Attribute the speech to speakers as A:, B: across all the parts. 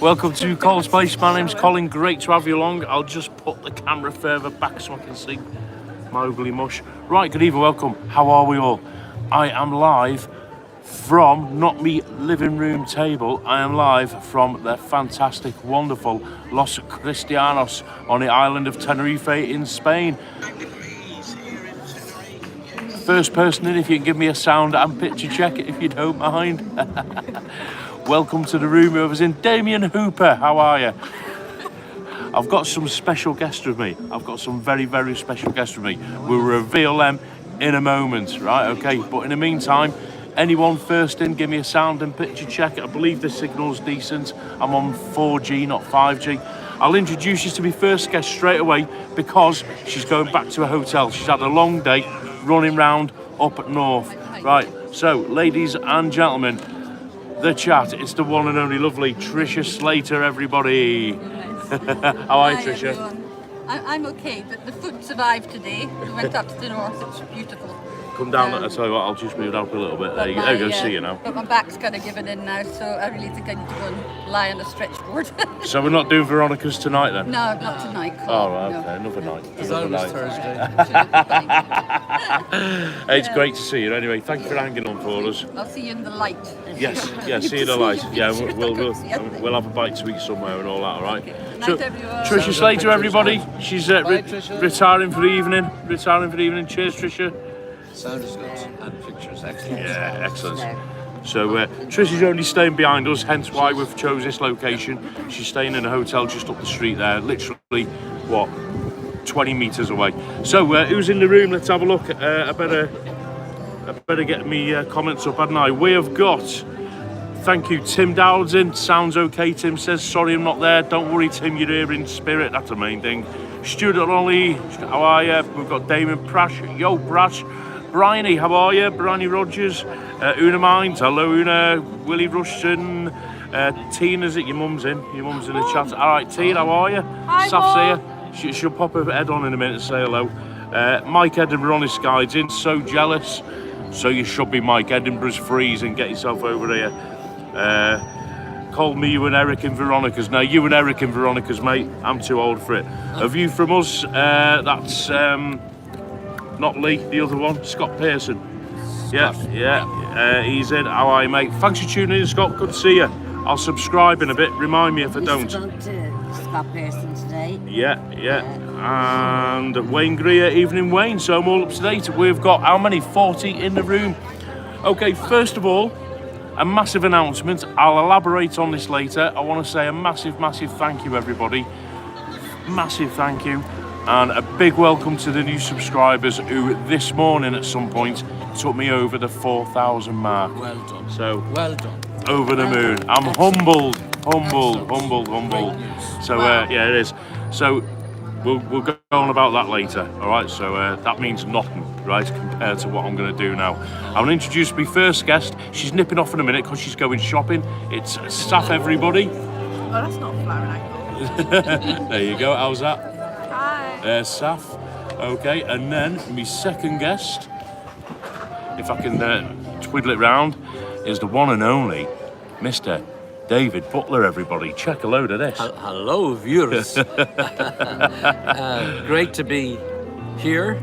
A: Welcome to Cole's Place. My name's Colin. Great to have you along. I'll just put the camera further back so I can see my ugly mush. Right, good evening, welcome. How are we all? I am live from, not me living room table, I am live from the fantastic, wonderful Los Cristianos on the island of Tenerife in Spain. First person in, if you can give me a sound and picture check if you don't mind. Welcome to the room who was in. Damien Hooper, how are you? I've got some special guests with me. I've got some very, very special guests with me. We'll reveal them in a moment, right? Okay, but in the meantime, anyone first in, give me a sound and picture check. I believe the signal's decent. I'm on 4G, not 5G. I'll introduce you to my first guest straight away because she's going back to a hotel. She's had a long day running round up north. Right, so ladies and gentlemen, the chat, it's the one and only lovely Trisha Slater, everybody. How are you, Trisha?
B: Everyone. I'm okay, but the food survived today. We went up to the north, it's beautiful.
A: Come down, I'll tell you what, I'll just move it up a little bit. There you go, see you now.
B: But my back's kind of giving in now, so I really think I need to go and lie on a stretch board.
A: So we're not doing Veronica's tonight then?
B: No, not tonight.
A: Oh, right, okay, another night.
C: It's always Thursday.
A: It's great to see you anyway. Thank you for hanging on for us.
B: I'll see you in the light.
A: Yes, yeah, see you in the light. Yeah, we'll have a bite to eat somewhere and all that, all right?
B: Okay.
A: So,
B: Night, everyone.
A: Trisha Slater, everybody. She's
C: Trisha.
A: retiring for the evening. Retiring for the evening. Cheers, Trisha.
C: Sound is good and pictures excellent.
A: Yeah, excellent. So Trisha's only staying behind us, hence why we've chose this location. She's staying in a hotel just up the street there, literally, 20 metres away. So who's in the room? Let's have a look. I better get me comments up, hadn't I? We have got, thank you, Tim Dowd's in. Sounds okay, Tim says. Sorry I'm not there. Don't worry, Tim, you're here in spirit. That's the main thing. Stuart Ollie, how are you? We've got Damon Prash. Yo, Prash. Bryony, how are you? Bryony Rogers, Una Mines, hello Una, Willie Rushton, Tina's it, your mum's in the chat. All right, Tina, how are you?
B: Hi,
A: Saf's here. She'll pop her head on in a minute and say hello. Mike Edinburgh on his guides in, so jealous. So you should be, Mike. Edinburgh's freezing, get yourself over here. Call me you and Eric and Veronica's. Now, you and Eric and Veronica's, mate, I'm too old for it. A view from us, that's... not Lee, the other one, Scott Pearson. Yeah, he's in. How are you, mate? Thanks for tuning in, Scott. Good to see you. I'll subscribe in a bit. Remind me if I don't.
D: Scott Pearson today.
A: Yeah. And Wayne Greer, evening, Wayne. So I'm all up to date. We've got how many? 40 in the room. Okay, first of all, a massive announcement. I'll elaborate on this later. I want to say a massive thank you, everybody. Massive thank you. And a big welcome to the new subscribers who this morning at some point took me over the 4,000 mark.
C: Well done.
A: So,
C: well done.
A: Over the moon. I'm humbled. So, yeah, it is. So, we'll go on about that later, all right? So, that means nothing, right, compared to what I'm going to do now. I'm going to introduce my first guest. She's nipping off in a minute because she's going shopping. It's Saf, everybody.
B: Oh, that's not a flower angle.
A: There you go. How's that?
B: Hi.
A: Saf, okay, and then my second guest, if I can twiddle it round, is the one and only Mr. David Butler, everybody. Check a load of this.
C: Hello, viewers. Great to be here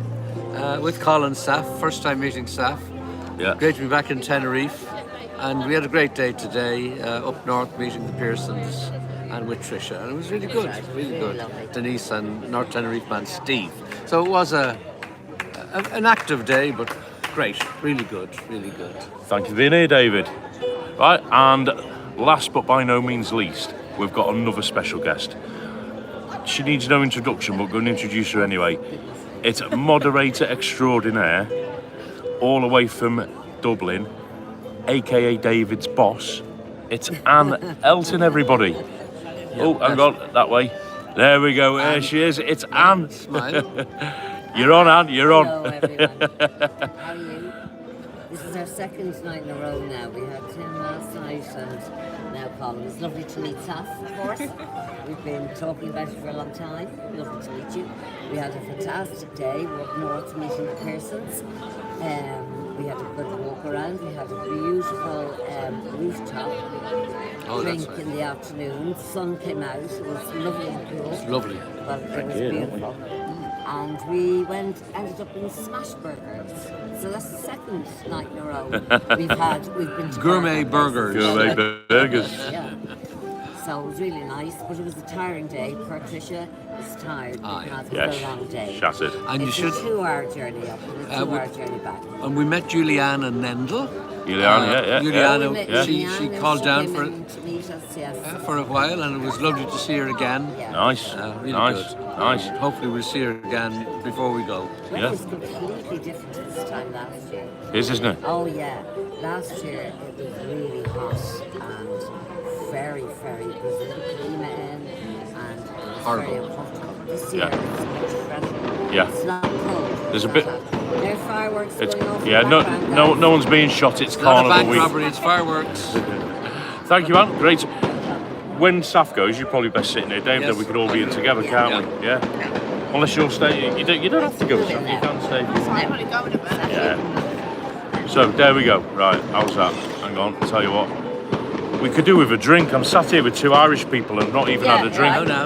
C: with Colin Saf. First time meeting Saf.
A: Yeah.
C: Great to be back in Tenerife. And we had a great day today up north meeting the Pearsons and with Trisha, and it was really good, really good. Denise and North Tenerife man Steve. So it was an active day, but great, really good.
A: Thank you for being here, David. Right, and last but by no means least, we've got another special guest. She needs no introduction, but we're going to introduce her anyway. It's moderator extraordinaire, all the way from Dublin, aka David's boss. It's Anne Elton, everybody. Oh, hang on, that way. There we go, there she is. It's Anne.
C: Smile.
A: You're on, Anne, you're on.
D: Hello, everyone. How are you? This is our second night in a row now. We had Tim last night and now Colin. It's lovely to meet Saf, of course. We've been talking about you for a long time. Lovely to meet you. We had a fantastic day. We're up north meeting the Pearsons. We had a good walk around. We had a beautiful rooftop drink in the afternoon. Sun came out. It was lovely and cool.
C: It's lovely.
D: Well, it was beautiful. And we ended up in Smash Burgers. So that's the second night in a row we've been to
C: Gourmet burgers.
A: Gourmet burgers.
D: Yeah. So it was really nice, but it was a tiring day. Poor Tricia was tired because it was a long day.
A: Shattered.
C: And
D: It's
C: you
D: a
C: should.
D: 2-hour journey up and a 2-hour journey back.
C: And we met Juliana Nendel.
A: Juliana,
C: Juliana,
D: We met
C: she
D: Juliana,
C: called down
D: came
C: for
D: in to meet us, yes.
C: for a while, and it was lovely to see her again.
D: Yeah.
A: Nice,
C: Really
A: nice,
C: good.
A: nice.
C: Hopefully we'll see her again before we go.
D: Well,
A: Yeah.
D: it was completely different this time last year.
A: Isn't it?
D: Oh yeah, last year it was really hot and very, very Brazil climate in, and it was
C: Horrible.
D: very uncomfortable. This year
A: Yeah.
D: it's incredible.
A: Yeah.
D: It's not cold.
A: There's a
D: It's
A: bit-
D: not hot. There are fireworks
A: It's
D: going off.
A: yeah.
D: in the
A: No,
D: background,
A: no,
D: guys.
A: no one's being shot. It's
C: Not a
A: Carnival
C: bank
A: week.
C: robbery, it's fireworks.
A: Thank you, man. Great. When Saf goes, you're probably best sitting here, Dave.
C: Yes.
A: Then we could all be in together, can't we? Yeah. Unless you're staying, you don't have to go. Saf. You can stay. Yeah. So there we go. Right, how's that? Hang on. Tell you what. We could do with a drink. I'm sat here with 2 Irish people and not even
D: Yeah,
A: had a drink.
C: No, no.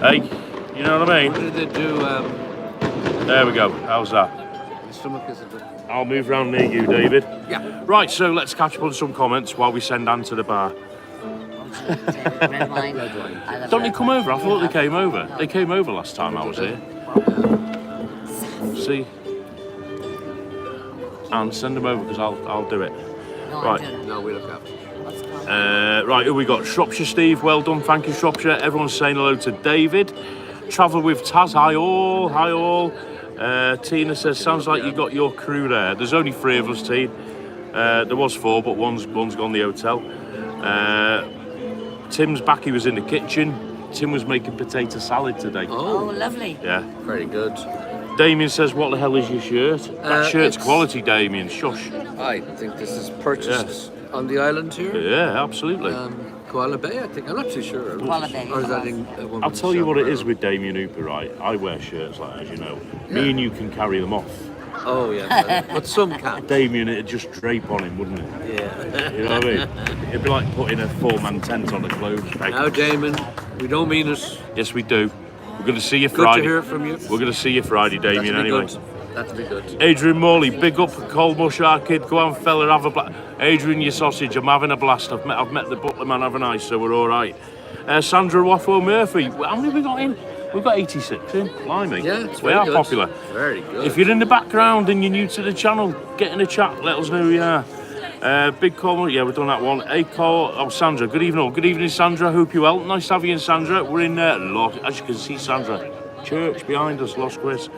A: Hey, you know what I mean?
C: What did they do?
A: There we go. How's that?
C: The stomach is a bit.
A: I'll move round near you, David.
C: Yeah.
A: Right, so let's catch up on some comments while we send Anne to the bar.
D: Red wine. I love
A: Don't they
D: red
A: come
D: wine.
A: over? I thought they came over. They came over last time I was here. See? Anne, send them over because I'll do it.
D: No,
A: Right.
D: I don't.
C: No, we look after.
D: What's it called?
A: Right, who we got? Shropshire Steve, well done, thank you Shropshire. Everyone's saying hello to David. Travel with Taz, hi all, hi all. Tina says, sounds like you got your crew there. There's only 3 of us, Tina. There was 4, but one's gone the hotel. Tim's back, he was in the kitchen. Tim was making potato salad today.
D: Oh, lovely.
A: Yeah.
C: Very good.
A: Damien says, what the hell is your shirt? That shirt's
C: it's-
A: quality, Damien, shush.
C: I think this is purchased on the island here.
A: Yeah, absolutely.
C: Koala Bay, I think. I'm not too sure.
D: Koala Bay,
C: Or is that
D: yes.
C: in a
A: I'll
C: woman's
A: tell you
C: shop
A: what it
C: or-
A: is with Damien Hooper, right? I wear shirts like that, as you know. Me and you can carry them off.
C: Oh, yeah. But some can't.
A: Damien, it'd just drape on him, wouldn't it?
C: Yeah.
A: You know what I mean? It'd be like putting a 4-man tent on a clothes peg.
C: Now, Damon, we don't mean it.
A: Yes, we do. We're going to see you
C: Good
A: Friday.
C: to hear from you.
A: We're going to see you Friday, Damien,
C: That'd be
A: anyway.
C: good. That'd be good.
A: Adrian Morley, big up Cold Mushar kid. Go on, fella, have a blast. Adrian, you sausage, I'm having a blast. I've met the Butler man, have a nice, so we're all right. Sandra Waffle Murphy, how many have we got in? We've got 86 in, blimey.
C: Yeah, it's
A: we
C: very
A: are
C: good.
A: popular.
C: Very good.
A: If you're in the background and you're new to the channel, get in the chat, let us know who you are. Big call, yeah, we've done that one. A call, oh, Sandra, good evening. Good evening, Sandra. Hope you're well. Nice to have you in, Sandra. We're in, as you can see, Sandra, church behind us, Los Cristianos.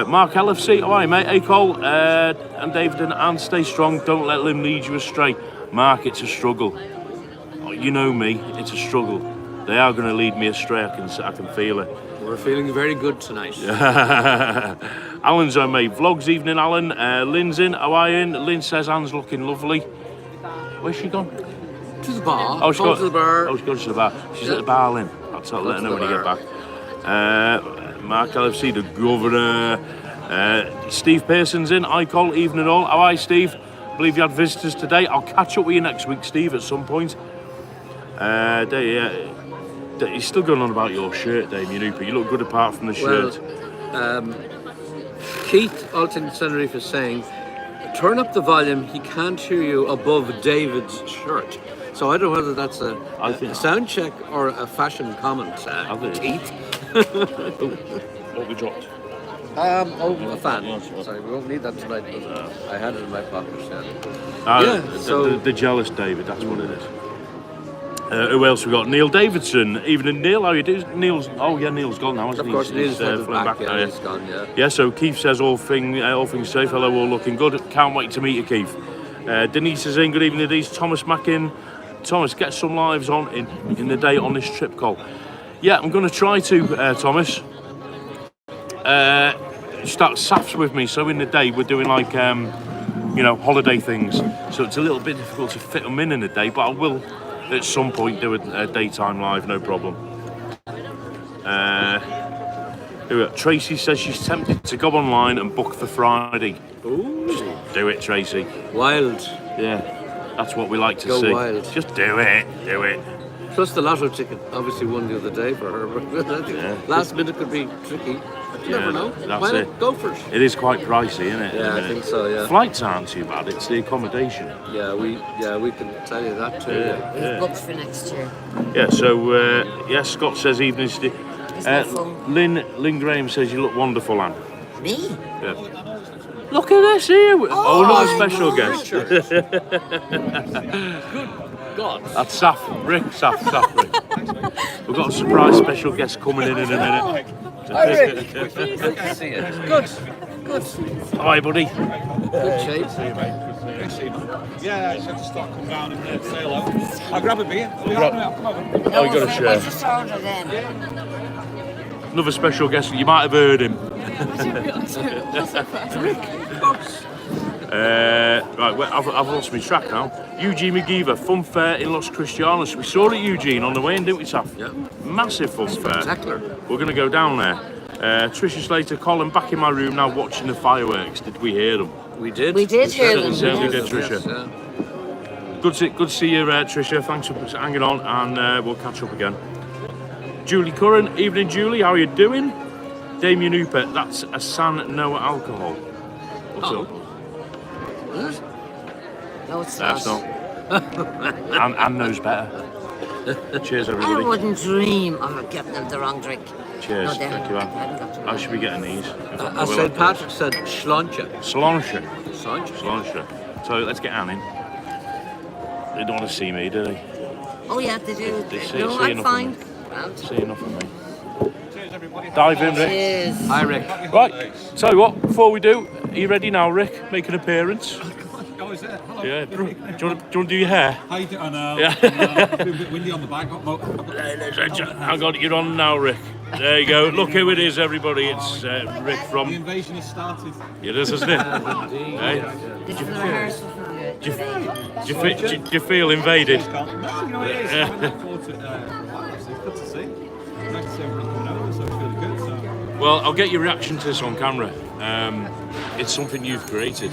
A: Mark LFC, all right, mate. A call, and David and Anne, stay strong. Don't let them lead you astray. Mark, it's a struggle. Oh, you know me, it's a struggle. They are going to lead me astray. I can feel it.
C: We're feeling very good tonight.
A: Alan's on mate. Vlogs evening, Alan. Lynn's in. How are you in? Lynn says Anne's looking lovely. Where's she gone?
C: To the bar.
A: Oh, she's
C: Go
A: gone
C: to the bar.
A: Oh, she's gone to the bar. She's at the bar, Lynn. I'll let her know when you get back. Mark LFC, the governor. Steve Pearson's in. I call evening all. How are you, Steve? Believe you had visitors today. I'll catch up with you next week, Steve, at some point. He's still going on about your shirt, Damien Hooper. You look good apart from the shirt.
C: Keith Elton Tenerife is saying, turn up the volume, he can't hear you above David's shirt. So I don't know whether that's a sound check or a fashion comment, Keith.
A: What we dropped?
C: A fan. Sorry, we won't need that tonight, but I had it in my pocket.
A: The jealous David, that's what it is. Who else we got? Neil Davidson. Evening, Neil. How you doing? Neil's gone now, hasn't he?
C: Of course, Neil's
A: flown
C: back.
A: now,
C: Yeah, he's gone. Yeah.
A: Yeah, so Keith says all things safe. Hello, all looking good. Can't wait to meet you, Keith. Denise is in. Good evening, Denise. Thomas Mackin. Thomas, get some lives on in the day on this trip call. Yeah, I'm going to try to, Thomas. Start SAFs with me. So in the day, we're doing like, holiday things. So it's a little bit difficult to fit them in the day, but I will at some point do a daytime live, no problem. Tracy says she's tempted to go online and book for Friday.
C: Ooh.
A: Do it, Tracy.
C: Wild.
A: Yeah, that's what we like to
C: Go
A: see.
C: wild.
A: Just do it. Do it.
C: Plus the lotto ticket obviously won the other day for her. But I think last minute could be tricky. You never know.
A: That's
C: Well,
A: it.
C: go for it.
A: It is quite pricey, isn't it?
C: Yeah, I think so. Yeah.
A: Flights aren't too bad. It's the accommodation.
C: Yeah, we can tell you that too. Yeah.
D: We've booked for next year.
A: Yeah. So Scott says evening.
D: It's not fun.
A: Lynn Graham says you look wonderful, Anne.
D: Me?
A: Yeah. Look at this here. Oh, another
D: my
A: special
D: God.
A: guest. God. That's Saf. Rick. Saf. Rick. We've got a surprise special guest coming in a minute.
C: Hi, Rick. Good to see you. Good.
A: Hi, buddy.
C: Good shape.
E: Yeah, I said to stop, come down and say hello. I'll grab a beer. Come over.
A: Oh, you got a share.
D: I just ordered in.
A: Another special guest. You might have heard him. Right, well, I've lost my track now. Eugene McGeever, fun fair in Los Cristianos. We saw it, Eugene, on the way in, didn't we, Taff?
C: Yeah.
A: Massive fun fair.
C: Spectacular.
A: We're going to go down there. Tricia Slater, Colin, back in my room now watching the fireworks. Did we hear them?
C: We did.
D: We did hear them.
A: Certainly
D: yes.
A: did, Tricia.
C: Yes,
A: Good to see you, Tricia. Thanks for hanging on, and we'll catch up again. Julie Curran, evening, Julie. How are you doing? Damien Hooper, that's a San Noah alcohol. What's up?
D: No, it's
A: That's
D: not.
A: not. Anne knows better. Cheers,
D: I
A: everybody.
D: wouldn't dream of getting them the wrong drink.
A: Cheers.
D: No, they
A: Thank you,
D: haven't got
A: Anne.
D: the
A: I
D: wrong
A: should be getting these.
C: As St. Patrick said, Schlancha.
A: Sláinte.
C: Schlancha.
A: So let's get Anne in. They don't want to see me, do they?
D: Oh yeah, they do.
A: They see-
D: No,
A: see
D: I'm
A: enough
D: fine.
A: of See enough of me. Dive in, Rick.
D: Cheers.
C: Hi, Rick.
A: Right, tell you what, before we do, are you ready now, Rick? Make an appearance.
E: Oh, is it? Hello.
A: Yeah. Do you want to do your hair?
E: How you doing? I know.
A: Yeah.
E: It's been a bit windy on the bike.
A: Hang on, you're on now, Rick. There you go. Look who it is, everybody. It's Rick
E: The
A: from...
E: invasion has started.
A: It is, isn't it? Hey?
D: This is the rehearsal for the
A: Do you feel invaded?
E: No, you know it is. I look forward to it's good to see. Nice to see everybody coming over, so it's really good. So.
A: Well, I'll get your reaction to this on camera. It's something you've created,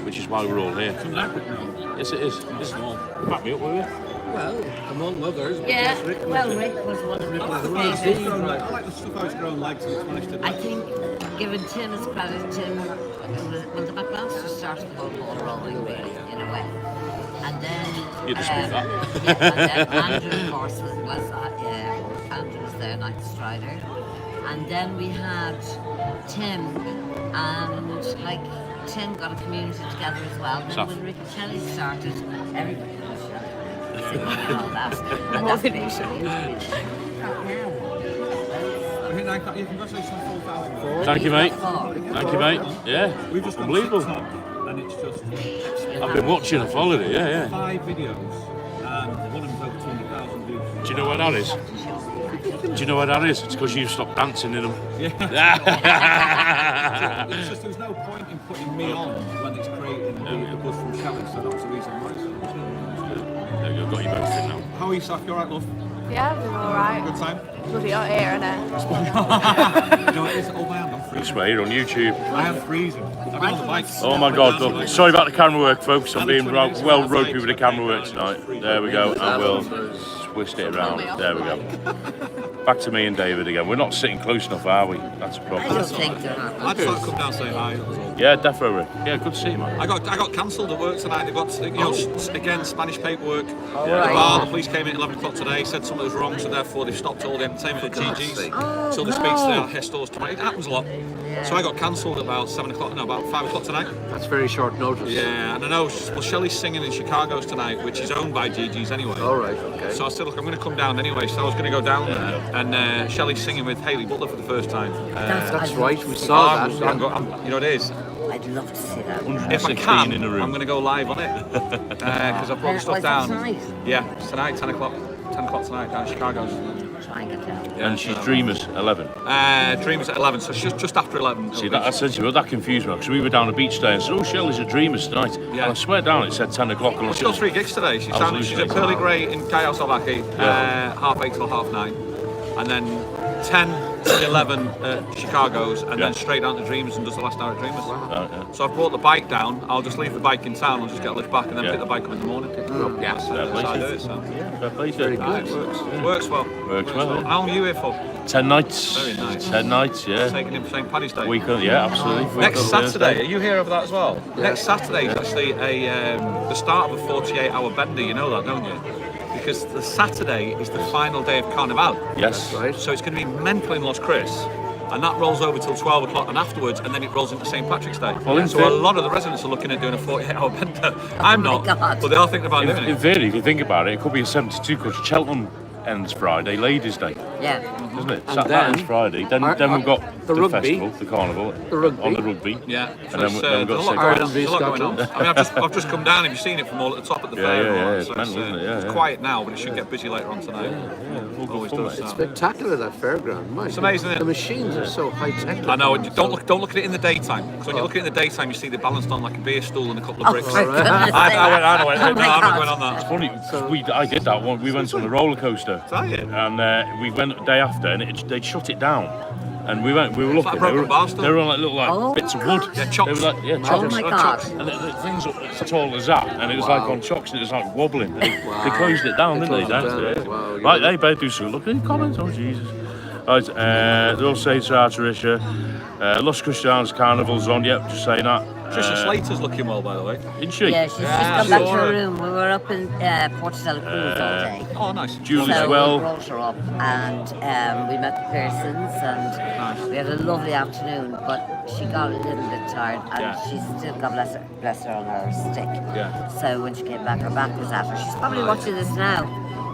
A: which is why we're all here.
E: Some leopard now.
A: Yes, it is.
E: It's small.
A: Back me up, will you?
C: Well, among others.
D: Yeah, well, Rick was one of the motivators.
E: I like the stuff how it's grown legs and it's managed to.
D: I think, given Tim his credit, Tim was the McMaster started the whole ball rolling, really, in a way. And then...
A: You dispute that.
D: Yeah, and then Andrew, of course, Andrew was there, Night Strider. And then we had Tim, and like Tim got a community together as well. Then when Rick and Shelley started, everybody was Shelley. And all that. And that's basically
E: Congratulations on 4,000.
A: Thank you, mate. Thank you, mate. Yeah,
E: We've just gone
A: unbelievable.
E: 6 top, and it's just
A: I've been watching and followed it, yeah.
E: 5 videos, and one of them's over 200,000 views.
A: Do you know where that is? Do you know where that is? It's because you've stopped dancing in them.
E: Yeah. It's just there's no point in putting me on when it's creating the buzz from Shelley, so that's the reason why.
A: There you go, got you both in now.
E: How are you, Saf? You alright, love?
F: Yeah, I'm doing alright.
E: Good time?
F: Bloody hot here, innit?
E: You know what it is? Oh man, I'm freezing.
A: This way, you're on YouTube.
E: I am freezing. I've been on the bike.
A: Oh my God, look. Sorry about the camera work, folks. I'm being well ropey with the camera work tonight. There we go, and we'll twist it around. There we go. Back to me and David again. We're not sitting close enough, are we? That's a
D: I
A: problem.
D: don't think they're not.
E: I just thought I'd come down and say hi. That was all.
A: Yeah, defo, Rick. Yeah, good to see you, man.
E: I got cancelled at work tonight. They got, again, Spanish paperwork.
A: Yeah.
E: The bar, the police came in at 11 o'clock today, said something was wrong, so therefore they've stopped all the entertainment at GG's. Till they speak to their head stores tomorrow. It happens a lot. So I got cancelled at about 7 o'clock, no, about 5 o'clock tonight.
C: That's very short notice.
E: Yeah, and I know, well, Shelley's singing in Chicago's tonight, which is owned by GG's anyway.
C: All right, okay.
E: So I said, look, I'm going to come down anyway, so I was going to go down there. And Shelley's singing with Hayley Butler for the first time.
C: That's right, we saw that.
E: You know what it is?
D: I'd love to see that.
E: If I
A: 116
E: can,
A: in the room.
E: I'm going to go live on it. Because I've brought the stuff
D: Was it
E: down.
D: tonight?
E: Yeah, it's tonight, 10 o'clock. 10 o'clock tonight down in Chicago's.
D: Try and get down.
A: And she's Dreamers 11.
E: Dreamers at 11, so just after 11.
A: See, that I said to you, that confused me because we were down the beach today and said, oh, Shelley's at Dreamers tonight.
E: Yeah.
A: And I swear down it said 10 o'clock. And
E: She's got 3 gigs today. She's at Pearly Grey in Chaos Ovaki, 8:30 till 9:30. and then 10 to 11 at Chicago's, and then straight down to Dreamers and does the last hour at Dreamers. So I've brought the bike down. I'll just leave the bike in town and just get a lift back and then pick the bike up in the morning. That's how I do it. So.
C: Very good.
E: It works well.
A: Works well.
E: How long are you here for?
A: 10 nights.
E: Very nice.
A: 10 nights, yeah.
E: Taking in for St. Paddy's Day.
A: Weekend, yeah, absolutely.
E: Next Saturday, are you here over that as well? Next Saturday is actually the start of a 48-hour bender. You know that, don't you? Because the Saturday is the final day of Carnival.
A: Yes.
C: Right.
E: So it's going to be mental in Los Cris, and that rolls over till 12 o'clock and afterwards, and then it rolls into St. Patrick's Day.
A: Well,
E: so a lot of the residents are looking at doing a 48-hour bender. I'm not,
D: God.
E: but they are thinking about doing
A: In
E: it.
A: theory, if you think about it, it could be a 72 because Cheltenham ends Friday, Ladies' Day,
D: Yeah.
A: isn't it?
C: And
A: That
C: then
A: ends Friday. Then we've got
C: the rugby.
A: festival, the carnival,
C: The rugby.
A: on the rugby.
E: Yeah,
A: And
E: so
A: then
E: it's,
A: we've
E: there's
A: got
E: a lot
A: St.
E: going on.
C: Ireland
E: There's a lot going on.
C: Scotland.
E: I mean, I've just come down. Have you seen it from all at the top at the
A: Yeah,
E: fair?
A: yeah,
E: and all
A: yeah,
E: that?
A: it's
E: So
A: mental, isn't it? Yeah,
E: it's
A: yeah.
E: quiet now, but it should get busy later on tonight.
A: All good
E: Always
A: fun,
E: does.
A: mate.
E: So.
C: Spectacular, that fairground. My
E: It's amazing, isn't it?
C: The machines are so high tech.
E: I know. Don't look at it in the daytime. Because when you look at it in the daytime, you see they're balanced on like a beer stool and a couple of bricks.
D: for goodness
E: I
D: sake.
E: went.
D: Oh
E: No,
D: my
E: I'm not
D: God.
E: going on that.
A: Funny, 'cause I did that one. We went on a roller coaster,
E: Is that it?
A: and we went the day after, and they'd shut it down. And we were
E: like
A: looking.
E: broken bar stuff.
A: They were on like little
D: Oh,
A: bits of wood.
D: God.
E: Yeah, chocks.
A: They were like,
D: Oh my God.
A: And the things up as tall as that, and it was like on chocks, and it was like wobbling. They closed it down, didn't they?
C: closed it
A: Downstairs.
C: down. Wow, you
A: Right,
C: know.
A: they better do something. Look at the comments. Oh Jesus. Right, they'll say to our Tricia, Los Cristianos Carnival's on. Yep, just saying that.
E: Trisha Slater's looking well, by the way.
A: Isn't she?
D: Yeah, she's just
E: Yeah,
D: come back to
E: sure.
D: her room. We were up in Portobello Cruise all day.
E: Oh, nice.
A: Julie's
D: So
A: well.
D: we brought her up and we met the Pearsons and we had a lovely afternoon, but she got a little bit tired and
E: Yeah.
D: she's still got bless her on her stick.
E: Yeah.
D: So when she came back, her back was at her. She's probably watching this now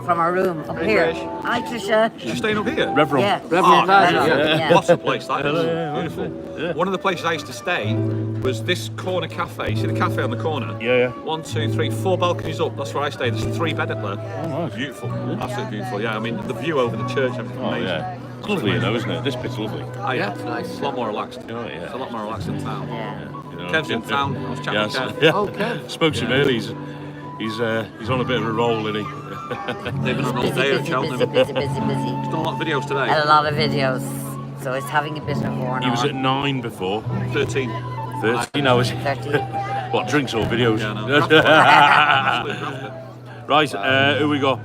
D: from her room up
E: Hey,
D: here.
E: Trish.
D: Hi, Trisha.
E: She's staying up here.
A: Reverend.
D: Yeah.
C: Reverend Badger,
D: Reverend,
C: yeah.
E: What's the place that is?
A: Yeah.
E: Beautiful.
A: Yeah.
E: One of the places I used to stay was this corner cafe. You see the cafe on the corner?
A: Yeah, yeah.
E: 1, 2, 3, 4 balconies up. That's where I stay. There's a 3-bed up there.
A: Oh, nice.
E: Beautiful. Absolutely beautiful. Yeah, I mean, the view over the church, everything
A: Oh,
E: amazing.
A: yeah. It's lovely, you know, isn't it? This bit's lovely.
C: Yeah, it's nice.
E: It's a lot more relaxed.
A: Oh, yeah.
E: It's a lot more relaxed than town.
D: Yeah.
A: You know,
E: Kev's in town. I was chatting
A: Yes.
E: with Kev.
A: Yeah.
C: Oh, Kev.
A: Spoke to him earlier. He's on a bit of a roll, isn't he?
E: They've been on all
D: Busy,
E: day at
D: busy,
E: Cheltenham.
D: busy, busy, busy, busy.
E: He's done a lot of videos today.
D: And a lot of videos. So it's having a bit of a
A: He was at 9 before.
E: 13.
A: 13 hours.
D: 30.
A: What, drinks or videos?
E: Yeah, no. Absolutely.
A: Right, who we got?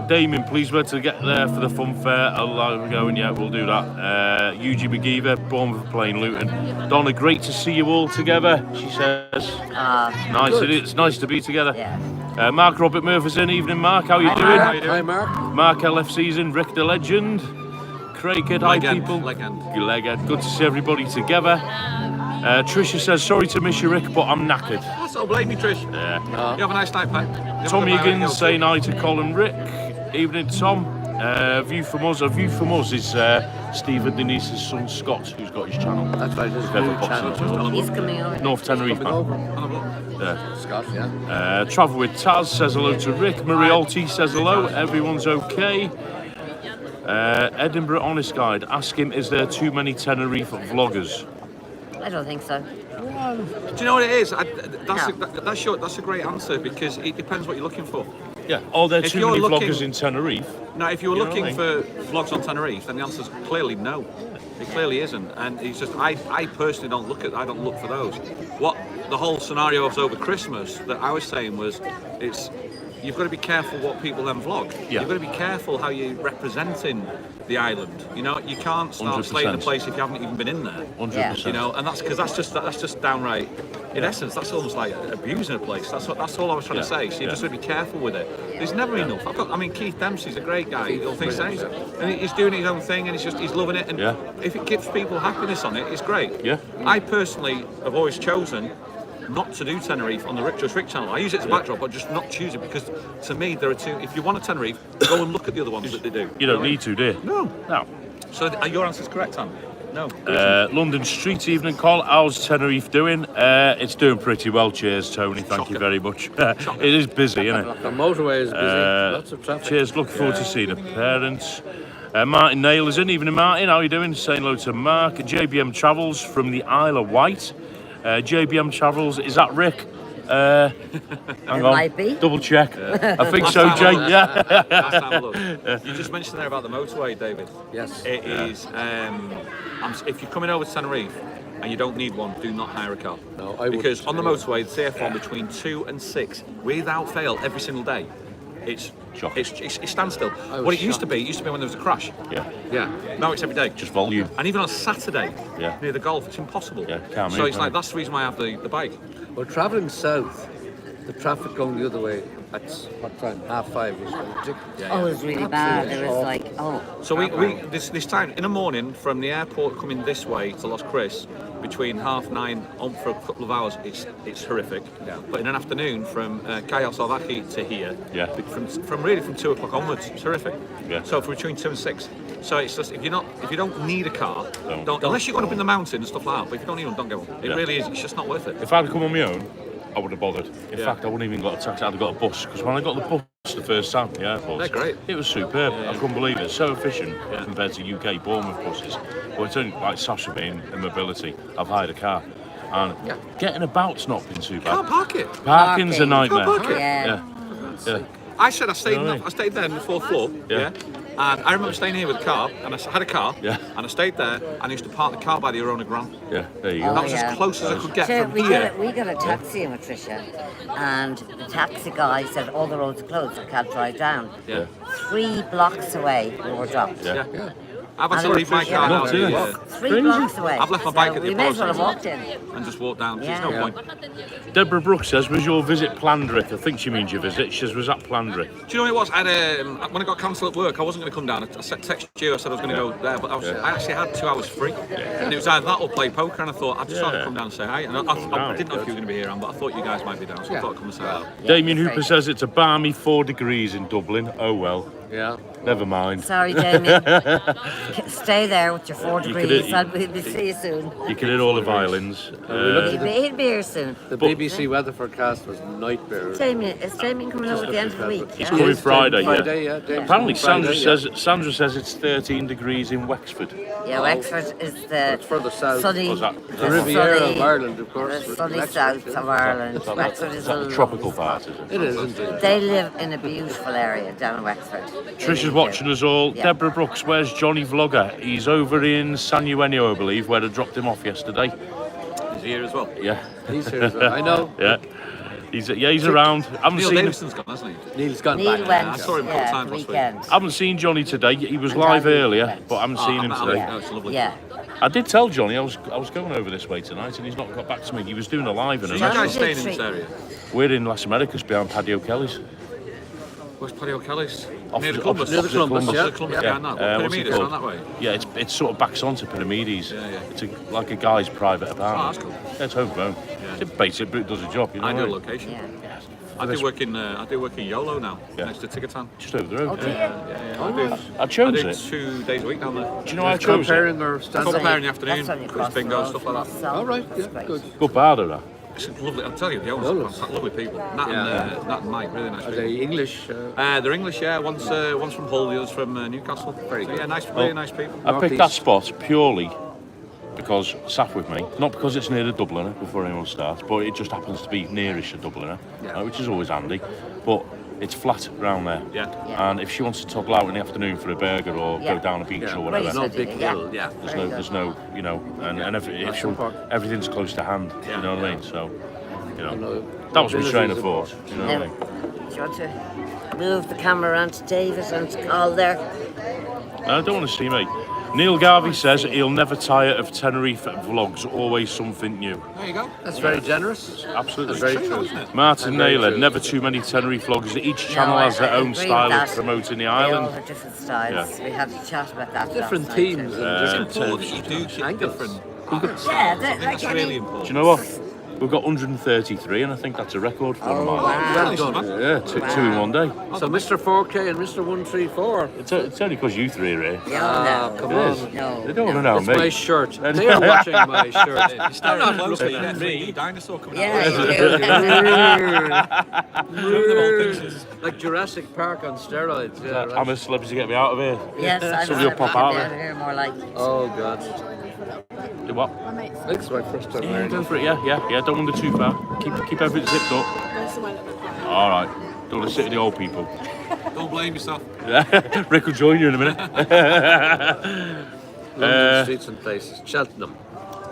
A: Damien, please wait to get there for the fun fair. We're going, yeah, we'll do that. UG McGeever, Bournemouth playing Luton. Donna, great to see you all together, she says. Nice, it's nice to be together.
D: Yeah.
A: Mark Robert Murphy's in. Evening, Mark, how you doing?
E: How you doing?
C: Hi, Mark.
A: Mark LFC's in, Rick the Legend. Craig, hi
E: Legend,
A: people.
E: legend.
A: Legend. Good to see everybody together. Tricia says, sorry to miss you, Rick, but I'm knackered.
E: That's all blame you, Trish.
A: Yeah.
E: You have a nice night, Pat.
A: Tom Higgins saying hi to Colin Rick. Evening, Tom. A view from us is Stephen Denise's son Scott, who's got his channel.
C: That's right, his
A: Ever
C: new
A: pops
C: channel.
A: in.
D: He's coming over.
A: North Tenerife,
C: Coming
A: man.
C: over.
A: Yeah.
C: Scott, yeah.
A: Travel with Taz says hello to Rick. Mariolti says hello. Everyone's okay. Edinburgh Honest Guide. Ask him, is there too many Tenerife vloggers?
D: I don't think so.
E: Do you know what it is? That's a great answer because it depends what you're looking for.
A: Yeah. Are there
E: If
A: too
E: you're
A: many
E: looking-
A: vloggers in Tenerife?
E: Now, if you were
A: You know what
E: looking
A: I
E: for vlogs on Tenerife, then the answer's clearly no. It clearly isn't, and it's just I personally don't look for those. What the whole scenario of over Christmas that I was saying was, you've got to be careful what people then vlog.
A: Yeah.
E: You've got to be careful how you're representing the island. You know, you can't start
A: 100%.
E: slating the place if you haven't even been in there.
A: 100%.
E: You know, and that's because that's just downright. In essence, that's almost like abusing a place. That's all I was trying to say. So you just got to be careful with it. There's never enough. Keith Dempsey's a great guy. He'll think says, and he's doing his own thing, and he's loving it. And if it gives people happiness on it, it's great.
A: Yeah.
E: I personally have always chosen not to do Tenerife on the Rick channel. I use it as a backdrop, but just not choose it because to me there are two. If you want a Tenerife, go and look at the other ones that they do.
A: You don't need to, do you? No.
E: So your answer's correct, Anne. No.
A: London Street Evening Call. How's Tenerife doing? It's doing pretty well. Cheers, Tony. Thank you very much. It is busy, isn't it?
C: The motorway is busy. Lots of traffic.
A: Cheers. Looking forward to seeing the parents. Martin Nail is in. Evening, Martin. How are you doing? Saying hello to Mark. JBM Travels from the Isle of Wight. JBM Travels. Is that Rick? Hang
D: It
A: on.
D: might be.
A: Double check. I think so, Jay. Yeah.
E: Last time I looked. You just mentioned there about the motorway, David.
C: Yes.
E: It is. If you're coming over to Tenerife and you don't need one, do not hire a car.
C: No, I wouldn't.
E: Because on the motorway, the CF1 between 2 and 6, without fail, every single day, it's
A: Shocking.
E: it's standstill. What it used to be when there was a crash.
A: Yeah.
C: Yeah.
E: Now it's every day.
A: Just volume.
E: And even on Saturday,
A: Yeah.
E: near the golf, it's impossible.
A: Yeah, can't
E: so
A: move,
E: it's
A: can
E: like
A: it?
E: that's the reason why I have the bike.
C: Well, travelling south, the traffic going the other way at what time? 5:30 was ridiculous.
D: Oh, it was really bad. There was like,
E: So we this time in the morning from the airport coming this way to Los Cris between 9:30 on for a couple of hours, it's horrific.
C: Yeah.
E: But in an afternoon from Cayo Salvaje to here,
A: Yeah.
E: from 2 o'clock onwards, it's horrific.
A: Yeah.
E: So from between 2 and 6. So it's just if you don't need a car,
A: Don't.
E: unless you're going up in the mountain and stuff like that. But if you don't need one, don't get one. It
A: Yeah.
E: really is. It's just not worth it.
A: If I'd come on my own, I would have bothered. In
E: Yeah.
A: fact, I wouldn't even got a taxi. I'd have got a bus. Because when I got the bus the first time, the airport,
E: They're great.
A: It was superb. I couldn't believe it. It's so efficient
E: Yeah.
A: compared to UK Bournemouth buses. But it's only like Sasha being in mobility. I've hired a car, and getting about's not been too bad.
E: Can't park it.
A: Parking's a nightmare.
E: Can't park it.
D: yeah.
A: Yeah.
E: I said I stayed
A: You know what I mean?
E: I stayed there in the 4th floor.
A: Yeah.
E: And I remember staying here with a car, and I had a car,
A: Yeah.
E: and I stayed there, and I used to park the car by the Arona Grand.
A: Yeah, there you
D: Oh,
A: go.
E: That was
D: yeah.
E: as close as I could get
D: So
E: from
D: we
E: here.
D: got a taxi in with Tricia, and the taxi guy said all the roads are closed, I can't drive down.
E: Yeah.
D: 3 blocks away we were dropped.
A: Yeah.
E: Yeah. I've had
D: And
E: to
D: it
E: leave my
D: was-
E: car now.
A: Not too
E: Yeah.
D: 3 blocks away.
E: I've left my
D: So
E: bike at the
D: we may as well have
E: Apollo
D: walked in.
E: and just walked down. There's
D: Yeah.
E: no
D: Yeah.
E: point.
A: Deborah Brooks says, was your visit Plandrick? I think she means your visit. She says, was that Plandrick?
E: Do you know what it was? When I got cancelled at work, I wasn't going to come down. I texted you, I said I was going to go there, but I actually had 2 hours free. And it was either that or play poker, and I thought I'd just rather come down and say hi. And I didn't know if you were going to be here, Anne, but I thought you guys might be down, so I thought I'd come and say hi.
A: Damien Hooper says it's a balmy 4 degrees in Dublin. Oh well,
C: Yeah.
A: never mind.
D: Sorry, Damien. Stay there with your 4
A: You could-
D: degrees. We'll see you soon.
A: You can hit all the violins.
D: He'll be here soon.
C: The BBC weather forecast was nightmare.
D: Damien, is Damien coming over at the end of the week?
A: He's
D: Yeah.
A: coming Friday,
C: Friday,
A: yeah.
C: yeah.
A: Apparently Sandra
C: Friday,
A: says it's 13 degrees in Wexford.
D: Yeah, Wexford is the
C: It's further south.
D: sunny,
A: What's that?
C: The Riviera of Ireland, of course.
D: the sunny
C: Wexford,
D: south
C: yeah.
D: of Ireland.
A: Is that
D: Wexford is
A: the tropical part, is it?
C: It is indeed.
D: They live in a beautiful area down in Wexford.
A: Trisha's watching us all.
D: Yeah.
A: Deborah Brooks, where's Johnny Vlogger? He's over in San Eugenio, I believe, where I dropped him off yesterday.
E: He's here as well.
A: Yeah.
C: He's here as well. I know.
A: Yeah. He's around. I haven't
E: Neil
A: seen him.
E: Davidson's gone, hasn't he?
C: Neil's gone
D: Neil
C: back.
D: went,
E: I saw him a couple of times
D: the
E: last week.
D: weekend.
A: I haven't seen Johnny today. He was
D: And
A: live
D: Johnny
A: earlier,
D: went.
A: but I haven't seen him
E: I'm
A: today.
E: out. Oh, it's lovely.
D: Yeah.
A: I did tell Johnny I was going over this way tonight, and he's not got back to me. He was doing a live in
E: So
A: a
E: you guys
A: restaurant.
E: staying in this area?
A: We're in Las Americas behind Paddy Kelly's.
E: Where's Paddy O'Kelly's?
A: Off
E: Near the
A: the-
E: Columbus.
C: near the Columbus,
E: Opposite
C: yeah.
E: the Columbus
C: Yeah.
E: behind that.
A: What's it
E: Pyramidas
A: called?
E: around that way.
A: Yeah, it sort of backs onto Pyramides.
E: Yeah, yeah.
A: It's like a guy's private apartment.
E: Oh, that's cool.
A: Yeah, it's homegrown. It's basic, but it does a job. You know
E: Ideal
A: what I mean?
E: location.
D: Yeah.
E: I do work in YOLO now,
A: Yeah.
E: next to Ticketan.
A: Just over the road.
D: Oh, dear.
E: Yeah,
A: I
E: I
A: chose
E: do
A: it.
E: 2 days a week down there.
A: Do you know how I chose it?
C: Comparing or standing.
E: Compare in the afternoon,
D: That's on your
E: quiz
D: cross
E: bingo,
D: road
E: stuff
D: from
E: like that.
D: South.
C: All right,
D: That's
C: yeah,
D: great.
C: good.
A: Good bar, though.
E: It's lovely. I'll tell you, the owners
C: Lovely.
E: are lovely people. Nat and Mike, really nice
C: Are
E: people.
C: they English?
E: They're English, yeah. One's from Hull, the other's from Newcastle.
C: Very
E: So,
C: good.
E: yeah, nice, really nice people.
A: I picked that
C: Northeast.
A: spot purely because sat with me, not because it's near the Dubliner before anyone starts, but it just happens to be nearish a Dubliner,
C: Yeah.
A: which is always handy. But it's flat round there.
E: Yeah.
D: Yeah.
A: And if she wants to toggle out in the afternoon for a burger or
D: Yeah.
A: go down a beach
C: Yeah.
A: or whatever,
D: Right,
C: No
D: so
C: big
D: yeah.
C: deal, yeah.
A: there's no, you know, and if
C: That's
A: she'll,
C: important.
A: everything's close to hand.
E: Yeah.
A: You know what I mean? So, you know,
C: No,
A: that was my
C: mobility
A: train
C: is
A: of thought.
C: important.
A: You know what I
D: Now,
A: mean?
D: do you want to move the camera around to David and to Carl there?
A: I don't want to see me. Neil Garvey says he'll never tire of Tenerife vlogs, always something new.
E: There you go.
C: That's very generous.
A: Absolutely.
C: That's very true.
E: Isn't it?
A: Martin
C: And very
A: Naylor,
C: true.
A: never too many Tenerife vloggers. Each channel has their
D: I
A: own
D: agree
A: style
D: with
A: of
D: that.
A: promoting the
D: They all
A: island.
D: have different styles.
A: Yeah.
D: We had a chat about that.
C: Different
D: last night
C: themes
D: too.
C: and
E: It's
C: different
E: important that you do keep
C: angles.
E: different.
D: Yeah,
E: I think
D: like
E: that's really important.
A: Do you know what? We've got 133, and I think that's a record for
D: Oh,
A: them.
D: wow.
C: Well done.
A: Yeah, two in one day.
C: So Mr. 4K and Mr. 134.
A: It's only because you three are here.
D: No,
C: come
D: no,
C: on.
D: no.
A: They don't want to know
C: That's my
A: me.
C: shirt. They are watching my shirt.
E: You stand up closely, you get 3D dinosaur coming
D: Yeah,
E: out.
D: you do.
E: Remember them old pictures?
C: Like Jurassic Park on steroids. Yeah, right.
A: I'm a celebrity to get me out of here.
D: Yes, I'm
A: Somebody will pop out
D: down
A: there.
D: here more like.
C: Oh, God.
A: Do what?
F: My mate's
C: This is my first time
A: Yeah,
C: wearing
A: go
C: it.
A: for it. Yeah. Don't wander too far. Keep everything zipped up.
F: going somewhere a little bit quiet.
A: All right. Don't want to sit with the old people.
E: Don't blame yourself.
A: Rick will join you in a minute.
C: London streets and places. Cheltenham.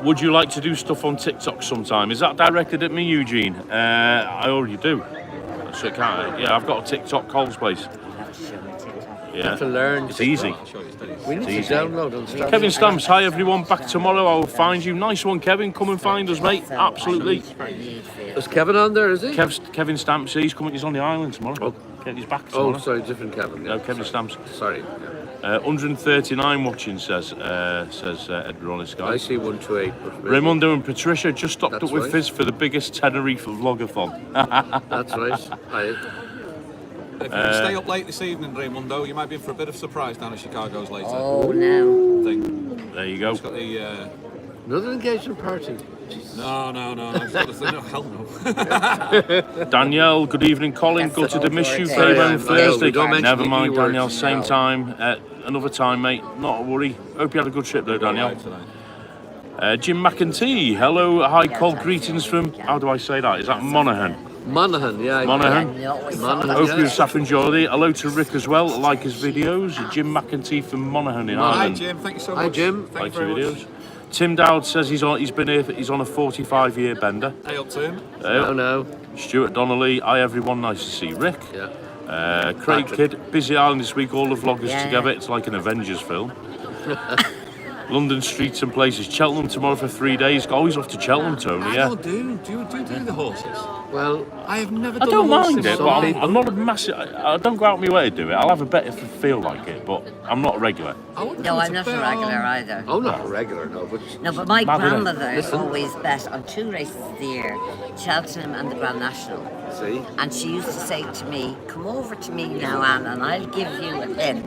A: Would you like to do stuff on TikTok sometime? Is that directed at me, Eugene? I already do. So it can't. Yeah, I've got a TikTok Coles place.
D: You have to show me TikTok.
A: Yeah,
C: To learn.
A: it's easy.
E: I'll show you. It's easy.
C: We need
A: It's
C: to
A: easy.
C: download and start.
A: Kevin Stamps, hi everyone. Back tomorrow. I will find you. Nice one, Kevin. Come and find us, mate.
D: So
A: Absolutely.
D: I need for you.
C: Is Kevin on there, is he?
A: Kevin Stamps, he's coming. He's on the island tomorrow. He's back
C: Oh,
A: tomorrow.
C: sorry, different Kevin.
A: No, Kevin Stamps.
C: Sorry.
A: 139 watching, says Edward on Sky.
C: I see 128. But maybe-
A: Raimundo and Patricia just stopped
C: That's
A: up with
C: right.
A: Fizz for the biggest Tenerife vlogathon.
C: That's right.
E: If you stay up late this evening, Raimundo, you might be in for a bit of surprise down at Chicago's later.
D: Oh, no.
E: Thing.
A: There you go.
E: It's got the.
C: Another engagement party.
E: No. It's got the thing. No, hell no.
A: Danielle, good evening, Colin.
D: That's
A: Gutted
D: the
A: to miss you.
D: whole
A: Very
D: day.
A: well on
C: I know,
A: Thursday.
C: we don't mention
A: Never
C: the
A: mind,
C: E words.
A: Danielle. Same
C: No.
A: time. Another time, mate. Not a worry. Hope you had a good trip though, Danielle.
E: Right tonight.
A: Jim McEntee. Hello, hi,
D: Yeah,
A: Cole.
D: that's
A: Greetings
D: it.
A: from. How do I say that? Is that Monaghan?
C: Monaghan, yeah.
A: Monaghan.
D: No, it's
C: Monaghan.
D: not.
A: Hope you staff enjoyed it. Hello to Rick as well. Like his videos. Jim McEntee from Monaghan in
E: Hi,
A: Ireland.
E: Jim. Thank you so much.
C: Hi, Jim.
E: Thank
A: Likes
E: you
A: your
E: very
A: videos.
E: much.
A: Tim Dowd says he's on a 45-year bender.
E: Hey, up to him.
C: Oh, no.
A: Stuart Donnelly, hi everyone, nice to see Rick.
C: Yeah.
A: Craig
C: Patrick.
A: Kidd, busy island this week, all the vloggers
D: Yeah.
A: together, it's like an Avengers film. London streets and places, Cheltenham tomorrow for 3 days. Always off to Cheltenham, Tony,
E: I
A: yeah.
E: don't do the horses.
C: Well,
E: I have never
A: I
E: done
A: don't
E: the horses.
A: mind it, but I'm not a massive. I don't go out of my way to do it. I'll have a bet if I feel like it, but I'm not a regular.
D: No, I'm not a regular either.
C: oh, not a regular, no, but
D: No, but my
A: Mad, innit?
D: grandmother always bet on 2 races a year, Cheltenham and the Grand National.
C: see.
D: And she used to say to me, come over to me now, Anne, and I'll give you a pin.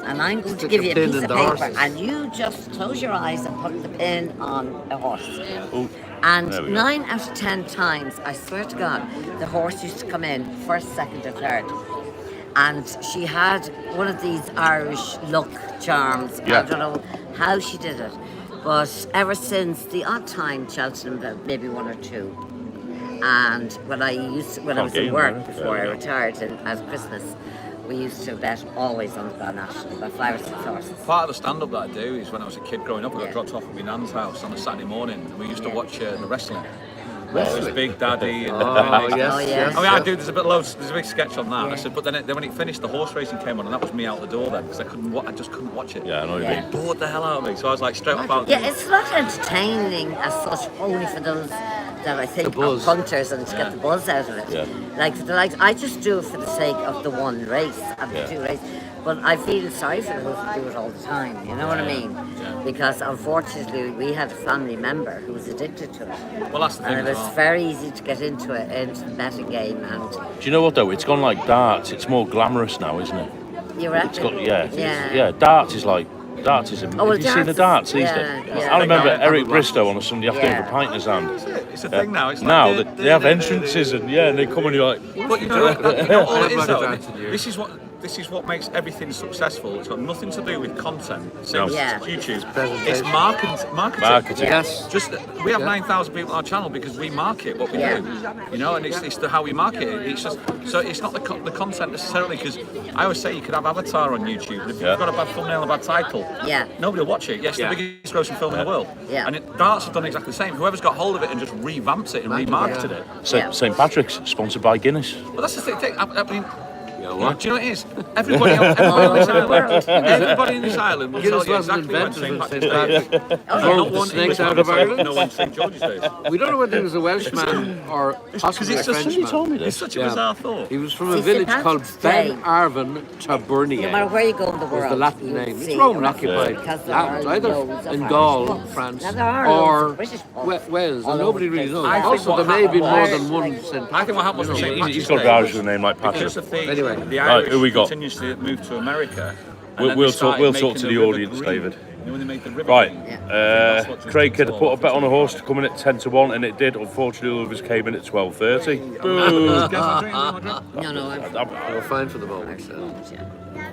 D: And I'm going to
C: Stick
D: give
C: a
D: you a
C: pin
D: piece
C: in
D: of
C: the
D: paper,
C: horses.
D: and you just close your eyes and put the pin on a horse.
A: Oh,
D: And
A: there we go.
D: 9 out of 10 times, I swear to God, the horse used to come in first, second, or third. And she had one of these Irish luck charms.
A: Yeah.
D: I don't know how she did it, but ever since the odd time, Cheltenham, maybe 1 or 2. And when I was
A: Okay,
D: at work
A: right.
D: before
A: There
D: I
A: we go.
D: retired at Christmas, we used to bet always on the Grand National, about 5 or 6 horses.
E: Part of the stand-up that I do is when I was a kid growing up, I got
D: Yeah.
E: dropped off at my nan's house on a Saturday morning, and we used to
D: Yeah.
E: watch the wrestling.
C: Wrestling?
E: It was Big Daddy and
C: Oh, yes,
D: Oh, yeah.
C: yes.
E: I mean, I
C: yes.
E: do. There's a big sketch on that.
D: Yeah.
E: I said, but then when it finished, the horse racing came on, and that was me out the door then because I just couldn't watch it.
A: yeah, I know what you
D: Yeah.
A: mean.
E: Bored the hell out of me. So I was like straight up out.
D: Yeah, it's not entertaining as such, only for those that I think
C: The
D: are
C: buzz.
D: punters and to get the buzz out of it.
A: Yeah.
D: Like for the likes, I just do it for the sake of the one race and
A: Yeah.
D: the 2 races. But I feel sorry for those who do it all the time. You know what I mean? Because unfortunately, we had a family member who was addicted to it,
E: Well, that's the thing.
D: and it
E: as
D: was
E: well.
D: very easy to get into the betting game. And
A: Do you know what though? It's gone like darts. It's more glamorous now, isn't it?
D: you reckon?
A: It's got yeah.
D: Yeah.
A: Darts is like. Darts is.
D: Oh, well,
A: have you seen the darts these
D: yeah,
A: days?
D: yeah.
A: I remember
C: Yeah.
A: Eric Bristow on a Sunday afternoon
D: Yeah.
A: with a pint in his hand.
E: It's a thing now. It's like
A: Now they have entrances and yeah, and they come and you're like,
E: But you know all it is though.
C: Like that in you.
E: This is what makes everything successful. It's got nothing to do with content. Since
D: Yeah.
E: YouTube, it's
C: Presentation.
E: marketing.
A: Marketing.
C: Yes.
E: Just we have 9,000 people on our channel because we market what we
D: Yeah.
E: do. You know, and it's how we market it. It's just so it's not the content necessarily because I always say you could have Avatar on YouTube, and if
A: Yeah.
E: you've got a bad thumbnail and a bad title,
D: Yeah.
E: nobody will watch it. Yes,
C: Yeah.
E: the biggest grossing film in the world.
D: Yeah.
E: And darts have done exactly the same. Whoever's got hold of it and just revamps it and remarketed it.
D: Yeah.
A: St. Patrick's, sponsored by Guinness.
E: Well, that's the thing. I mean.
C: You know
E: Do
C: what?
E: you know what it is? Everybody in this
D: All over the
E: island,
D: world.
E: everybody in this island will tell
C: Guinness
E: you
C: wasn't
E: exactly when
C: invented
E: St.
C: in
E: Patrick's
C: St.
E: Day is.
C: Patrick.
E: Not
C: Drove the
E: one
C: snakes
E: English
C: out
E: man
C: of
E: will say,
C: Ireland.
E: no, when St. George's Day is.
C: We don't know whether he was a Welshman or possibly a
E: it's just-
A: You told
C: Frenchman.
A: me
E: It's
A: this.
E: such a
C: Yeah.
E: bizarre thought.
C: He was from a
D: See,
C: village
D: St.
C: called
D: Patrick's Day.
C: Ben Arvan Tabernier.
D: No matter where you go in the
C: was
D: world,
C: the Latin
D: you
C: name.
D: see
C: It's Roman
D: a
C: occupied
D: because there
C: lands,
D: are
C: either
D: loads of
C: in
D: Irish
C: Gaul,
D: pubs.
C: France,
D: Now, there are loads
C: or
D: of British pubs
C: Wales,
D: all
C: and
D: over
C: nobody
D: the
C: really
D: place.
C: knows.
E: I think
C: Also,
E: what
C: there may have been more
E: happened
C: than one St.
E: I think what happened was St.
A: He's
E: Patrick's
A: got a
E: Day
A: garage with a name like
E: because
A: Patrick.
E: of the
C: Anyway.
E: the
A: Right,
E: Irish
A: who we got?
E: continuously moved to America. and
A: We'll,
E: then
A: we'll
E: they started
A: talk to
E: making
A: the
E: river
A: audience,
E: green.
A: David.
E: You know when they made the river
A: Right,
E: green?
A: uh, Craig could have put a bet on a horse to come in at 10 to 1, and it did. Unfortunately, all of us came in at 12:30. Boo!
E: Guess my drink, my drink.
D: No, no,
C: We're fine for the moment. So.
D: yeah.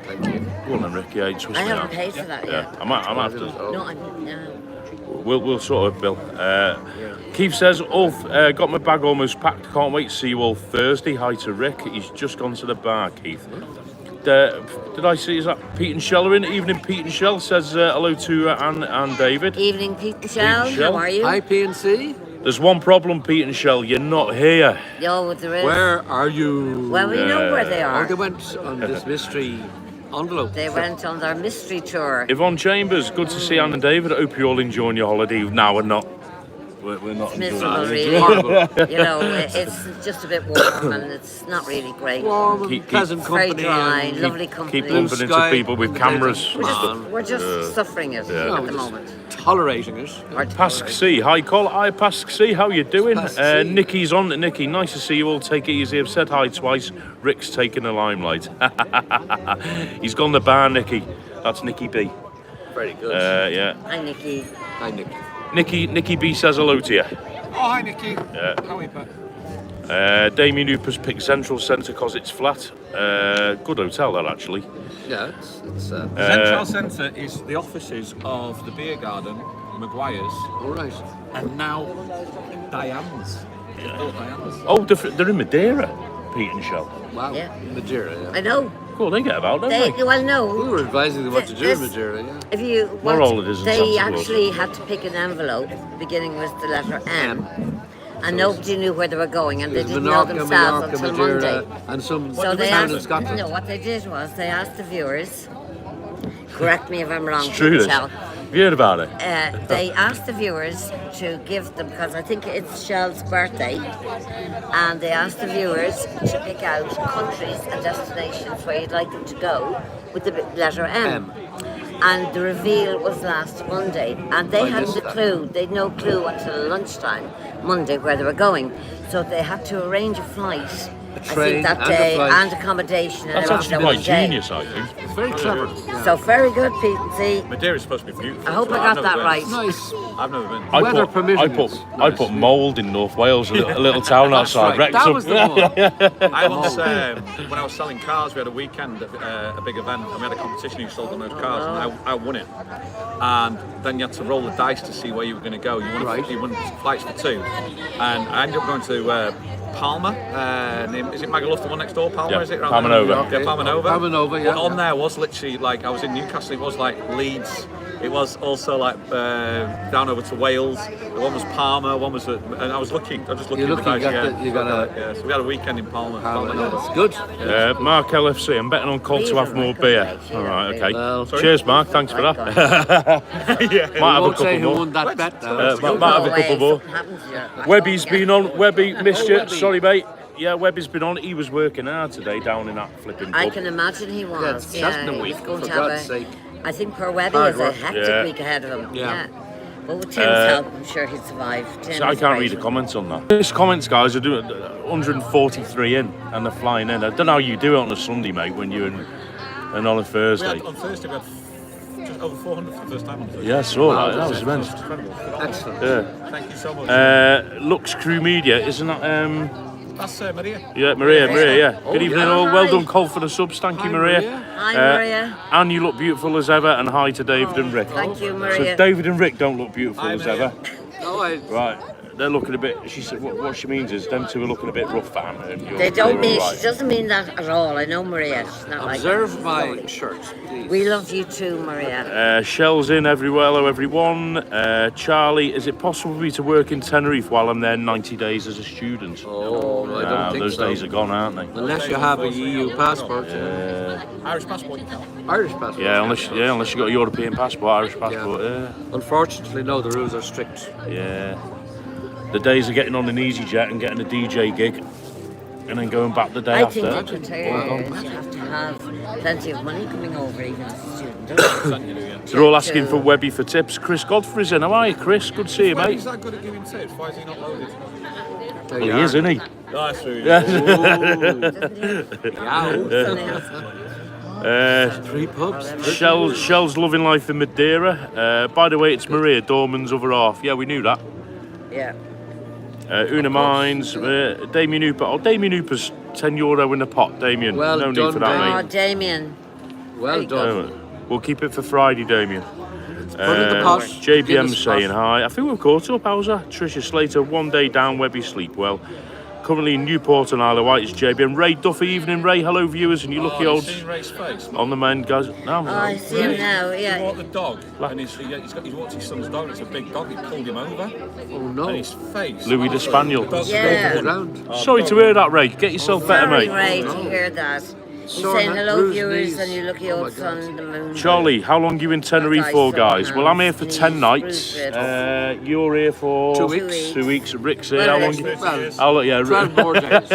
C: Thank you.
A: Go on then, Ricky. I, twist
D: I
A: me
D: haven't
A: out.
D: paid for that
A: Yeah,
D: yet.
A: I might have to.
C: Oh.
D: No, I no.
A: We'll sort of, Bill. Keith says, got my bag almost packed. Can't wait to see you all Thursday. Hi to Rick. He's just gone to the bar, Keith. Did I see, is that Pete and Shell are in? Evening, Pete and Shell says hello to Anne and David.
D: Evening, Pete and Shell. How are you?
C: Hi, PNC.
A: There's one problem, Pete and Shell. You're not here.
D: Yo, there is.
C: Where are you?
D: Well, we know where they are.
C: Oh, they went on this mystery envelope.
D: They went on their mystery tour.
A: Yvonne Chambers, good to see Anne and David. I hope you're all enjoying your holiday. Now we're not. We're not
D: It's
A: enjoying
D: miserable,
A: it.
D: really.
C: Horrible.
D: You know, it's just a bit warm and it's not really great.
C: Warm and
A: Keep-
C: pleasant
D: Very
C: company.
D: dry,
C: and
D: lovely company.
A: Keep bumping into
C: sky.
A: people with cameras.
D: We're just suffering it
C: No,
D: at the
C: just
D: moment.
C: tolerating it.
D: Or
A: Pask C, hi Col, hi Pask C, how you doing?
C: Pask C.
A: Nikki's on. Nikki, nice to see you all. Take it easy. I've said hi twice. Rick's taking the limelight. He's gone the bar, Nikki. That's Nikki B.
C: Very good.
A: Yeah.
D: Hi, Nikki.
C: Hi, Nick.
A: Nikki B says hello to you.
E: Oh, hi, Nicky. How are you, Pat?
A: Damien Hooper's picked Central Centre because it's flat. Good hotel, that actually.
C: Yeah, it's
E: Central Centre is the offices of the beer garden, Maguire's,
C: all right.
E: and now Diane's. Diane's.
A: Oh, they're in Madeira, Pete and Shell.
C: Wow.
D: Yeah.
C: Madeira, yeah.
D: I know.
A: Cool, they get about, don't they?
D: Well,
C: We
D: no.
C: were advising them what to do in
D: This-
C: Madeira, yeah.
D: If you
A: More holidays in
D: they
A: Santa Claus.
D: actually had to pick an envelope beginning with the letter M, and nobody knew where they were going, and they
C: There's
D: didn't know
C: Menorca,
D: themselves
C: Mallorca,
D: until
C: Madeira,
D: Monday.
C: and some
D: So they
C: town
D: asked,
C: in Scotland.
D: no, what they did was they asked the viewers, correct me if I'm wrong,
A: It's true, this.
D: Shell,
A: Have you heard about it?
D: they asked the viewers to give them, because I think it's Shell's birthday, and they asked the viewers to pick out countries and destinations where you'd like them to go with the letter M. And the reveal was last Monday, and they
C: I
D: hadn't
C: missed
D: a
C: that.
D: clue. They'd no clue until lunchtime Monday where they were going. So they had to arrange a flight, I
C: train
D: think that
C: and a
D: day,
C: flight.
D: and accommodation.
A: That's
D: and
A: actually
D: everything
A: quite
D: that one day.
A: genius, I think.
C: It's very clever. Yeah.
D: So very good, Pete and C.
E: Madeira's supposed to be beautiful.
D: I hope I
E: I've
D: got
E: never
D: that
E: been.
D: right.
C: Nice.
E: I've never been.
C: Weather permitting,
A: I
C: it's
A: put
C: nice.
A: Mould in North Wales, a little town outside
C: Right,
A: Wrexham.
C: that was the one.
E: I once, when I was selling cars, we had a weekend, a big event, and we had a competition who sold the most cars, and I won it. And then you had to roll the dice to see where you were going to go. You won flights for two, and I ended up going to Palma. Is it Magaluf, the one next door? Palma,
A: Yeah,
E: is it? Around
A: Palma
E: there?
A: Nova.
E: Yeah, Palma Nova.
C: Palma Nova, yeah.
E: But on there was literally like I was in Newcastle. It was like Leeds. It was also like down over to Wales. One was Palma. One was, and I was looking. I was just looking.
C: You're
E: at the
C: looking,
E: dice,
C: you got
E: yeah. So we had a weekend in Palma. Palma Nova.
C: It's good.
A: Mark LFC, I'm betting on Colt to have more beer. All right, okay.
C: Well,
A: Cheers, Mark. Thanks for that.
E: Yeah.
A: Might have a
C: Won't say
A: couple
C: who
A: more.
C: won that bet now.
A: Might have a couple more. Webby's been on. Webby, missed you.
C: Webby.
A: Sorry, mate. Yeah, Webby's been on. He was working hard today down in that flipping pub.
D: I can imagine he was.
C: Yeah, it's Cheltenham week,
D: he's going
C: for
D: to have
C: God's sake.
D: I think poor Webby
C: Hard
D: has a
C: work.
D: hectic
A: Yeah.
D: week ahead of him.
C: Yeah.
D: But with Tim's help, I'm sure he'd survive. Tim
A: So I
D: is
A: can't
D: great.
A: read the comments on that. These comments, guys, are doing 143 in, and they're flying in. I don't know how you do it on a Sunday, mate, when you're in, and on a
E: We
A: Thursday.
E: had, on Thursday, we had just over 400 for the first time on Thursday.
A: Yeah, I saw that. That was immense.
E: Incredible.
C: Excellent.
A: Yeah.
E: Thank you so much.
A: Lux Crew Media, isn't that?
E: That's Maria.
A: Yeah, Maria, yeah.
C: Oh,
A: Good evening,
C: yeah.
A: all. Well
D: Hi.
A: done, Cole, for the subs. Thank you,
C: Hi,
A: Maria.
C: Maria.
D: Hi, Maria.
A: And you look beautiful as ever. And hi to David and Rick.
D: Thank you,
A: So
D: Maria.
A: David and Rick don't look beautiful
E: Hi,
A: as
E: Maria.
A: ever.
C: No, I,
A: Right. They're looking a bit. She said, what she means is them two are looking a bit rough, fam. And
D: They don't
A: you're
D: mean,
A: all right.
D: she doesn't mean that at all. I know Maria. She's not like that.
C: observe
D: She's
C: my
D: lovely.
C: shirt, please.
D: We love you too, Maria.
A: Shell's in everywhere. Hello, everyone. Charlie, is it possible for me to work in Tenerife while I'm there 90 days as a student?
C: Oh, no, I don't
A: Nah,
C: think
A: those
C: so.
A: days are gone, aren't they?
C: Unless you have a EU passport.
E: Irish passport, you can.
C: Irish passport.
A: Yeah, unless you got a European passport, Irish passport. Yeah.
C: Unfortunately, no, the rules are strict.
A: Yeah. The days of getting on an EasyJet and getting a DJ gig and then going back the day
D: I
A: after.
D: think in Ontario you have to have plenty of money coming over even as a student, don't you?
A: They're all asking for Webby for tips. Chris Godfrey's in. How are you, Chris? Good to see you,
E: Why
A: mate.
E: is that good at giving tips? Why is he not loaded?
C: There
A: Well,
C: you
A: he is,
C: are.
A: isn't he?
E: That's true.
C: Three pubs.
A: Shell's loving life in Madeira. By the way, it's Maria Dorman's other half. Yeah, we knew that.
D: Yeah.
A: Una Mines, Damien Hooper. Oh, Damien Hooper's €10 in the pot, Damien.
C: Well
A: no need
C: done,
A: for that,
D: Oh,
A: mate.
D: Damien.
C: Well done.
A: We'll keep it for Friday, Damien.
C: Put in the pot.
A: JBM
C: Guinness
A: saying
C: pot.
A: hi. I think we've caught up. How's that? Tricia Slater, 1 day down, Webby sleep well. Currently in Newport and Isle of Wight is JBM. Ray Duffy, evening Ray. Hello viewers and you lucky olds
E: Seen Ray's face?
A: on the mend, guys. No,
D: Oh, I see him now,
E: He
D: yeah.
E: walked the dog, and he's walked his son's dog. It's a big dog. He pulled him over,
C: Oh no.
E: and his face.
A: Louis the Spaniel.
E: dog's
D: Yeah.
E: going
C: Round.
A: Sorry to hear that, Ray. Get yourself better,
D: Sorry,
A: mate.
D: Ray, to hear that. He's
C: Sore
D: saying
C: neck,
D: hello,
C: bruised
D: viewers,
C: knees.
D: and you lucky
C: Oh my
D: old
C: God.
D: son, the moon.
A: Charlie, how long you in Tenerife for, guys? Well, I'm here for 10 nights. You're here for
C: 2 weeks.
A: 2 weeks. Rick's here.
D: Well,
A: How long?
D: it's-
A: I'll let you.
C: 12 more days.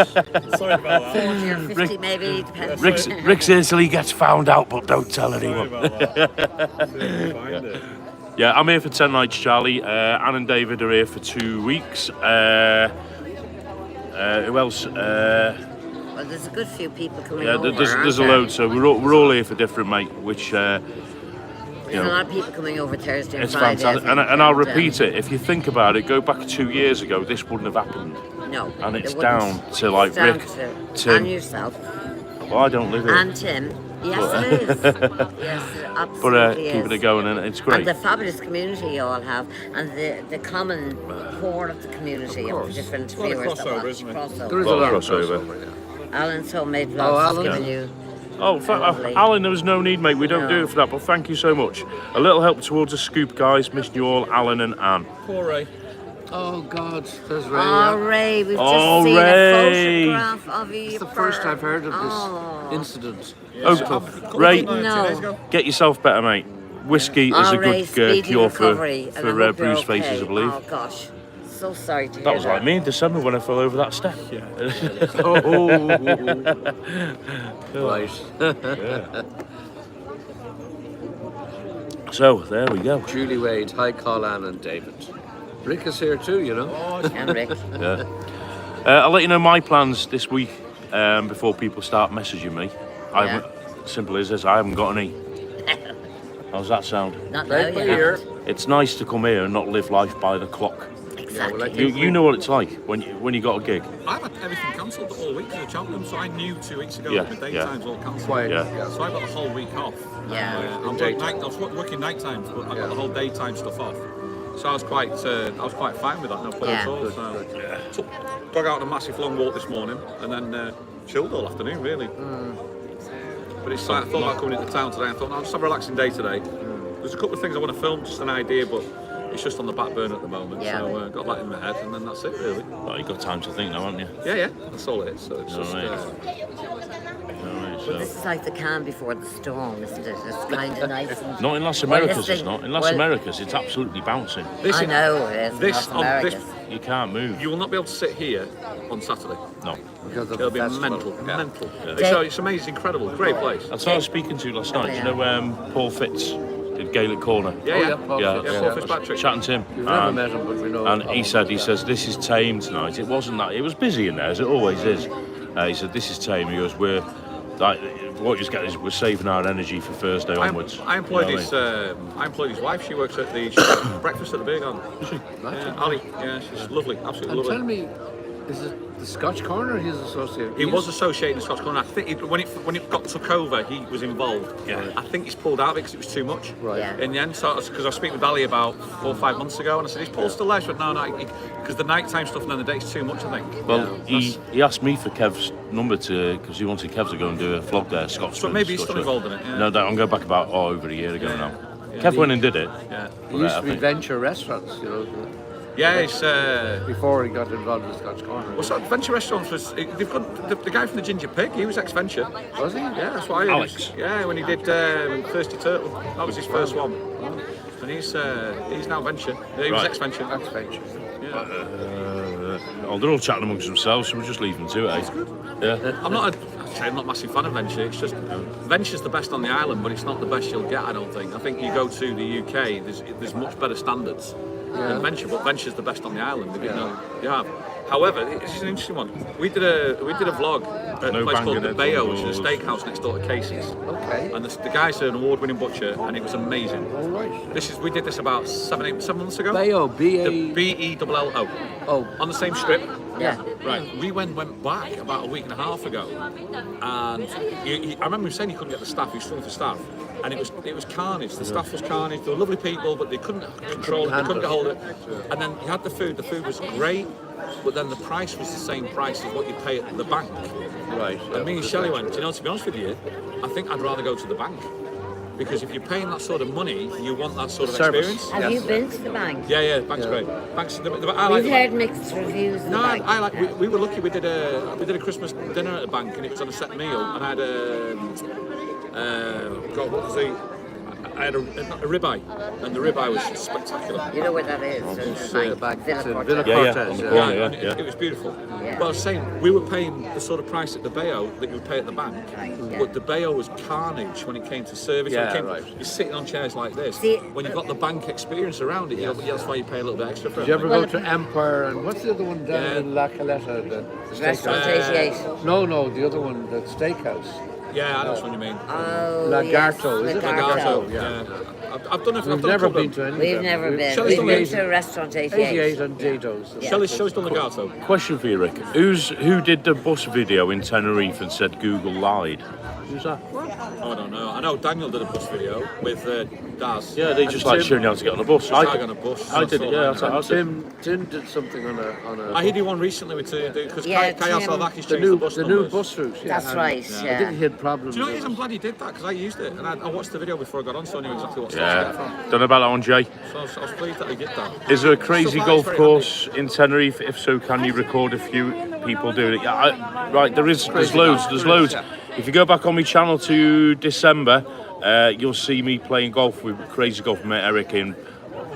E: Sorry about that.
D: 40 or 50
A: Rick-
D: maybe, depends.
A: Rick's here till he gets found out, but don't tell
E: Sorry
A: anyone.
E: about that. Find it.
A: Yeah, I'm here for 10 nights, Charlie. Anne and David are here for 2 weeks. Who else?
D: Well, there's a good few people coming
A: Yeah,
D: over,
A: there's a
D: aren't
A: load, so we're all here for different, mate, which,
D: There's a lot of people coming over Thursday and
A: it's
D: Friday.
A: fantastic. And I'll repeat it, if you think about it, go back 2 years ago, this wouldn't have happened.
D: No.
A: And it's
D: it wouldn't.
A: down to, like,
D: It's down
A: Rick,
D: to-
A: Tim.
D: And yourself.
A: Well, I don't live here.
D: And Tim. Yes, it is. Yes, it absolutely
A: But
D: is.
A: keeping it going, and it's great.
D: And the fabulous community you all have, and the common core of the community of the different
E: lot of
D: viewers that
E: crossover,
D: watch.
E: isn't there?
C: There is
A: Well,
C: a lot of
A: crossover.
C: crossover. Yeah.
D: Alan's homemade vlogs
C: Oh,
D: has
C: Alan.
D: given you.
A: Oh,
D: Lovely.
A: Alan, there was no need, mate. We don't
D: No.
A: do it for that, but thank you so much. A little help towards the scoop, guys. Missing you all, Alan and Anne.
E: Poor Ray.
C: Oh God, there's Ray.
D: Oh,
C: yeah.
D: Ray, we've
A: Oh,
D: just seen
A: Ray.
D: a photograph of you.
C: It's the first I've heard of this
D: Oh.
C: incident.
A: Oh, Ray,
D: No.
A: get yourself better, mate. Whiskey is
D: Oh,
A: a
D: Ray,
A: good
D: speedy
A: cure for
D: recovery, and I hope you're
A: bruised
D: okay.
A: faces, I believe.
D: Oh gosh, so sorry to hear
A: That was like me in December when I fell over that step.
C: Oh, right.
A: So, there we go.
C: Julie Wade, hi, Call Ann and David. Rick is here too, you know.
D: And Rick.
A: Yeah. I'll let you know my plans this week before people start messaging me. Simple as this, I haven't got any. How's that sound?
D: Not now,
C: Right by
D: you
C: here.
D: haven't.
A: It's nice to come here and not live life by the clock.
D: Exactly.
C: well, I
A: You know what it's like when you got a gig.
E: I've had everything cancelled all week as a champion, so I knew 2 weeks ago
A: Yeah,
E: that the
A: yeah.
E: daytime's all cancelled.
C: Quiet.
A: Yeah.
E: So I got the whole week off.
D: Yeah.
E: I'm
C: Daytime.
E: I was working night times, but I
C: Yeah.
E: got the whole daytime stuff off. So I was quite fine with that. No problem
D: Yeah.
E: at all.
C: Good,
E: So
C: good.
E: took dog out on a massive long walk this morning, and then chilled all afternoon really. But it's like I thought about coming into town today. I thought, no, I'll just have a relaxing day today. There's a couple of things I want to film, just an idea, but it's just on the back burner at the moment.
D: Yeah.
E: So got that in my head, and then that's it really.
A: Well, you've got time to think now, haven't you?
E: Yeah, that's all it is. So it's just.
A: Alright.
D: Well, this is like the calm before the storm, isn't it? It's kind of nice. And
A: Not in Las
D: Well,
A: Americas,
D: this
A: it's
D: thing-
A: not. In Las
D: well-
A: Americas, it's absolutely bouncing.
D: I know it is.
E: This
D: North America.
A: You can't move.
E: You will not be able to sit here on Saturday.
A: No.
C: Because of
E: It'll
C: the
E: be
C: festival.
E: mental,
C: Yeah.
E: mental.
D: Yeah.
E: It's amazing, incredible, great place.
A: That's who I was speaking to last night. Do you know Paul Fitz at Gaelic Corner?
E: Yeah,
C: Oh,
E: yeah,
C: yeah, Paul
A: Yeah,
C: Fitz.
E: yeah. Paul Fitzpatrick.
A: Chatting to him.
C: We've never met him, but we know.
A: And he says, this is tame tonight. It wasn't that. It was busy in there, as it always is. He said, this is tame. He goes, what you get is we're saving our energy for Thursday onwards.
E: I employed
A: You know
E: his.
A: what I mean?
E: I employed his wife. She works at the breakfast at the Big On. Yeah, Ali. Yeah, she's lovely, absolutely
C: And
E: lovely.
C: tell me, is it the Scotch Corner he's associated?
E: He was associated with Scotch Corner. I think when it got took over, he was involved.
A: Yeah.
E: I think he's pulled out because it was too much.
C: Right.
D: Yeah.
E: In the end, so because I was speaking with Ali about 4 or 5 months ago, and I said, "Is Paul still there?" She said, "No, because the nighttime stuff and then the day's too much." I think.
A: Well,
E: Yeah,
A: he asked me for Kev's number because he wanted Kev to go and do a vlog there, Scotsman.
E: So maybe he's
A: Scotch
E: still
A: Road.
E: involved in it, yeah.
A: No, I'm going back about over a year ago now.
E: Yeah.
A: Kev went and did it.
E: yeah,
C: He used to
A: I
C: be
A: think.
C: Venture Restaurants, you know,
E: yeah. It's
C: before he got involved with Scotch Corner.
E: well, so Venture Restaurants was they've got the guy from the Ginger Pig. He was ex-Venture.
C: Was he?
E: Yeah, that's why.
A: Alex.
E: Yeah, when he did Thirsty Turtle, that was his first one. And he's now Venture. Yeah, he was
A: Right.
E: ex-Venture.
C: That's Venture.
E: Yeah.
A: They're all chatting amongst themselves, so we'll just leave them to it. Eh? Yeah.
E: I'm not a massive fan of Venture. It's just Venture's the best on the island, but it's not the best you'll get. I don't think. I think you go to the UK, there's much better standards than Venture, but Venture's the best on the island. You know, you have. However, this is an interesting one. We did a vlog at
A: No
E: a place called
A: banging
E: the
A: heads
E: Bayo,
A: on
E: which is a
A: doors.
E: steakhouse next door to Casey's.
C: Okay.
E: And the guy's an award-winning butcher, and it was amazing.
C: All right.
E: We did this about 7 months ago.
C: Bayo,
E: The B-E-L-L-O.
C: Oh.
E: On the same strip.
D: Yeah.
E: Right. We went back about a week and a half ago, and I remember him saying he couldn't get the staff. He was struggling for staff, and it was carnage. The staff was carnage. They were lovely people, but they couldn't control it. They couldn't get hold of it. And then you had the food. The food was great, but then the price was the same price as what you pay at the bank.
C: Right.
E: And me and Shelley went, you know, to be honest with you, I think I'd rather go to the bank. Because if you're paying that sort of money, you want that sort of
C: Service.
E: experience.
D: Have you been to the bank?
E: Yeah, the bank's great. Bank's, I like
D: We've
E: the
D: heard
E: bank.
D: mixed reviews of
E: No,
D: the bank.
E: I like. We were lucky. We did a Christmas dinner at the bank, and it was on a set meal. And I had God, what was the? I had a ribeye, and the ribeye was spectacular.
D: You know where that is?
C: It's
D: the
C: back
D: Villa
C: to
D: Cortez.
C: Villa
A: Yeah,
C: Cortez.
A: on the
C: Yeah.
A: corner.
E: Yeah, and
A: Yeah.
E: it was beautiful.
D: Yeah.
E: But I was saying, we were paying the sort of price at the Bayo that you would pay at the bank,
D: Right, yeah.
E: but the Bayo was carnage when it came to service. When it
C: Yeah,
E: came,
C: right.
E: You're sitting on chairs like this.
D: See-
E: when you've got the bank experience around it, that's why you pay a little bit extra for it.
C: Did you ever
D: Well,
C: go to Empire and what's the other one down
E: Yeah.
C: in La Caleta? The
D: Restaurant
C: steakhouse?
D: 88.
C: No, the other one, the steakhouse.
E: Yeah, I know what you mean.
D: Oh,
C: Lagarto,
D: yes,
C: is it?
D: Lagarto.
E: Lagarto, yeah. I've done it.
C: We've
E: I've done
C: never
E: a couple
C: been
E: of-
C: to any of
D: We've
C: them.
D: never been.
E: Shelley's
D: We've
E: done
D: been
E: the-
D: to Restaurant 88.
C: 88 and Dato's.
D: Yeah.
E: Shelley's done Legato.
A: Question for you, Rick. Who did the bus video in Tenerife and said Google lied? Who's that?
E: Oh, I don't know. I know Daniel did a bus video with Daz.
A: Yeah, they just like showing you how to get on a bus.
E: I got on a bus.
A: I did it. Yeah, that's how
C: Tim did something on a
E: I did one recently with because
D: Yeah,
E: Kaya
D: Tim.
E: Salavaki's
C: the
E: changed
C: new
E: the bus numbers.
C: bus route. Yeah,
D: That's
C: and
D: right,
C: I
D: yeah.
C: think he had problems.
E: Do you know what it
C: with
E: is? I'm glad he did that because I used it and I watched the video before I got on, so I knew exactly what
A: Yeah.
E: to get from.
A: Don't know about that one, Jay.
E: So I was pleased that he did that.
A: Is there a crazy
E: Stuff like
A: golf
E: that's very
A: course in Tenerife? If so, can you record a few people doing it? Yeah, right, there's loads. There's loads. If you go back on my channel to December, you'll see me playing golf with crazy golf mate Eric in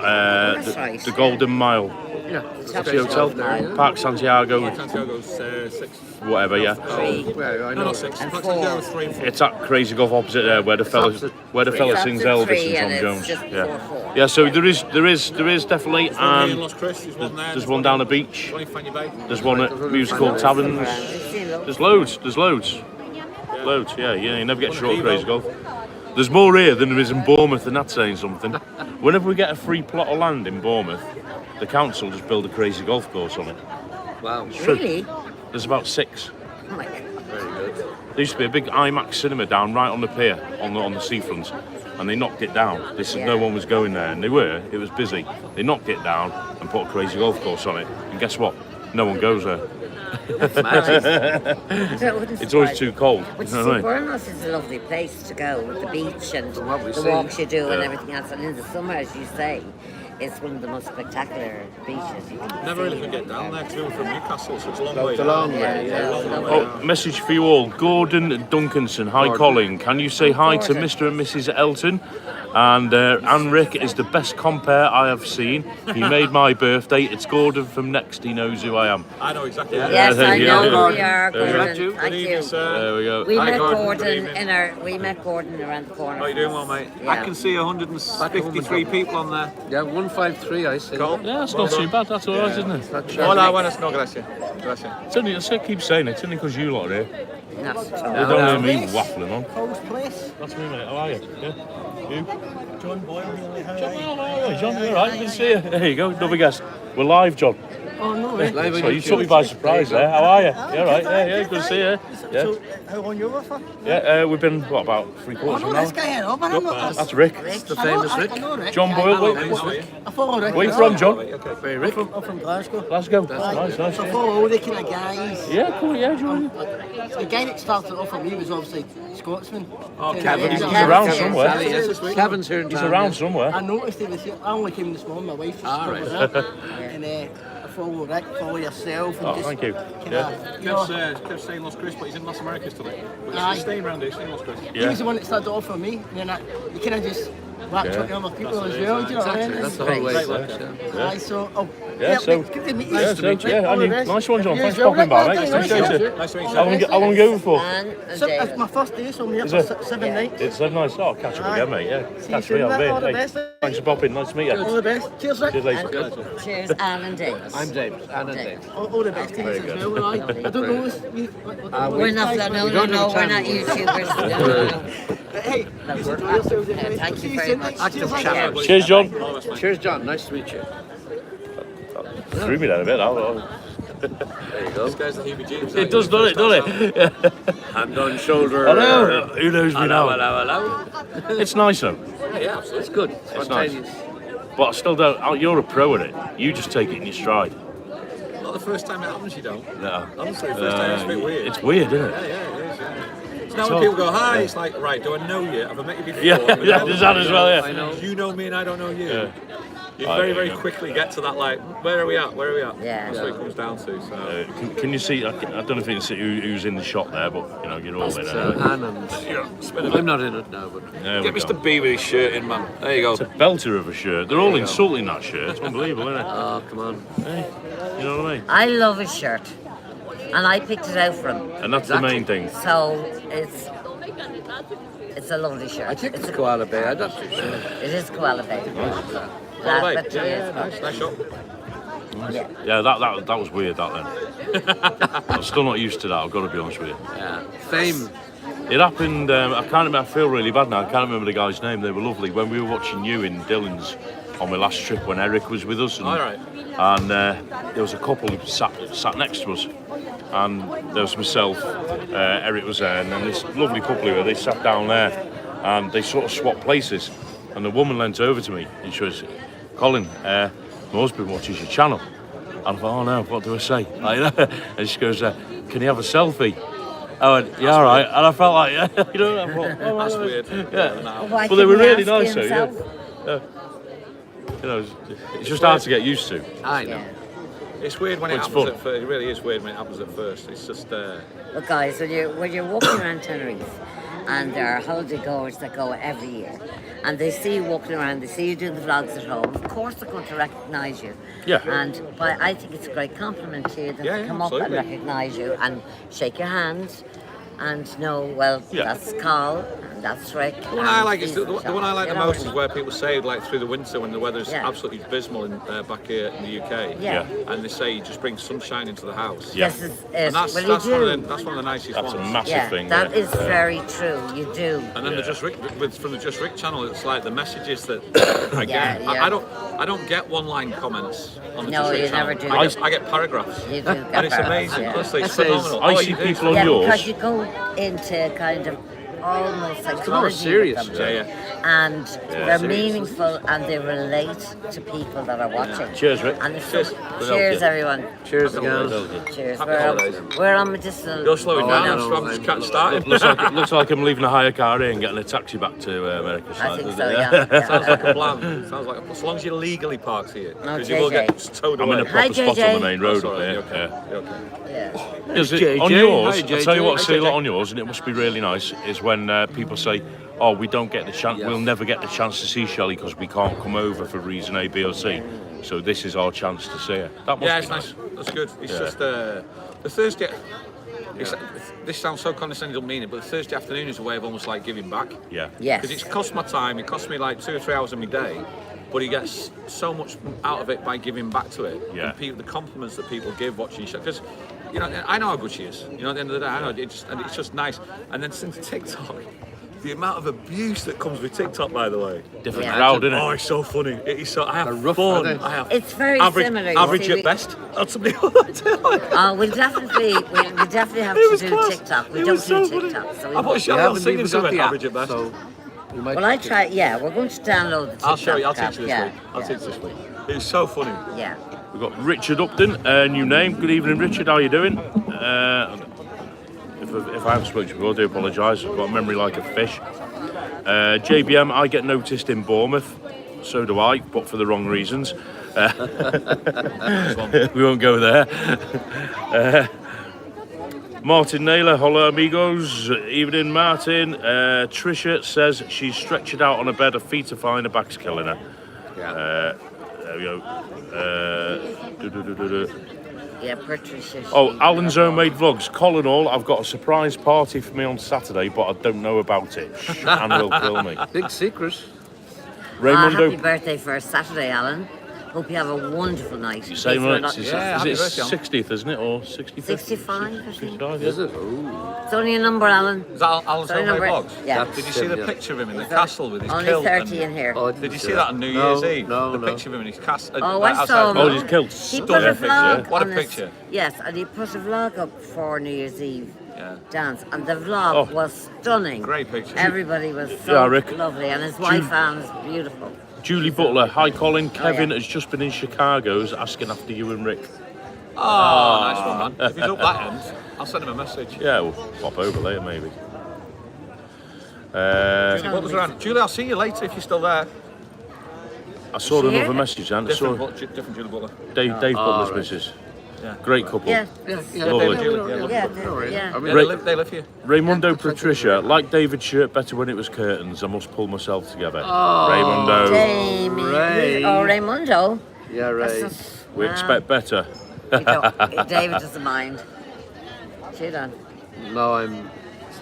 D: That's right.
A: the Golden Mile.
C: Yeah,
D: Top
A: The hotel,
C: yeah.
A: Park Santiago,
E: Santiago's 6.
A: whatever. Yeah,
D: Three.
C: Well, I
E: No,
C: know.
E: not 6.
D: And
E: Santiago was 3 and 4.
A: it's that crazy golf opposite there where the fella
C: opposite
A: sings
D: It's
A: Elvis
D: three
A: and
D: and
A: Tom
D: it's
A: Jones.
D: just
A: Yeah,
D: 4-4.
A: yeah. So there is definitely,
E: There's one here in
A: and
E: Los Cristianos, there's one there.
A: there's one down the beach.
E: One in Fanny Bay.
A: There's one at musical taverns. There's loads. Loads. Yeah. You never get
E: One
A: short
E: at
A: of crazy
E: Evo.
A: golf. There's more here than there is in Bournemouth, and that's saying something. Whenever we get a free plot of land in Bournemouth, the council just build a crazy golf course on it.
C: Wow.
D: Really?
A: There's about 6.
D: Oh my God.
C: Very good.
A: There used to be a big IMAX cinema down right on the pier, on the seafront, and they knocked it down. They said no one was going there, and it was busy. They knocked it down and put a crazy golf course on it, and guess what? No one goes there. It's always too cold.
D: But
A: You
D: you
A: know
D: see,
A: what I mean?
D: Bournemouth is a lovely place to go with the beach and
C: what we
D: the
C: see.
D: walks you do and
A: Yeah.
D: everything else. And in the summer, as you say, it's one of the most spectacular beaches you can
E: Never really
D: see.
E: could get down there because we were from Newcastle, so it's a long way
C: It's a
E: down.
C: long way,
D: Yeah,
C: yeah.
D: it's lovely.
A: Oh, message for you all. Gordon Duncanson. Hi,
C: Gordon.
A: Colin. Can you say hi to
D: Gordon.
A: Mr. and Mrs. Elton? And Rick is the best compare I have seen. He made my birthday. It's Gordon from Next. He knows who I am.
E: I know exactly.
D: Yes, I
A: Yeah.
D: know who
C: Gordon.
D: we are,
A: There we go.
D: Gordon.
E: Good
D: Thank
E: evening,
D: you.
E: sir.
A: There we go.
D: We
E: Hi,
D: met
E: Gordon. Good
D: Gordon
E: evening.
D: we met Gordon around the corner.
E: How are you doing, well, mate?
D: Yeah.
E: I can see 153 people on there.
C: Yeah, 153, I see.
E: Cool.
A: Yeah, that's not too bad. That's all right, isn't it?
C: Not
E: Hola, buenas, no, gracias. Gracias.
A: It's only, I keep saying it. It's only because you lot are here.
D: Not at all.
A: They don't hear me waffling on.
G: Coast Place.
A: That's me, mate. How are you? Yeah. You?
G: John Boyle, how are
A: John,
G: you?
A: how are you? John, you all right? Good to see you. There you go. Another guest. We're live, John.
G: Oh, no way.
C: Live on
A: So you
C: YouTube.
A: took me by surprise there. How are you? You all right? Yeah, good to see you. Yeah.
G: So, how long you were for?
A: Yeah, we've been, what, about
G: Oh,
A: 3/4
G: no,
A: of an
G: this guy here, man. I'm not.
A: That's Rick.
C: The famous Rick.
G: I know Rick.
A: John Boyle.
G: I follow Rick.
A: Where you from, John?
C: Very Rick.
G: I'm from Glasgow.
A: Glasgow. Nice.
G: So I follow all the kind of guys.
A: Yeah, cool, yeah, John.
G: The guy that started off for me was obviously Scotsman.
E: Oh,
C: Kevin.
A: He's around
D: Kevin.
A: somewhere.
C: Sally, yes. Kevin's here in
A: He's
C: town,
A: around
C: yes.
A: somewhere.
G: I noticed he was here. I only came this morning. My wife was
C: Ah, right.
G: there. And I follow Rick, follow yourself. And
A: Oh,
G: just
A: thank you.
G: kinda,
A: Yeah.
G: you know,
E: Kev's staying in Los Cristianos, but he's in Las Americas today. But
G: Aye.
E: he's staying around here, he's staying in Los Cristianos.
G: he
A: Yeah.
G: was the one that started off for me. And then you kind of just whacked up the other people as well. Do you know what I
C: Exactly,
G: mean?
C: that's the whole way.
E: Great
C: it
E: work.
C: works, yeah.
G: Aye, so, oh,
A: Yeah, so-
G: mate, good to meet you.
A: Yeah, so, yeah,
G: All
A: and
G: the
A: you.
G: best.
A: Nice one, John.
G: You
A: Thanks
G: as
A: for
G: well,
A: popping by,
G: Rick.
A: mate.
G: Nice
A: Appreciate
G: to meet
A: it.
E: Nice to meet you.
A: How long are you going for?
D: And
G: It's
D: David.
G: my first day, so I'm here
A: Is
G: for
A: it?
G: 7 nights.
A: It's so nice. Oh, catch up again, mate. Yeah.
G: See
A: Catch
G: you
A: me
G: soon,
A: up
G: mate. All the
A: there.
G: best.
A: Thanks for popping. Nice to meet
G: All
A: you.
G: the best. Cheers, Rick.
A: Cheers, later.
D: And cheers, Alan Davis.
C: I'm David. Anna and David.
G: All the best to you as well. Aye. I don't know this.
D: We're not, no, we're not YouTubers. No.
G: Hey, enjoy yourselves. everybody.
D: Thank
G: See
D: you
G: you
D: very
G: soon,
D: much.
G: mate.
C: Active
G: Cheers, mate.
C: chat.
A: Cheers, John.
C: Cheers, John. Nice to meet you.
A: Threw me there a bit.
C: There you go.
E: This guy's the heebie-jeebies.
A: It does, doesn't it?
C: Hand on shoulder.
A: Hello. Who knows me now?
C: Hello.
A: It's nice though.
C: Yeah, absolutely. It's good.
A: It's nice.
C: Spontaneous.
A: But I still don't. You're a pro at it. You just take it in your stride.
E: Not the first time it happens, you don't.
A: No.
E: Honestly, the first time it's a bit weird.
A: It's weird, isn't it?
E: Yeah, it is, yeah. So now when people go, hi, it's like, right, do I know you? Have I met you before?
A: Yeah, there's that as well, yeah.
E: I know. You know me and I don't know you.
A: Yeah.
E: You
A: Oh,
E: very,
A: there
E: very
A: you go.
E: quickly get to that, like, where are we at? Where are we at?
D: Yeah.
E: That's what it comes down to, so.
A: Can you see? I don't know if you can see who's in the shot there, but you know you're all in
C: So,
A: it.
C: Anne and I'm not in it now, but
A: There we
E: Get
A: go.
E: Mr. B with his shirt in, man. There you go.
A: It's a belter of a shirt. They're all insulting that shirt. It's unbelievable, isn't it?
C: oh, come on.
A: You know what I mean?
D: I love his shirt, and I picked it out for him.
A: And that's the main thing.
D: So it's a lovely shirt.
C: I think it's Koala Bay. I'm not too sure.
D: It is Koala Bay.
E: All right.
D: But
E: Yeah, nice shot.
D: yeah.
A: Yeah, that was weird. That then. I'm still not used to that. I've got to be honest with you.
C: Yeah. Fame.
A: It happened. I can't remember. I feel really bad now. I can't remember the guy's name. They were lovely when we were watching you in Dylan's on my last trip when Eric was with us. And,
E: All right.
A: And there was a couple who sat next to us, and there was myself, Eric was there, and then this lovely couple who were. They sat down there, and they sort of swapped places. And the woman leant over to me and she was, Colin, my husband watches your channel. And I thought, oh no, what do I say? And she goes, can you have a selfie? I went, yeah, all right. And I felt like, you know, I thought, oh,
E: That's weird.
A: Yeah.
D: Why
A: But they were
D: couldn't
A: really
D: he ask
A: nice, though. Yeah.
D: himself?
A: You know, it's just hard to get used to.
C: I know.
E: It's weird when it
A: It's
E: happens
A: fun.
E: at first. It really is weird when it happens at first. It's just.
D: Look, guys, when you're walking around Tenerife, and there are holiday goers that go every year, and they see you walking around, they see you doing the vlogs at home, of course they're going to recognise you.
A: Yeah.
D: But I think it's a great compliment to you that
E: Yeah,
D: they
E: yeah,
D: come up and
E: absolutely.
D: recognise you and shake your hand and know, well,
A: Yeah.
D: that's Carl and that's Rick.
E: The one I like is
D: and
E: the
D: these
E: one I like
D: you
E: the
D: know.
E: most is where people say like through the winter when the weather's
D: Yeah.
E: absolutely abysmal in back here in the UK.
D: Yeah.
E: And they say you just bring sunshine into the house.
A: Yeah.
D: This is it.
E: And that's
D: well,
E: that's
D: you
E: one
D: do.
E: of the, that's one of the nicest
A: That's a
E: ones.
A: massive
D: Yeah,
A: thing.
D: that
A: yeah.
D: is very true. You do.
E: And then
A: Yeah.
E: the Just Rick from the Just Rick channel, it's like the messages that I get.
D: Yeah, yeah.
E: I don't get one-line comments on the
D: No,
E: Just Rick
D: you
E: channel.
D: never do.
E: I get paragraphs.
D: You do.
E: And it's amazing.
D: Yeah.
E: Honestly, it's
C: It says,
E: phenomenal.
A: I
E: Oh,
A: see
E: you do.
A: people on
D: Yeah,
A: yours.
D: because you go into kind of almost psychology
C: more
D: with
C: serious,
D: them.
E: yeah.
D: And they're
C: serious.
D: meaningful and they relate to people that are watching.
A: Cheers, Rick.
D: And it's
E: Cheers.
D: Cheers, everyone.
C: Cheers again.
D: Cheers.
E: Happy holidays.
D: We're on medicinal.
E: You're slowing
C: Oh,
E: down.
C: I
E: I'm
C: know.
E: just getting started.
A: Looks like I'm leaving a hire car here and getting a taxi back to America.
D: I think
A: doesn't
D: so,
A: it?
D: yeah.
E: Sounds like a plan. Sounds like as long as you're legally parked here, because you will
D: JJ.
E: get towed
A: I'm
E: away.
A: in a proper spot
D: JJ.
A: on the main road
E: That's all
A: up
E: right,
A: there.
E: you're okay.
A: Yeah.
E: You're okay.
D: Yeah.
A: Is it,
C: JJ.
A: on yours,
C: Hi,
A: I'll tell you what I
C: JJ.
A: see a lot on yours, and it must be really nice, is when people say, oh, we don't get the chance,
C: Yes.
A: we'll never get the chance to see Shelley because we can't come over for reason A, B or C. So this is our chance to see her. That must
E: Yeah,
A: be
E: it's nice. That's good. It's just the Thursday. This sounds so condescending, don't mean it, but the Thursday afternoon is a way of almost like giving back.
A: Yeah.
D: Yes.
E: Because it's cost my time. It costs me like 2 or 3 hours of my day, but he gets so much out of it by giving back to it.
A: Yeah.
E: And people, the compliments that people give watching show, because you know I know how good she is. You know, at the end of the day, I know it's just nice. And then since TikTok, the amount of abuse that comes with TikTok, by the way.
A: Different
D: Yeah.
A: crowd, isn't
E: Oh,
A: it?
E: it's so funny. It is so. I have
C: They're rough,
E: fun.
C: aren't they?
E: I have
D: It's very
E: average,
D: similar. you
E: average
D: see,
E: at
D: we-
E: best. That's something.
D: We definitely have
E: It
D: to
E: was
D: do
E: class.
D: TikTok. We
E: It
D: don't
E: was so
D: do
E: funny.
D: TikTok. So
E: I
D: we
E: thought
C: We
E: Shelley
C: haven't
E: was singing
C: even got
E: something
C: the app,
E: average at best.
C: so you might.
D: Well, I try. Yeah, we're going to download the TikTok.
E: I'll show you. I'll
D: app.
E: teach you this
D: Yeah,
E: week. I'll
D: yeah.
E: teach you this week. It's so funny.
D: Yeah.
A: We've got Richard Upton, new name. Good evening, Richard. How are you doing? If I haven't spoken to you before, I do apologise. I've got a memory like a fish. JBM, I get noticed in Bournemouth. So do I, but for the wrong reasons. We won't go there. Martin Naylor, hello amigos. Evening, Martin. Trisha says she's stretched out on a bed, her feet are fine, her back's killing her.
C: Yeah.
A: There we go.
D: Yeah, Patricia.
A: Oh, Alan's homemade vlogs. Colin all, I've got a surprise party for me on Saturday, but I don't know about it. Shh, Anne will kill me.
C: Big secret.
A: Raymundo,
D: Happy birthday for Saturday, Alan. Hope you have a wonderful night.
A: You're saying right? Is
E: happy
A: it
E: birthday, Alan.
A: 60th, isn't it, or 65th?
D: 65, I think.
A: 65, yeah.
C: Is it? Ooh.
D: It's only a number, Alan.
E: Is that Alan's
D: Sorry,
E: homemade
D: number-
E: box?
D: yeah.
E: Did you see the picture of him in the castle with his
D: Only
E: kilt?
D: 30 in here.
C: Oh,
E: Did you see that on New Year's Eve?
C: No,
E: the
C: no.
E: picture of him in his castle.
D: Oh, I saw him.
A: Oh, his kilt.
D: He put
E: Stunning
D: a vlog
E: picture. What a
D: on his-
E: picture.
D: Yes, and he put a vlog up for New Year's Eve
E: Yeah.
D: dance, and the vlog was stunning.
E: Great picture.
D: Everybody was so
A: Yeah, Rick.
D: lovely, and his wife Anne is beautiful.
A: Julie Butler, hi Colin. Kevin
D: yeah.
A: has just been in Chicago's asking after you and Rick.
E: Oh, nice one, man. If he's up that end, I'll send him a message.
A: Yeah, we'll pop over later maybe.
E: What was around? Julie, I'll see you later if you're still there.
A: I saw
D: She
A: another
D: here?
A: message, and I
E: Different,
A: saw
E: different Julie Butler.
A: Dave Butler's
C: right.
A: missus.
E: Yeah.
A: Great couple.
D: Yeah,
A: Lovely.
D: yeah.
C: I mean,
E: They live here.
A: Raymundo Patricia, like David's shirt better when it was curtains. I must pull myself together. Raymundo,
C: Ray.
D: Oh, Raymundo.
C: Yeah, Ray.
A: we expect better.
D: David doesn't mind. She done.
C: No,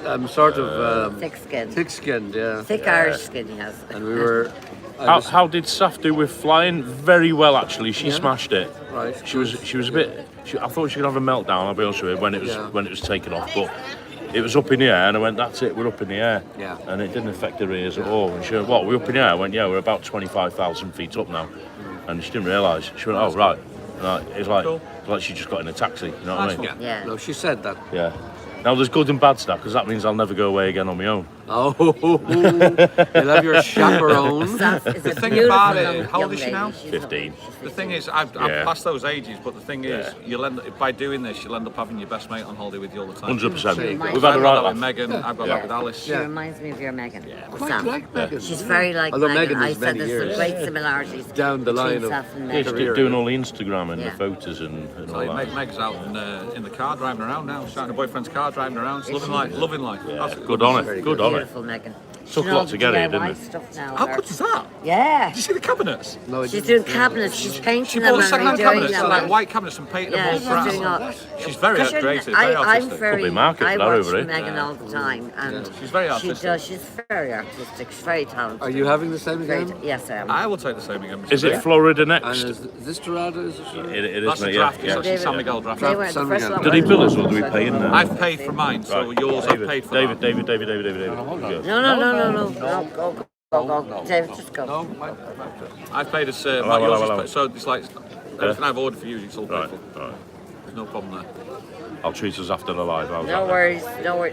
C: I'm sort of
D: Thick-skinned.
C: thick-skinned, yeah.
D: Thick Irish skin he has.
C: And we were.
A: How did Saf do with flying? Very well, actually. She smashed it.
C: Right.
A: She was a bit. I thought she could have a meltdown. I'll be honest with you when it was taken off, but it was up in the air, and I went, "That's it, we're up in the air."
C: Yeah.
A: And it didn't affect her ears at all. And she went, "What? We're up in the air?" I went, "Yeah, we're about 25,000 feet up now." And she didn't realise. She went, "Oh right." It's like she just got in a taxi. You know what I mean?
D: Yeah.
C: No, she said that.
A: Yeah. Now there's good and bad stuff because that means I'll never go away again on my own.
C: Oh, you'll have your chaperone.
D: Saf is a
E: thing
D: beautiful
E: about it,
D: young
E: how old is she
D: lady.
E: now?
D: She's
A: 15.
D: lovely.
E: The thing is, I've passed those ages, but the thing is, you'll end up, by doing this, you'll end up having your best mate on holiday with you all the time.
A: 100%.
C: There you go.
A: We've had a
E: I've got
A: right
E: that with
A: laugh.
E: Megan, I've got that with Alice.
D: She reminds me of your Megan.
C: Quite
D: Saf.
C: like Megan.
D: She's very like
C: Although
D: Megan.
C: Megan
D: I
C: is
D: said
C: many
D: there's
C: years.
D: some great similarities
C: Down the line
D: between
C: of-
D: Saf and
A: Yeah, she's
D: Megan.
A: doing all the Instagram and
D: Yeah.
A: the photos and all that.
E: Meg's out in the car driving around now. She's out in her boyfriend's car driving around. She's loving life. That's
A: Good on it. Good on it.
D: Beautiful Megan.
A: Took
D: She
A: a lot
D: knows
A: to get here,
D: DIY
A: didn't it?
D: stuff now.
E: How good is that?
D: Yeah.
E: Did you see the cabinets?
C: No, I
D: She's
C: didn't.
D: doing cabinets. She's
E: She
D: painting them
E: bought
D: and
E: second-hand
D: redoing
E: cabinets,
D: them.
E: like white cabinets, and painted
D: Yeah,
E: them
D: she's
E: all
D: doing
E: brown.
D: all.
E: She's very
D: Because
E: creative, very
D: I'm
E: artistic.
D: very.
A: Probably market
D: I
A: for that
D: watch
A: over here.
D: Megan all the time, and
E: She's very
D: she
E: artistic.
D: does. She's very artistic. She's very talented.
C: Are you having the same
D: Very
C: again?
D: yes, I am.
E: I will take the same again.
A: Is it Florida
C: And
A: next?
C: is this Dorado? Is it Dorado?
A: It is,
E: That's the
A: mate,
E: draft.
A: yeah.
E: It's actually San Miguel draft.
D: They weren't the
C: San
D: first
C: Miguel.
D: one.
A: Did he bill us or do we pay in now?
E: I've paid for mine, so yours I've paid for that.
A: David.
D: No. Go. David, just go.
C: No,
E: I've paid us.
A: Hello,
E: yours is
A: hello.
E: paid, so it's like everything I've ordered for you, it's all paid
A: Right,
E: for.
A: right.
E: There's no problem there.
A: I'll treat us after the live. How's
D: No
A: that?
D: worries. No.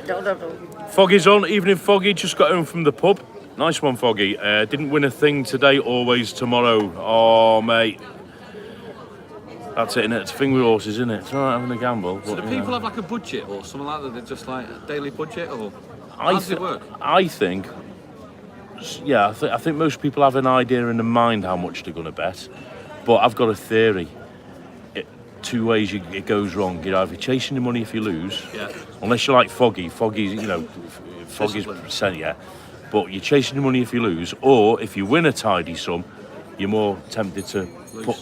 A: Foggy's on. Evening, Foggy. Just got home from the pub. Nice one, Foggy. Didn't win a thing today, always tomorrow. Oh, mate. That's it, innit? It's a thing with horses, isn't it? It's not having a gamble.
E: So
A: but,
E: do
A: you know.
E: people have like a budget or something like that? They're just like a daily budget, or how
A: I
E: does it work?
A: I think, yeah, I think most people have an idea in their mind how much they're going to bet, but I've got a theory. Two ways it goes wrong. You're either chasing the money if you lose,
E: Yeah.
A: unless you're like Foggy's, Foggy's percent, yeah, but you're chasing the money if you lose, or if you win a tidy sum, you're more tempted to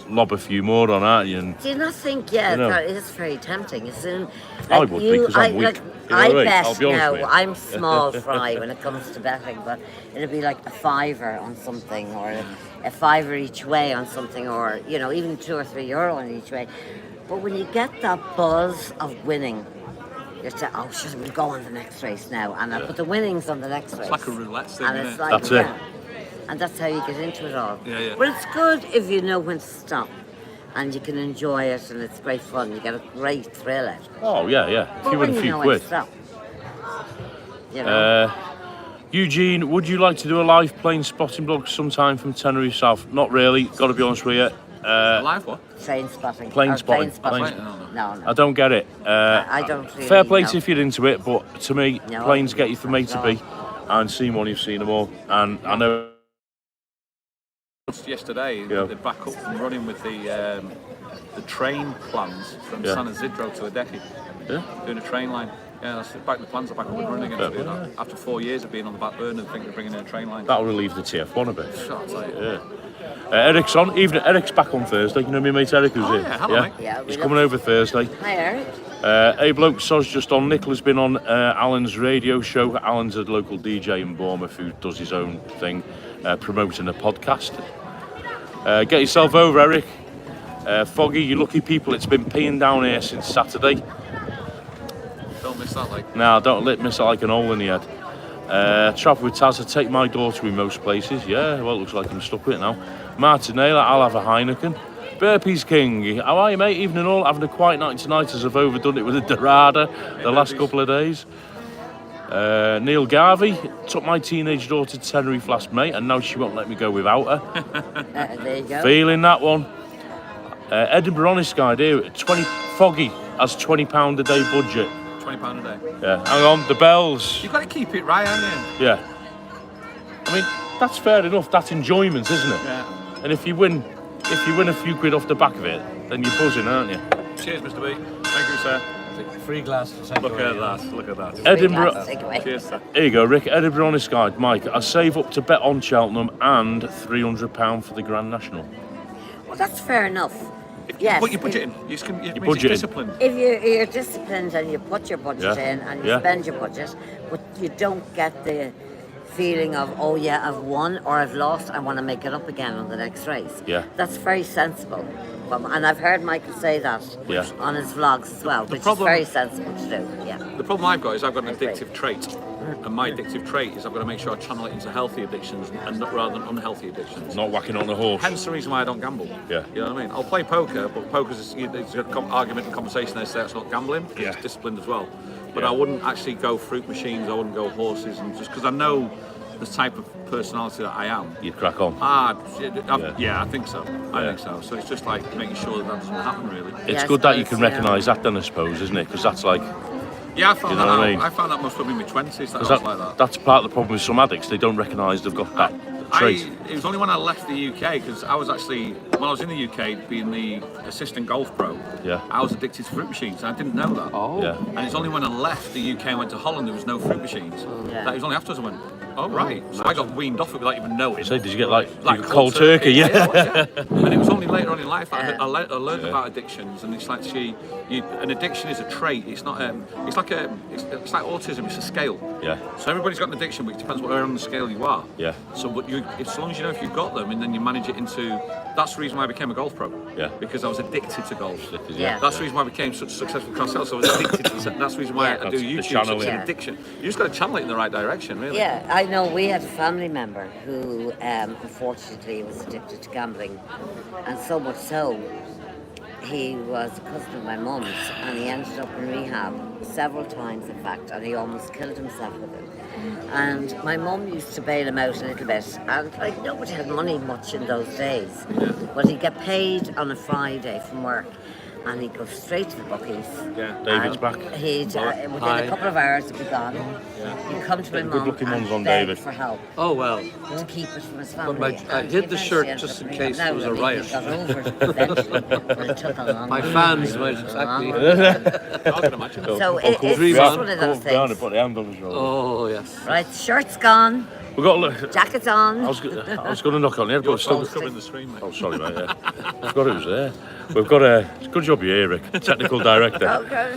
A: lob a few more on, aren't you? And
D: Do you not think,
A: You know.
D: that is very tempting? Isn't
A: I would be, 'cause I'm weak.
D: Like,
A: You know
D: I
A: what I mean?
D: bet
A: I'll be honest
D: now,
A: with you.
D: I'm small fry when it comes to betting, but it'll be like a fiver on something, or a fiver each way on something, or, even €2 or €3 on each way. But when you get that buzz of winning, you're saying, oh, shit, we'll go on the next race now. And I put the winnings on the next race.
E: It's like a roulette thing,
D: And
E: isn't
D: it's
E: it?
D: like,
A: That's it.
D: And that's how you get into it all.
E: Yeah.
D: But it's good if you know when to stop. And you can enjoy it, and it's great fun. You get a great thrill out of it.
A: oh yeah, if
D: But
A: you win
D: when
A: a
D: you
A: few
D: know when
A: quid.
D: to stop. You know?
A: Eugene, would you like to do a live plane spotting blog sometime from Tenerife South? Not really. Got to be honest with you.
E: Live what?
D: Train spotting.
A: Plane
D: Or
A: spotting.
D: Plane
A: Plane-
D: No.
A: I don't get it.
D: I don't really.
A: Fair play
D: know.
A: to if you're into it, but to me,
D: No,
A: planes get you from A to
D: no.
A: B, and seen one, you've seen them all. And I know.
E: Yesterday,
A: Yeah.
E: they're back up and running with the train plans from
A: Yeah.
E: San Isidro to Adeje.
A: Yeah.
E: Doing a train line. Yeah, that's the plans are back up and running again to do that. After 4 years of being on the back burner, I think they're bringing in a train line.
A: That'll relieve the TF1 a bit.
E: Sure, I'll tell you.
A: Yeah. Eric's on. Even Eric's back on Thursday. You know me, mate Eric, who's
E: Oh,
A: here.
E: yeah, hello, mate.
D: Yeah, we
A: He's
D: love-
A: coming over Thursday.
D: Hi, Eric.
A: Hey bloke, Soz just on. Nicola's been on Alan's radio show. Alan's a local DJ in Bournemouth who does his own thing, promoting a podcast. Get yourself over, Eric. Foggy, you lucky people, it's been peeing down here since Saturday.
E: Don't miss that, like.
A: Now, don't miss it like an hole in the head. Travel with Taz, I take my daughter in most places. Yeah, well, it looks like I'm stuck with it now. Martinella, I'll have a Heineken. Burpees King, how are you, mate? Evening all, having a quiet night tonight as I've overdone it with a Dorada the last couple of days. Neil Garvey, took my teenage daughter to Tenerife last May and now she won't let me go without her.
D: There you go.
A: Feeling that one. Edinburgh Honest Guy, here, Foggy has £20 a day budget.
E: £20 a day.
A: Yeah, hang on, the bells.
E: You've got to keep it right, haven't you?
A: Yeah. I mean, that's fair enough, that's enjoyment, isn't it?
E: Yeah.
A: And if you win a few quid off the back of it, then you're buzzing, aren't you?
E: Cheers, Mr. B. Thank you, sir.
C: Free glass.
E: Look at that. Look at that.
A: Edinburgh.
E: Cheers, sir.
A: Here you go, Rick. Edinburgh Honest Guide. Mike, I save up to bet on Cheltenham and £300 for the Grand National.
D: Well, that's fair enough. Yes.
E: But you're budgeting. You're
A: budgeting.
E: disciplined.
D: If you're disciplined and you put your budget
A: Yeah.
D: in and you
A: Yeah.
D: spend your budget, but you don't get the feeling of, oh yeah, I've won or I've lost, I want to make it up again on the next race.
A: Yeah.
D: That's very sensible. And I've heard Michael say that
A: Yeah.
D: on his vlogs as well, which
E: problem-
D: is very sensible to do. Yeah.
E: The problem I've got is I've got an addictive trait. And my addictive trait is I've got to make sure I channel it into healthy addictions and not rather than unhealthy addictions.
A: Not whacking on a horse.
E: Hence the reason why I don't gamble.
A: Yeah.
E: You know what I mean? I'll play poker, but poker's there's an argument and conversation they say it's not gambling.
A: Yeah.
E: It's disciplined as well. But
A: Yeah.
E: I wouldn't actually go fruit machines. I wouldn't go horses, and just because I know the type of personality that I am.
A: You'd crack on.
E: Yeah, I think so. I think so. So it's just like making sure that doesn't happen, really.
A: It's
D: Yeah, I
A: good that you
D: suppose,
A: can recognise that then, I suppose, isn't it? Because that's like...
E: Yeah, I found
A: You know
E: that
A: what
E: out.
A: I mean?
E: I found that most probably in my 20s that I was
A: Because
E: like that.
A: that's part of the problem with some addicts. They don't recognise they've got that trait.
E: It was only when I left the UK, because I was actually, when I was in the UK being the assistant golf pro,
A: Yeah.
E: I was addicted to fruit machines, and I didn't know that.
A: Yeah.
E: And it's only when I left the UK and went to Holland, there was no fruit machines.
D: Yeah.
E: That it was only afterwards I went, oh right. So I got weaned off it without even knowing.
A: So did you get like
E: cold
A: turkey? Yeah.
E: yeah. And it was only later on in life that
D: Yeah.
E: I learned about addictions, and it's like an addiction is a trait. It's not. It's like autism. It's a scale.
A: Yeah.
E: So everybody's got an addiction, but it depends where on the scale you are.
A: Yeah.
E: So, but as long as you know if you've got them, and then you manage it into. That's the reason why I became a golf pro.
A: Yeah.
E: Because I was addicted to golf.
D: Yeah.
E: That's the reason why I became such a successful cross sales. So I was addicted to it. That's the reason why
D: Yeah.
E: I do
A: That's the
E: YouTube. So
A: channeling.
E: it's an
D: Yeah.
E: addiction. You just got to channel it in the right direction, really.
D: Yeah, I know we had a family member who unfortunately was addicted to gambling, and so much so he was a cousin of my mum's, and he ended up in rehab several times, in fact, and he almost killed himself with it. And my mum used to bail him out a little bit, and like nobody had money much in those days, but he'd get paid on a Friday from work, and he'd go straight to the bookies.
E: Yeah.
A: David's
D: And
A: back.
D: He'd within a couple of hours he'd be gone. He'd come to my
A: Good
D: mum
A: looking ones on
D: and beg
A: David.
D: for help
C: Oh well.
D: to keep it from his family.
C: I
D: And
C: hid
D: he
C: the shirt
D: eventually
C: just
D: ended
C: in
D: up
C: case
D: now,
C: there was a
D: I think
C: riot.
D: He got over it eventually, but it took a long
C: My
D: time.
C: fans might attack me.
E: I can imagine.
D: So it's
C: Dream
D: just
C: on.
D: one of those
A: Behind it,
D: things.
A: put the hand on his shoulder.
C: Oh yes.
D: Right, shirt's gone,
A: We've got. Look,
D: jacket's on.
A: I was going to knock on here, but
E: Your
A: still.
E: phone's covering the screen, mate.
A: Oh, sorry, mate. Yeah. I forgot it was there. We've got a good job you're here, Rick. Technical director.
D: Okay.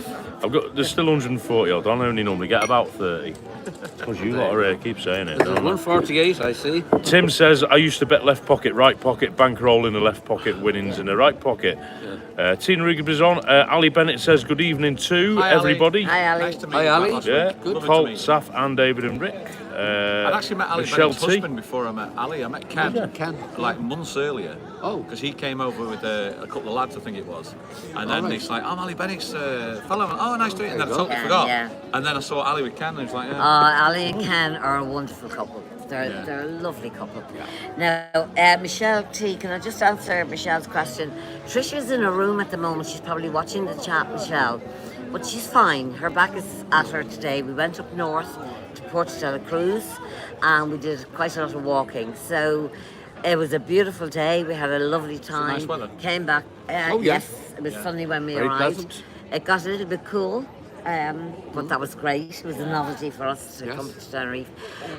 A: There's still 140 odd. I only normally get about 30. Because you lot are here, keep saying it.
C: There's
A: don't you?
C: 148, I see.
A: Tim says, I used to bet left pocket, right pocket, bankroll in the left pocket, winnings in the right pocket. Tina Rigby is on. Ali Bennett says, good evening to
E: Hi, Ali.
A: everybody.
D: Hi, Ali.
E: Nice to meet
C: Hi,
E: you.
C: Ali.
E: Last
A: Yeah,
E: week. Lovely to
A: Colt,
E: meet you.
A: Saf, and David and Rick.
E: I'd actually met Ali
A: Michelle
E: Bennett's
A: T.
E: husband before I met Ali. I met Ken,
C: Ken.
E: like months earlier.
C: Oh.
E: Because he came over with a couple of lads, I think it was. And then
C: right.
E: he's like, I'm Ali Bennett's fellow. Oh, nice to meet you. And then I
C: you
E: totally
D: go.
E: forgot.
D: Yeah.
E: And then I saw Ali with Ken, and he was like, yeah.
D: Ali and Ken are a wonderful couple.
E: Yeah.
D: They're a lovely couple. Now, Michelle T, can I just answer Michelle's question? Trisha's in a room at the moment. She's probably watching the chat, Michelle. But she's fine. Her back is at her today. We went up north to Puerto de la Cruz and we did quite a lot of walking. So it was a beautiful day. We had a lovely time.
E: nice weather.
D: Came back.
C: Oh, yeah.
D: Yes, it was sunny when we
C: Very
D: arrived.
C: pleasant.
D: It got a little bit cool. But that was great. It was a novelty for us to
C: Yes.
D: come to Tenerife.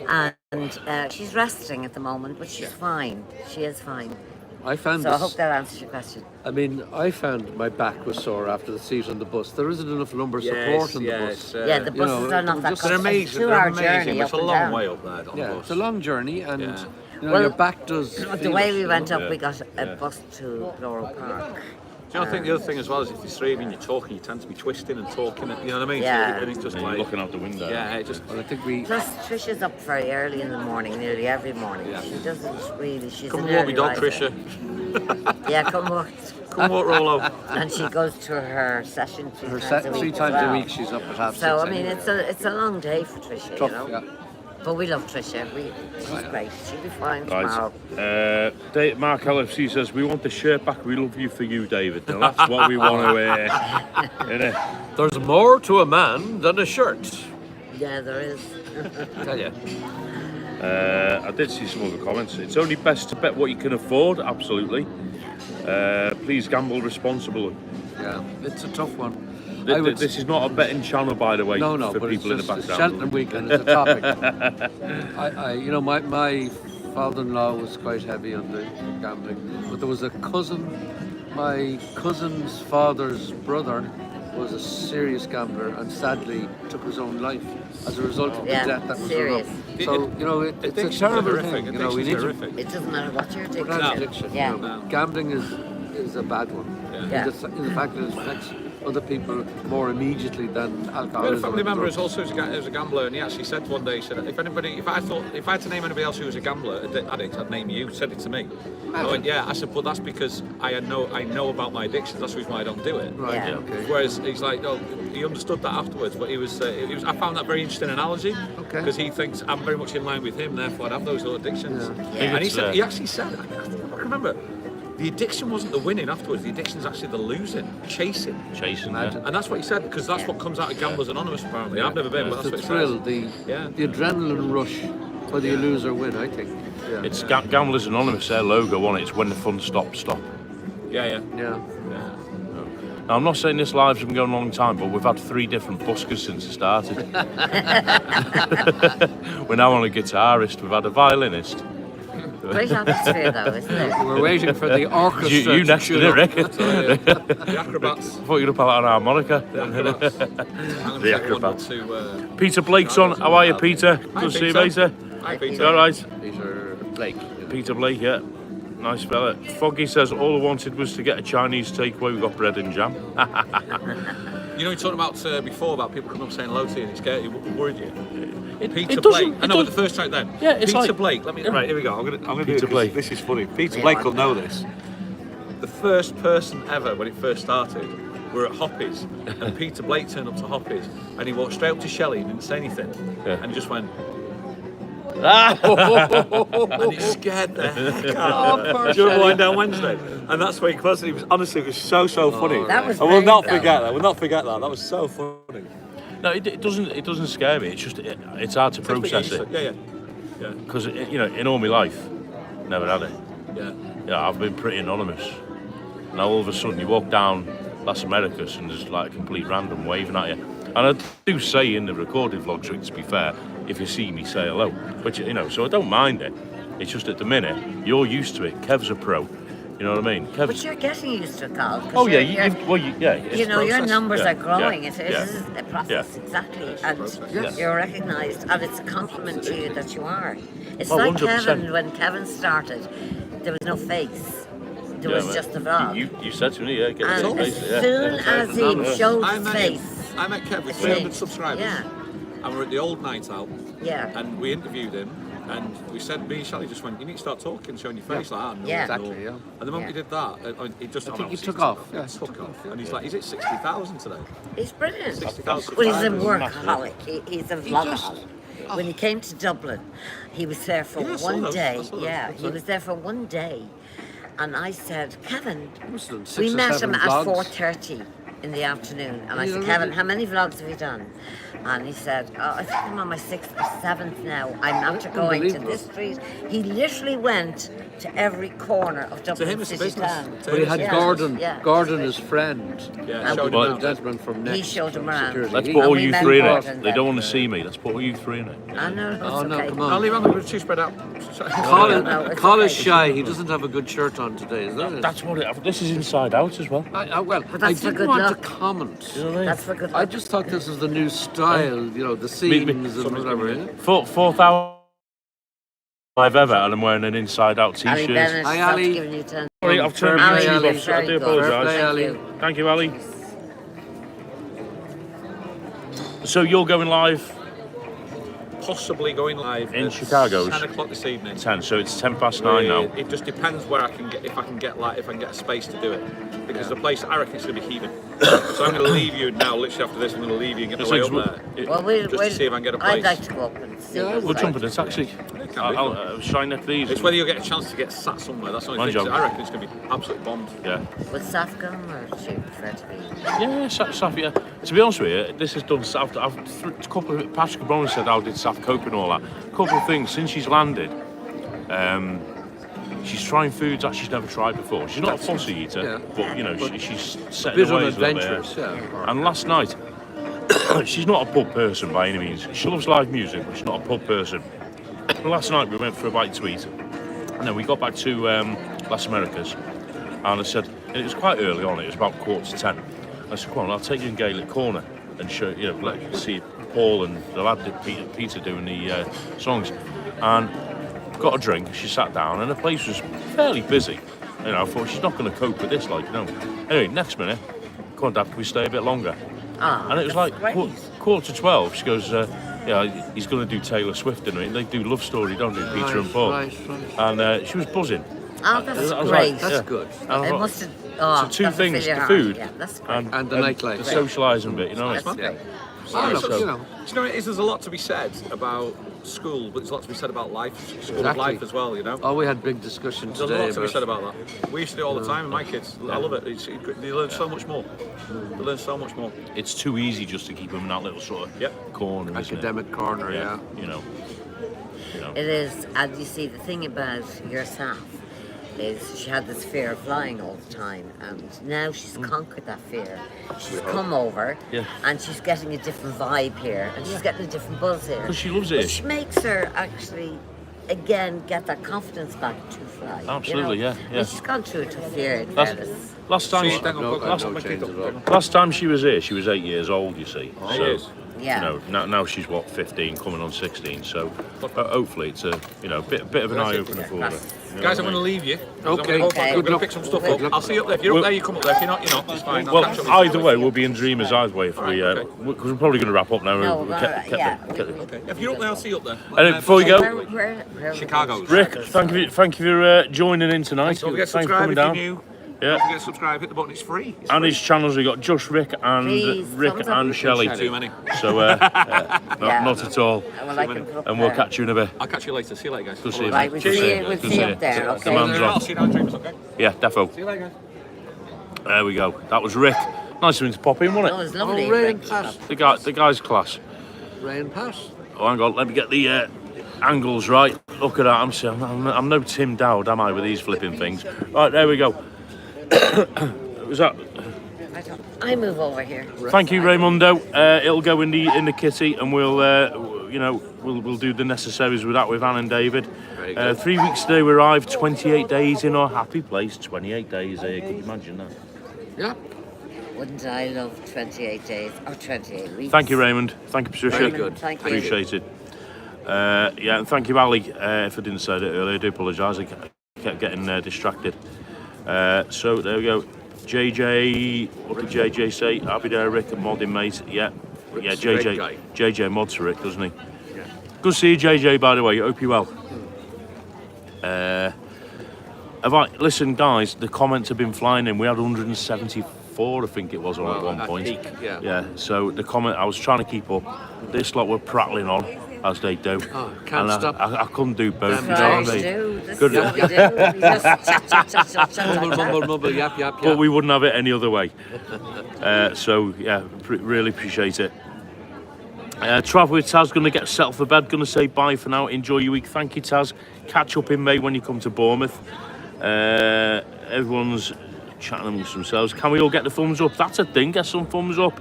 D: And she's resting at the moment, but she's fine. She is fine.
C: I found
D: So I hope
C: this.
D: that answers your question.
C: I mean, I found my back was sore after the seat on the bus. There isn't enough lumbar support on the bus.
D: Yeah, the buses
C: know,
D: are not that
C: just-
E: They're
D: close. It's
E: amazing.
D: a
E: They're
D: 2-hour
E: amazing.
D: journey
E: It's a
D: up and
E: long
D: down.
E: way up there on the
C: Yeah,
E: bus.
C: it's a long journey, and
E: Yeah.
C: You know,
D: Well,
C: your back does.
D: The
C: feel
D: way
C: it,
D: we
C: you
D: went
C: know?
D: up, we got a bus to Laurel Park.
E: Do you know, I think the other thing as well is if there's three of you and you're talking, you tend to be twisting and talking, you know what I mean?
D: Yeah.
E: So, and it's just
A: And
E: like...
A: you're looking out the window.
E: Yeah, it just...
C: Well, I think we.
D: Plus, Trisha's up very early in the morning, nearly every morning.
E: Yeah.
D: She doesn't really, she's
E: Come
D: an
E: and walk me
D: early
E: dog,
D: riser.
E: Trisha.
D: Yeah, come walk.
E: Come walk Rollo.
D: And she goes to her session
C: Her
D: three
C: three
D: times
C: times
D: as
C: a
D: well.
C: week she's up at half
D: So, I
C: 6
D: mean,
C: anyway.
D: it's a long day for Trisha,
C: Tough,
D: you know.
C: yeah.
D: But we love Trisha. She's great. She'll be fine tomorrow.
A: Right. Mark LFC says, we want the shirt back. We love you for you, David. Now, that's what we want to wear. Innit?
C: There's more to a man than a shirt.
D: Yeah, there is.
C: Tell you.
A: I did see some other comments. It's only best to bet what you can afford. Absolutely. Please gamble responsibly.
C: Yeah, it's a tough one.
A: This is not a betting channel, by the way,
C: No,
A: for
C: but
A: people in
C: it's
A: the
C: just
A: background.
C: Cheltenham weekend is a topic. You know, my father-in-law was quite heavy on the gambling, but there was a cousin, my cousin's father's brother was a serious gambler and sadly took his own life as a result of the
D: Yeah,
C: debt that was
D: serious.
C: run up. So, you know, it's a
E: Addiction's
C: terrible
E: horrific.
C: thing. You know, we
E: Addiction's
C: need to
E: horrific.
D: It doesn't matter what your
C: put out
D: addiction.
C: addiction.
D: Yeah.
C: You know, gambling is a bad one.
D: Yeah.
C: In the fact that it affects other people more immediately than alcohol.
E: We had a family member who's also a gambler, and he actually said one day, he said, if I had to name anybody else who was a gambler, addict, I'd name you. Said it to me. I went, yeah. I said, but that's because I know about my addictions. That's the reason why I don't do it.
C: Right.
D: Yeah.
C: Yeah. Okay.
E: Whereas he's like, no, he understood that afterwards, but he was. I found that very interesting analogy because he thinks I'm very much in line with him. Therefore, I'd have those little addictions.
D: Yeah.
E: And he actually said, I can remember. The addiction wasn't the winning afterwards. The addiction is actually the losing, chasing.
A: Yeah.
E: And that's what he said, because that's what comes out of Gamblers Anonymous, apparently. I've never been, but
C: The
E: that's what
C: thrill,
E: it says.
C: the adrenaline rush, whether you lose or win, I think. Yeah.
A: It's Gamblers Anonymous, their logo on it. It's when the fun stops, stop.
E: Yeah.
C: Yeah.
A: Now, I'm not saying this live's been going a long time, but we've had 3 different buskers since it started. We're now on a guitarist, we've had a violinist.
D: Great atmosphere, though, isn't it?
C: We're waiting for the orchestra.
A: You next to it, Rick.
E: The acrobats.
A: I thought you'd have put on a harmonica.
E: The
A: acrobats.
E: To,
A: Peter Blake's on. How are you, Peter? Good to see you,
E: Peter.
A: mate.
E: Hi,
A: You
E: Peter.
A: all right?
C: Peter Blake.
A: Peter Blake, yeah. Nice fella. Foggy says all I wanted was to get a Chinese takeaway. We got bread and jam.
E: You know, you talked about before about people coming up saying hello to you and it scared you, worried you. Peter
A: it doesn't-
E: Blake.
A: it
E: I know, but
A: doesn't-
E: the first time then.
A: Yeah, it's
E: Peter
A: like-
E: Blake. Right, here we go. I'm gonna do
A: Peter
E: it 'cause
A: Blake.
E: this is funny. Peter
D: Yeah.
E: Blake will know this. The first person ever when it first started, we're at Hoppy's, and Peter Blake turned up to Hoppy's, and he walked straight up to Shelley and didn't say anything,
A: Yeah.
E: and he just went. And he scared the heck out of me. During Wind Down Wednesday, and that's where he was. He was honestly, it was so funny.
D: That was
E: I will
D: brilliant,
E: not
D: though.
E: forget that. We'll not forget that. That was so funny.
A: No, it doesn't scare me. It's just it's hard to process it
E: Yeah.
A: because in all my life, never had it.
E: Yeah.
A: Yeah, I've been pretty anonymous. Now all of a sudden you walk down Las Americas and there's like a complete random waving at you. And I do say in the recorded vlogs, Rick, to be fair, if you see me, say hello. But so I don't mind it. It's just at the minute you're used to it. Kev's a pro. You know what I mean?
D: But
A: Kev's.
D: you're getting used to it, Carl. 'cause
A: Oh yeah,
D: it's
A: you
D: your numbers
A: Yeah,
D: are growing.
A: yeah,
D: It is a process, exactly, and you're recognised, and it's a compliment to you that you are. It's
A: Oh,
D: like
A: 100%.
D: Kevin. When Kevin started, there was no face. There was
A: man.
D: just a vlog.
A: You said to me, get the
D: And
A: face.
D: as soon as he showed
E: I
D: his
E: met
D: face,
E: I met Kev with
D: it
E: 300
D: changed.
E: subscribers.
D: Yeah,
E: And we're at the old night out,
D: yeah.
E: and we interviewed him, and we said, me and Shelley just went, you need to start talking, showing your face like that. No,
D: Yeah.
E: no.
C: Exactly, yeah.
E: And the moment
D: Yeah.
E: he did that, he just,
C: I think he
E: obviously
C: took off.
E: Yeah,
C: Yeah,
E: took off. And he's like, he's at 60,000 today.
D: He's brilliant.
E: 60,000
D: Well, he's a
E: subscribers.
D: workaholic. He's a vlogaholic. When he came to Dublin, he was there for
E: Yeah, I saw
D: one
E: those.
D: day.
E: I saw those.
D: Yeah, he was there for one day. And I said, Kevin,
C: Must have done 6
D: we
C: or
D: met
C: 7
D: him at
C: vlogs.
D: 4:30 in the afternoon. And I
C: Yeah,
D: said,
C: really?
D: Kevin, how many vlogs have you done? And he said, oh, I think I'm on my 6th or 7th now. I'm after going to
C: Unbelievable.
D: this street. He literally went to every corner of
E: To
D: Dublin
E: him, it's a
D: city
E: business.
D: town.
E: To
C: But he
E: him,
C: had
E: it's-
C: Gordon.
D: Yeah.
C: Gordon, his friend.
E: Yeah,
D: And
E: showed him
A: Well,
C: The
E: around.
C: gentleman from next.
D: He showed him around.
C: security.
A: Let's
C: He-
A: put all
D: we
A: you
D: met
A: 3 in
D: Gordon
A: it. They
D: then.
A: don't want to see me. Let's put all you 3 in it.
D: I know, that's
C: Oh no,
D: okay.
C: come
E: No,
C: on.
E: leave him, we're too spread out.
C: Colin,
D: No, it's
C: Colin's
D: okay.
C: shy. He doesn't have a good shirt on today, is that it?
A: That's what it. This is inside out as well.
C: Well,
D: that's
C: I
D: for
C: didn't
D: good
C: want
D: luck.
C: to comment.
D: That's for good
C: I
D: luck.
C: just thought this was the new style, the seams and whatever. Yeah?
A: 4,000. I've ever, and I'm wearing an inside-out
D: Ali
A: t-shirt.
D: Bennett,
C: Hi,
D: stop
C: Ali.
D: giving you 10.
A: Sorry, I've turned the
D: Ali,
A: YouTube
D: Ali,
A: off, so I
D: very
A: do
D: good.
A: apologise.
C: Fair play, Ali.
A: Thank you, Ali. So you're going live
E: Possibly going live
A: in
E: at
A: Chicago's
E: 10 o'clock this evening.
A: 10, so it's 10 past 9 now.
E: It just depends where I can get, if I can get a space to do it, because the place I reckon it's going to be heaving. So I'm going to leave you now. Literally after this, I'm going to leave you and get
A: It's
E: away
A: like-
E: up there.
D: Well, we'll
E: Just to see if I can get a
D: I'd
E: place.
D: like to go up and see.
C: Yeah,
D: what's
A: We'll
D: like.
A: jump in a taxi. I'll shine next these.
E: It's whether you get a chance to get sat somewhere. That's the only
A: Mind
E: thing.
A: you.
E: I reckon it's going to be absolutely bombed.
A: Yeah.
D: Would Saf come or do you prefer to be?
A: Yeah, Saf, yeah. To be honest with you, this has done Saf. A couple of Patrick Brown said how did Saf cope and all that. A couple of things since she's landed. She's trying foods that she's never tried before. She's not a fussy eater,
C: Yeah.
A: but you know she's
C: A
A: setting
C: bit
A: her ways a little bit.
C: unadventurous, yeah.
A: And last night, she's not a pub person by any means. She loves live music, but she's not a pub person. And last night we went for a bite to eat, and then we got back to Las Americas, and I said, and it was quite early on. It was about 9:45. I said, "Come on, I'll take you in Gaelic Corner and show let you see Paul and the lad Peter doing the songs." And got a drink. She sat down, and the place was fairly busy. I thought she's not going to cope with this, Anyway, next minute, come on, Dad, can we stay a bit longer?
D: Ah,
A: And it was
D: that's
A: like
D: great.
A: 11:45. She goes, he's going to do Taylor Swift, and they do Love Story, don't they, Peter and Paul?
C: Right.
A: And she was buzzing.
D: Oh, that's
A: I was
D: great.
A: like,
C: That's
A: yeah.
C: good.
A: And I
D: It
A: thought,
D: must have. Oh,
A: so two
D: that'll
A: things:
D: fill your
A: the
D: heart.
A: food
D: Yeah, that's great.
C: And the nightlife.
A: the socialising bit.
D: That's
A: It's
D: great.
C: Oh, look,
E: Do
C: you know.
E: you know what it is? There's a lot to be said about school, but there's a lot to be said about life, school of
C: Exactly.
E: life as well.
C: Oh, we had big discussion
E: There's a
C: today.
E: lot to be said about that. We used to do it all the time with my kids. I love it. They learn so much more. They learn so much more.
A: It's too easy just to keep them in that little sort of
E: Yep.
A: corner, isn't it?
C: Academic corner, yeah.
A: You know.
D: It is, and you see, the thing about yourself is she had this fear of flying all the time, and now she's conquered that fear. She's come over,
A: Yeah.
D: and she's getting a different vibe here, and she's getting a different buzz here.
A: 'Cause she loves it.
D: Which makes her actually, again, get that confidence back to fly.
A: Absolutely, yeah,
D: I
A: yeah.
D: mean, she's gone through a tough year, in
A: Last,
D: fairness.
A: last time,
E: So, hang on,
C: no-
E: last,
C: no
E: my
C: change
E: kid
C: at all.
E: up.
A: last time she was here, she was 8 years old. You see,
E: Eight
A: so
E: years.
D: Yeah.
A: now she's what 15, coming on 16. So hopefully it's a bit of an eye opener for her. You know
E: Guys,
A: what
E: I'm
A: I
E: going to
A: mean?
E: leave you.
C: Okay.
E: I'm going
C: Good
E: to
C: luck.
E: pick some stuff
C: Good
E: up.
C: luck.
E: I'll see you up there. If you're up there, you come up there. If you're not, you're not. It's fine. I'll
A: Well,
E: catch up with you.
A: either way, we'll be in Dreamers either way if we,
E: okay.
A: because we're probably going to wrap up now.
D: No,
A: We've
D: we're
A: kept-
D: gonna-
A: kept
D: yeah.
A: the-
E: Okay. If you're up there, I'll see you up there.
A: And before we go,
D: Where
E: Chicago's.
A: Rick, thank you for joining in tonight.
E: Don't forget to
A: Thanks for
E: subscribe
A: coming
E: if
A: down.
E: you're new.
A: Yeah.
E: Don't forget to subscribe. Hit the button. It's free. It's
A: And
E: free.
A: his channels, we got Just Rick and
D: Please,
A: Rick
D: thumbs up.
A: and Shelley.
E: Too many.
A: So not at all.
D: Well, I can put up
A: And we'll
D: there.
A: catch you in a bit.
E: I'll catch you later. See you later, guys.
A: Good to see you,
D: Right,
A: mate.
D: we'll
A: Good to
D: see you-
A: you.
D: we'll
A: Good to
D: see you
A: you.
D: up there,
A: The
D: okay?
A: man's
E: I'll
A: rock.
E: see you down Dreamers, okay?
A: Yeah, defo.
E: See you later, guys.
A: There we go. That was Rick. Nice of him to pop in,
D: No,
A: wasn't
D: it's
A: it?
D: lovely.
C: rain
D: Rick.
C: pass.
A: The guy's class.
C: Rain pass.
A: Oh, hang on. Let me get the angles right. Look at that. I'm no Tim Dowd, am I, with these flipping things? Right, there we go. Was that?
D: I move over here.
A: Thank you, Raymundo. It'll go in the kitty, and we'll do the necessaries with that with Anne and David.
C: Very good.
A: 3 weeks today we arrived. 28 days in our happy place. 28 days here. Could you imagine that?
C: Yeah.
D: Wouldn't I love 28 days or 28 weeks?
A: Thank you, Raymond. Thank you, Patricia.
C: Very good.
D: Thank you.
A: Appreciate it. Yeah, and thank you, Ali. If I didn't say it earlier, I do apologise. I kept getting distracted. So there we go. JJ, what did JJ say? I'll be there, Rick, and modding, mate. Yeah,
C: Rick's a great
A: JJ.
C: guy.
A: JJ mods for Rick, doesn't he? Yeah. Good to see you, JJ. By the way, hope you're well. Listen, guys. The comments have been flying in. We had 174, I think it was, at one
C: at
A: point.
C: peak, yeah.
A: Yeah. So the comment, I was trying to keep up. This lot were prattling on, as they do.
C: Oh, can't
A: and
C: stop.
A: I couldn't do both.
C: Damn
A: You know
D: Right,
A: what I mean?
D: do. This
A: Good.
D: is what we do. We just chat, chat, chat, chat, chat,
C: Mumble,
D: chat.
C: mumble, mumble, yap, yap,
A: But
C: yap.
A: we wouldn't have it any other way. So yeah, really appreciate it. Travel with Taz, going to get settled for bed, going to say bye for now. Enjoy your week. Thank you, Taz. Catch up in May when you come to Bournemouth. Everyone's chatting amongst themselves. Can we all get the thumbs up? That's a thing. Get some thumbs up.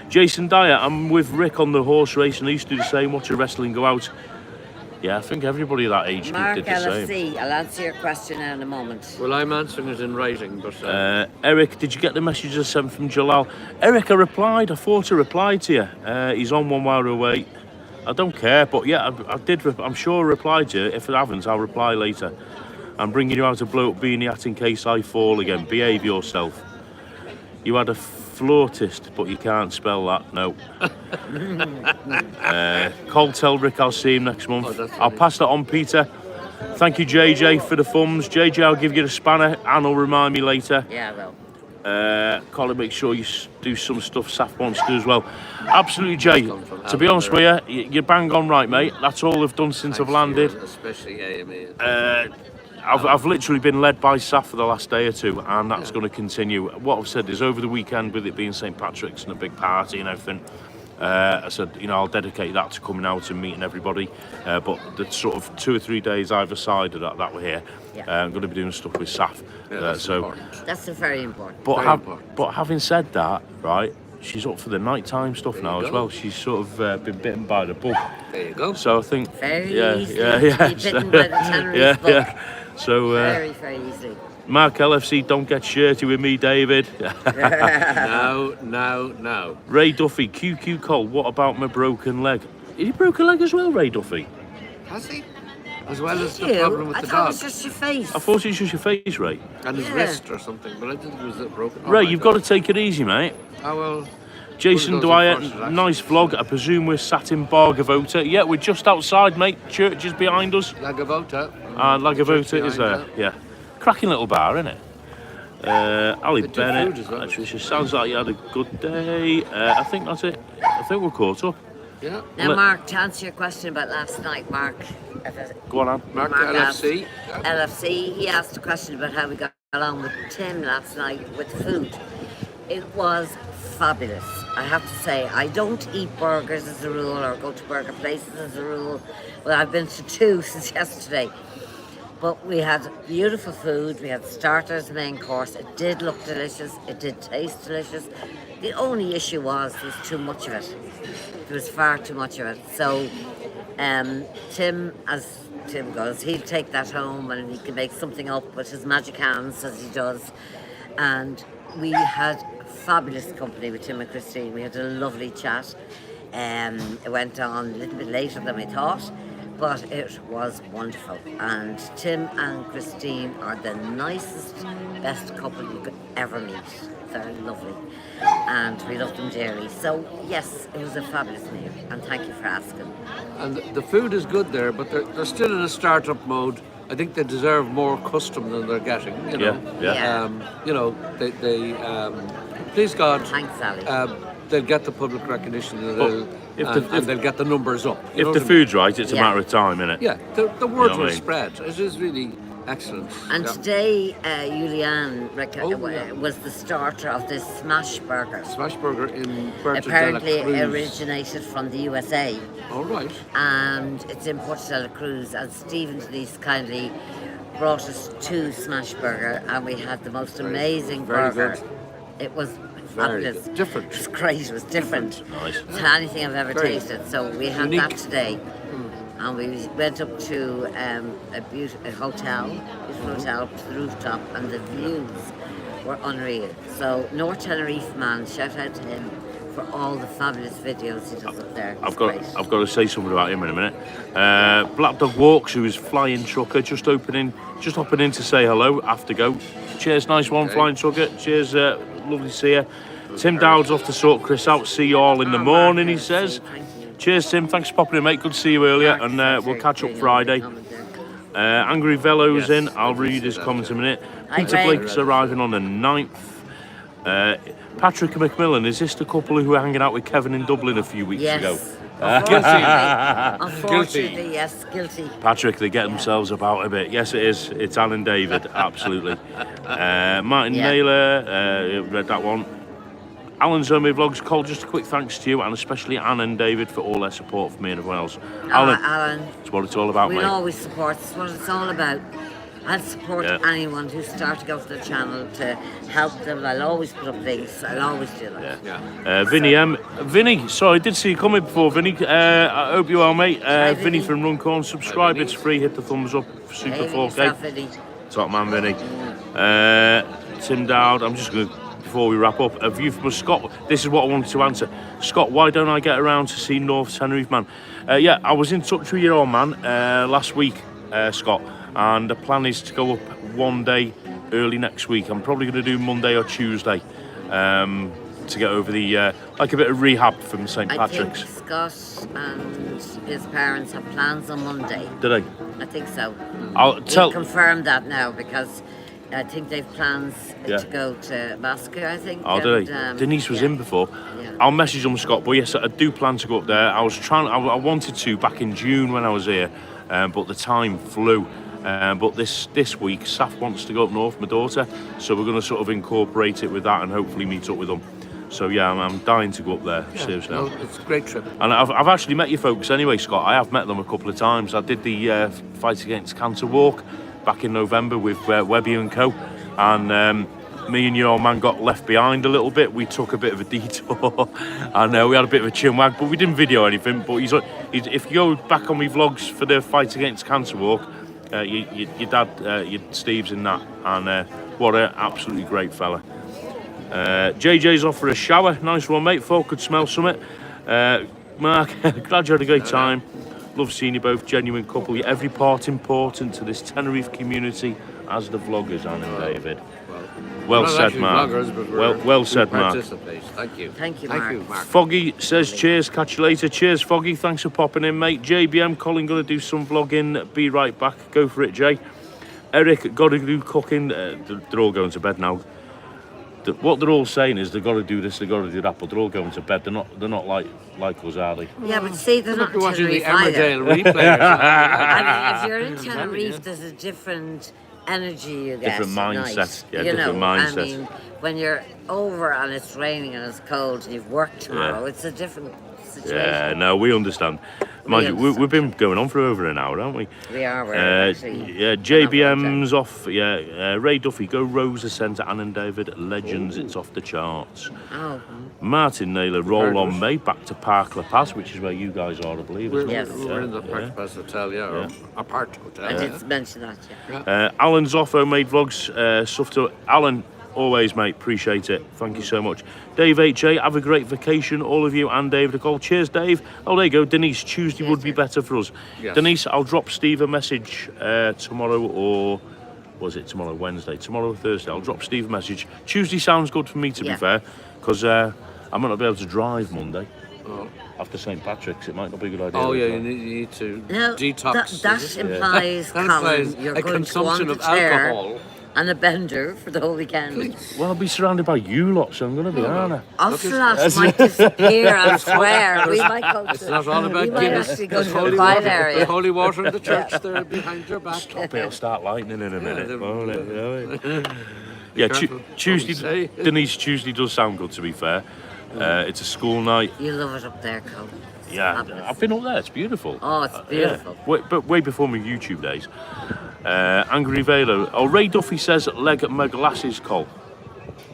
A: Jason Dyer, I'm with Rick on the horse race, and I used to do the same. Watch the wrestling go out. Yeah, I think everybody at that age group
D: Mark
A: did the same.
D: LFC, I'll answer your question now in a moment.
C: Well, I'm answering it in writing, but
A: Eric, did you get the message I sent from Jalal? Eric, I replied. I thought I replied to you. He's on one while we're away. I don't care, but yeah, I did. I'm sure I replied to you. If I haven't, I'll reply later. I'm bringing you out a blow up beanie hat in case I fall again. Behave yourself. You had a flautist, but you can't spell that. No. Cole tell Rick I'll see him next month. I'll pass that on, Peter. Thank you, JJ, for the thumbs. JJ, I'll give you the spanner. Anne will remind me later.
D: Yeah, well.
A: Colin, make sure you do some stuff Saf wants to do as well. Absolutely, Jay. To be honest with you, you're bang on right, mate. That's all I've done since I've landed.
C: Especially AMA.
A: I've literally been led by Saf for the last day or two, and that's going to continue. What I've said is over the weekend, with it being St. Patrick's and a big party and everything, I said, I'll dedicate that to coming out and meeting everybody. But the sort of 2 or 3 days either side of that we're here, I'm going to be doing stuff with Saf.
D: That's very important.
A: But having said that, right, she's up for the nighttime stuff now as well. She's sort of been bitten by the bug.
C: There you go.
A: So I think
D: Very easy
A: yeah.
D: to be bitten by the Tenerife bug.
A: So
D: Very, very easily.
A: Mark LFC, don't get shirty with me, David.
C: No.
A: Ray Duffy, QQ Cole, what about my broken leg? Is he broken leg as well, Ray Duffy?
C: Has he? As well as the problem with
D: I
C: the
D: thought
C: dog.
D: it was just your face.
A: I thought it was just your face, Ray.
C: And his wrist or something, but I didn't think it was broken.
A: Ray, you've got to take it easy, mate.
C: Oh, well.
A: Jason Dwyer, nice vlog. I presume we're sat in Bargavota. Yeah, we're just outside, mate. Church is behind us.
C: Lagavota.
A: Lagavota is there, yeah. Cracking little bar, isn't it? Ali Bennett,
C: well.
A: Tricia, sounds like you had a good day. I think that's it. I think we're caught up.
C: Yeah.
D: Now, Mark, to answer your question about last night, Mark.
A: Go on, Anne.
C: Mark
D: Asked,
C: LFC.
D: LFC, he asked a question about how we got along with Tim last night with food. It was fabulous. I have to say, I don't eat burgers as a rule or go to burger places as a rule. Well, I've been to 2 since yesterday. But we had beautiful food. We had starters, main course. It did look delicious. It did taste delicious. The only issue was there was too much of it. There was far too much of it. So Tim, as Tim goes, he'll take that home and he can make something up with his magic hands, as he does. And we had fabulous company with Tim and Christine. We had a lovely chat. It went on a little bit later than we thought, but it was wonderful. And Tim and Christine are the nicest, best couple you could ever meet. They're lovely, and we love them dearly. So yes, it was a fabulous meal, and thank you for asking.
C: And the food is good there, but they're still in a startup mode. I think they deserve more custom than they're getting. You know?
D: Yeah.
C: They please God,
D: Thanks, Sally.
C: they'll get the public recognition and they'll get the numbers up.
A: If the food's right, it's a matter of time, innit?
C: Yeah, the word will
A: what I mean?
C: spread. It is really excellent.
D: And today, Julianne was the starter of this smash burger.
C: Smash burger in Puerto
D: Apparently
C: de la Cruz.
D: originated from the USA.
C: All right.
D: And it's in Puerto de la Cruz. And Stephen Denise kindly brought us 2 smash burger, and we had the most amazing
C: very
D: burger.
C: good.
D: It was
C: Very
D: fabulous.
C: good. Different.
D: It was great. It was different.
A: Nice.
D: To anything I've ever
C: Very
D: tasted. So we had
C: unique.
D: that today. And we went up to a beautiful hotel up to the rooftop, and the views were unreal. So North Tenerife man, shout out to him for all the fabulous videos he does up there.
A: I've got to say something about him in a minute. Black Dog Walks, who is flying trucker, just hopping in to say hello. Have to go. Cheers, nice one, flying trucker. Cheers, lovely to see you. Tim Dowd's off to sort Chris out. See you all in the morning, he says.
D: Thank you.
A: Cheers, Tim. Thanks for popping in, mate. Good to see you earlier, and we'll catch up Friday. Angry Velo's in. I'll read his comments in a minute. Peter Blake's arriving on the 9th. Patrick and Macmillan, is this the couple who were hanging out with Kevin in Dublin a few weeks ago?
D: Unfortunately, yes, guilty.
A: Patrick, they get themselves about a bit. Yes, it is. It's Alan David, absolutely. Martin Naylor, read that one. Alan's Homemade Vlogs, Cole, just a quick thanks to you, and especially Anne and David for all their support for me and everyone else.
D: Alan,
A: it's what it's all about,
D: we'll
A: mate.
D: always support. It's what it's all about. I'll support anyone who's starting off the channel to help them. I'll always put up links. I'll always do that.
A: Vinny, Vinny, sorry, I did see you coming before, Vinny. I hope you're well, mate. Vinny from Runcorn, subscribe, it's free, hit the thumbs up, Super 4K. Top man, Vinny. Tim Dowd, I'm just going to before we wrap up. A view from Scott. This is what I wanted to answer. Scott, why don't I get around to see North Tenerife, man? Yeah, I was in touch with your old man last week, Scott, and the plan is to go up one day early next week. I'm probably going to do Monday or Tuesday to get over the like a bit of rehab from St. Patrick's.
D: I think Scott and his parents have plans on Monday.
A: Did I?
D: I think so.
A: I'll tell.
D: Confirm that now because I think they've plans
A: Yeah.
D: to go to Basca, I think.
A: Oh, did I? Denise was in before.
D: Yeah.
A: I'll message them, Scott. But yes, I do plan to go up there. I wanted to back in June when I was here, but the time flew. But this week, Saf wants to go up north, my daughter. So we're going to sort of incorporate it with that and hopefully meet up with them. So yeah, I'm dying to go up there. Seriously.
C: No, it's a great trip.
A: And I've actually met you folks anyway, Scott. I have met them a couple of times. I did the Fight Against Cancer walk back in November with Webby and Co. And me and your old man got left behind a little bit. We took a bit of a detour and we had a bit of a chinwag, but we didn't video anything. But he's if you go back on my vlogs for the Fight Against Cancer walk, your dad, Steve's in that. And what an absolutely great fella. JJ's off for a shower. Nice one, mate. Thought could smell something. Mark, glad you had a great time. Love seeing you both. Genuine couple. Every part important to this Tenerife community, as the vloggers, Anne and David. Well said, Mark. Well said, Mark.
C: Thank you.
D: Thank you, Mark.
A: Foggy says cheers. Catch you later. Cheers, Foggy. Thanks for popping in, mate. JBM, Colin gonna do some vlogging. Be right back. Go for it, Jay. Eric, gotta do cooking. They're all going to bed now. What they're all saying is they've got to do this, they've got to do that, but they're all going to bed. They're not like us, are they?
D: Yeah, but see, they're not in
C: watching the
D: Tenerife either.
C: Emmerdale replay.
D: I mean, if you're in Tenerife, there's a different energy you get.
A: Different
D: at
A: mindset.
D: night.
A: Yeah,
D: you
A: different
D: know,
A: mindset.
D: I mean, when you're over and it's raining and it's cold and you've worked tomorrow, it's a different situation.
A: Yeah, no, we understand. Mind you, we've been going on for over an hour, haven't we?
D: We are. We're actually.
A: Yeah, JBM's off. Yeah, Ray Duffy, go Rosa Centre, Anne and David, Legends, it's off the charts.
D: Oh.
A: Martin Naylor, roll on May, back to Park La Paz, which is where you guys are, I believe.
C: We're,
A: isn't it?
D: Yes.
C: we're in the Park Pass Hotel, or apart hotel.
D: I did mention that, yeah.
A: Alan's off, homemade vlogs, stuff to Alan. Always, mate. Appreciate it. Thank you so much. Dave HA, have a great vacation, all of you, and Dave Nicole. Cheers, Dave. Oh, there you go. Denise, Tuesday would be better for us.
C: Yes.
A: Denise, I'll drop Steve a message tomorrow, or was it tomorrow, Wednesday? Tomorrow or Thursday. I'll drop Steve a message. Tuesday sounds good for me, to be fair, because I might not be able to drive Monday. After St. Patrick's, it might not be a good idea.
C: Oh, yeah, you need to detox.
D: That implies,
C: That
D: Colin,
C: implies
D: you're
C: a
D: going to go on
C: consumption
D: the
C: of
D: chair
C: alcohol.
D: and a bender for the whole weekend.
A: Well, I'll be surrounded by you lot, so I'm going to be, aren't I?
D: Ocelot might disappear elsewhere. We might go to.
C: It's not all about
D: we might
C: Guinness.
D: actually go
C: There's
D: to a quiet
C: The
D: area.
C: holy water in the church there behind your back.
A: Stop it, it'll start lightning in a minute, won't it? You know?
C: Be
A: Yeah,
C: careful
A: Tuesday,
C: what you say.
A: Denise, Tuesday does sound good, to be fair. It's a school night.
D: You love it up there, Cole.
A: Yeah,
D: Fabulous.
A: I've been up there. It's beautiful.
D: Oh, it's beautiful.
A: But way before my YouTube days. Angry Velo. Oh, Ray Duffy says leg at my glasses, Cole.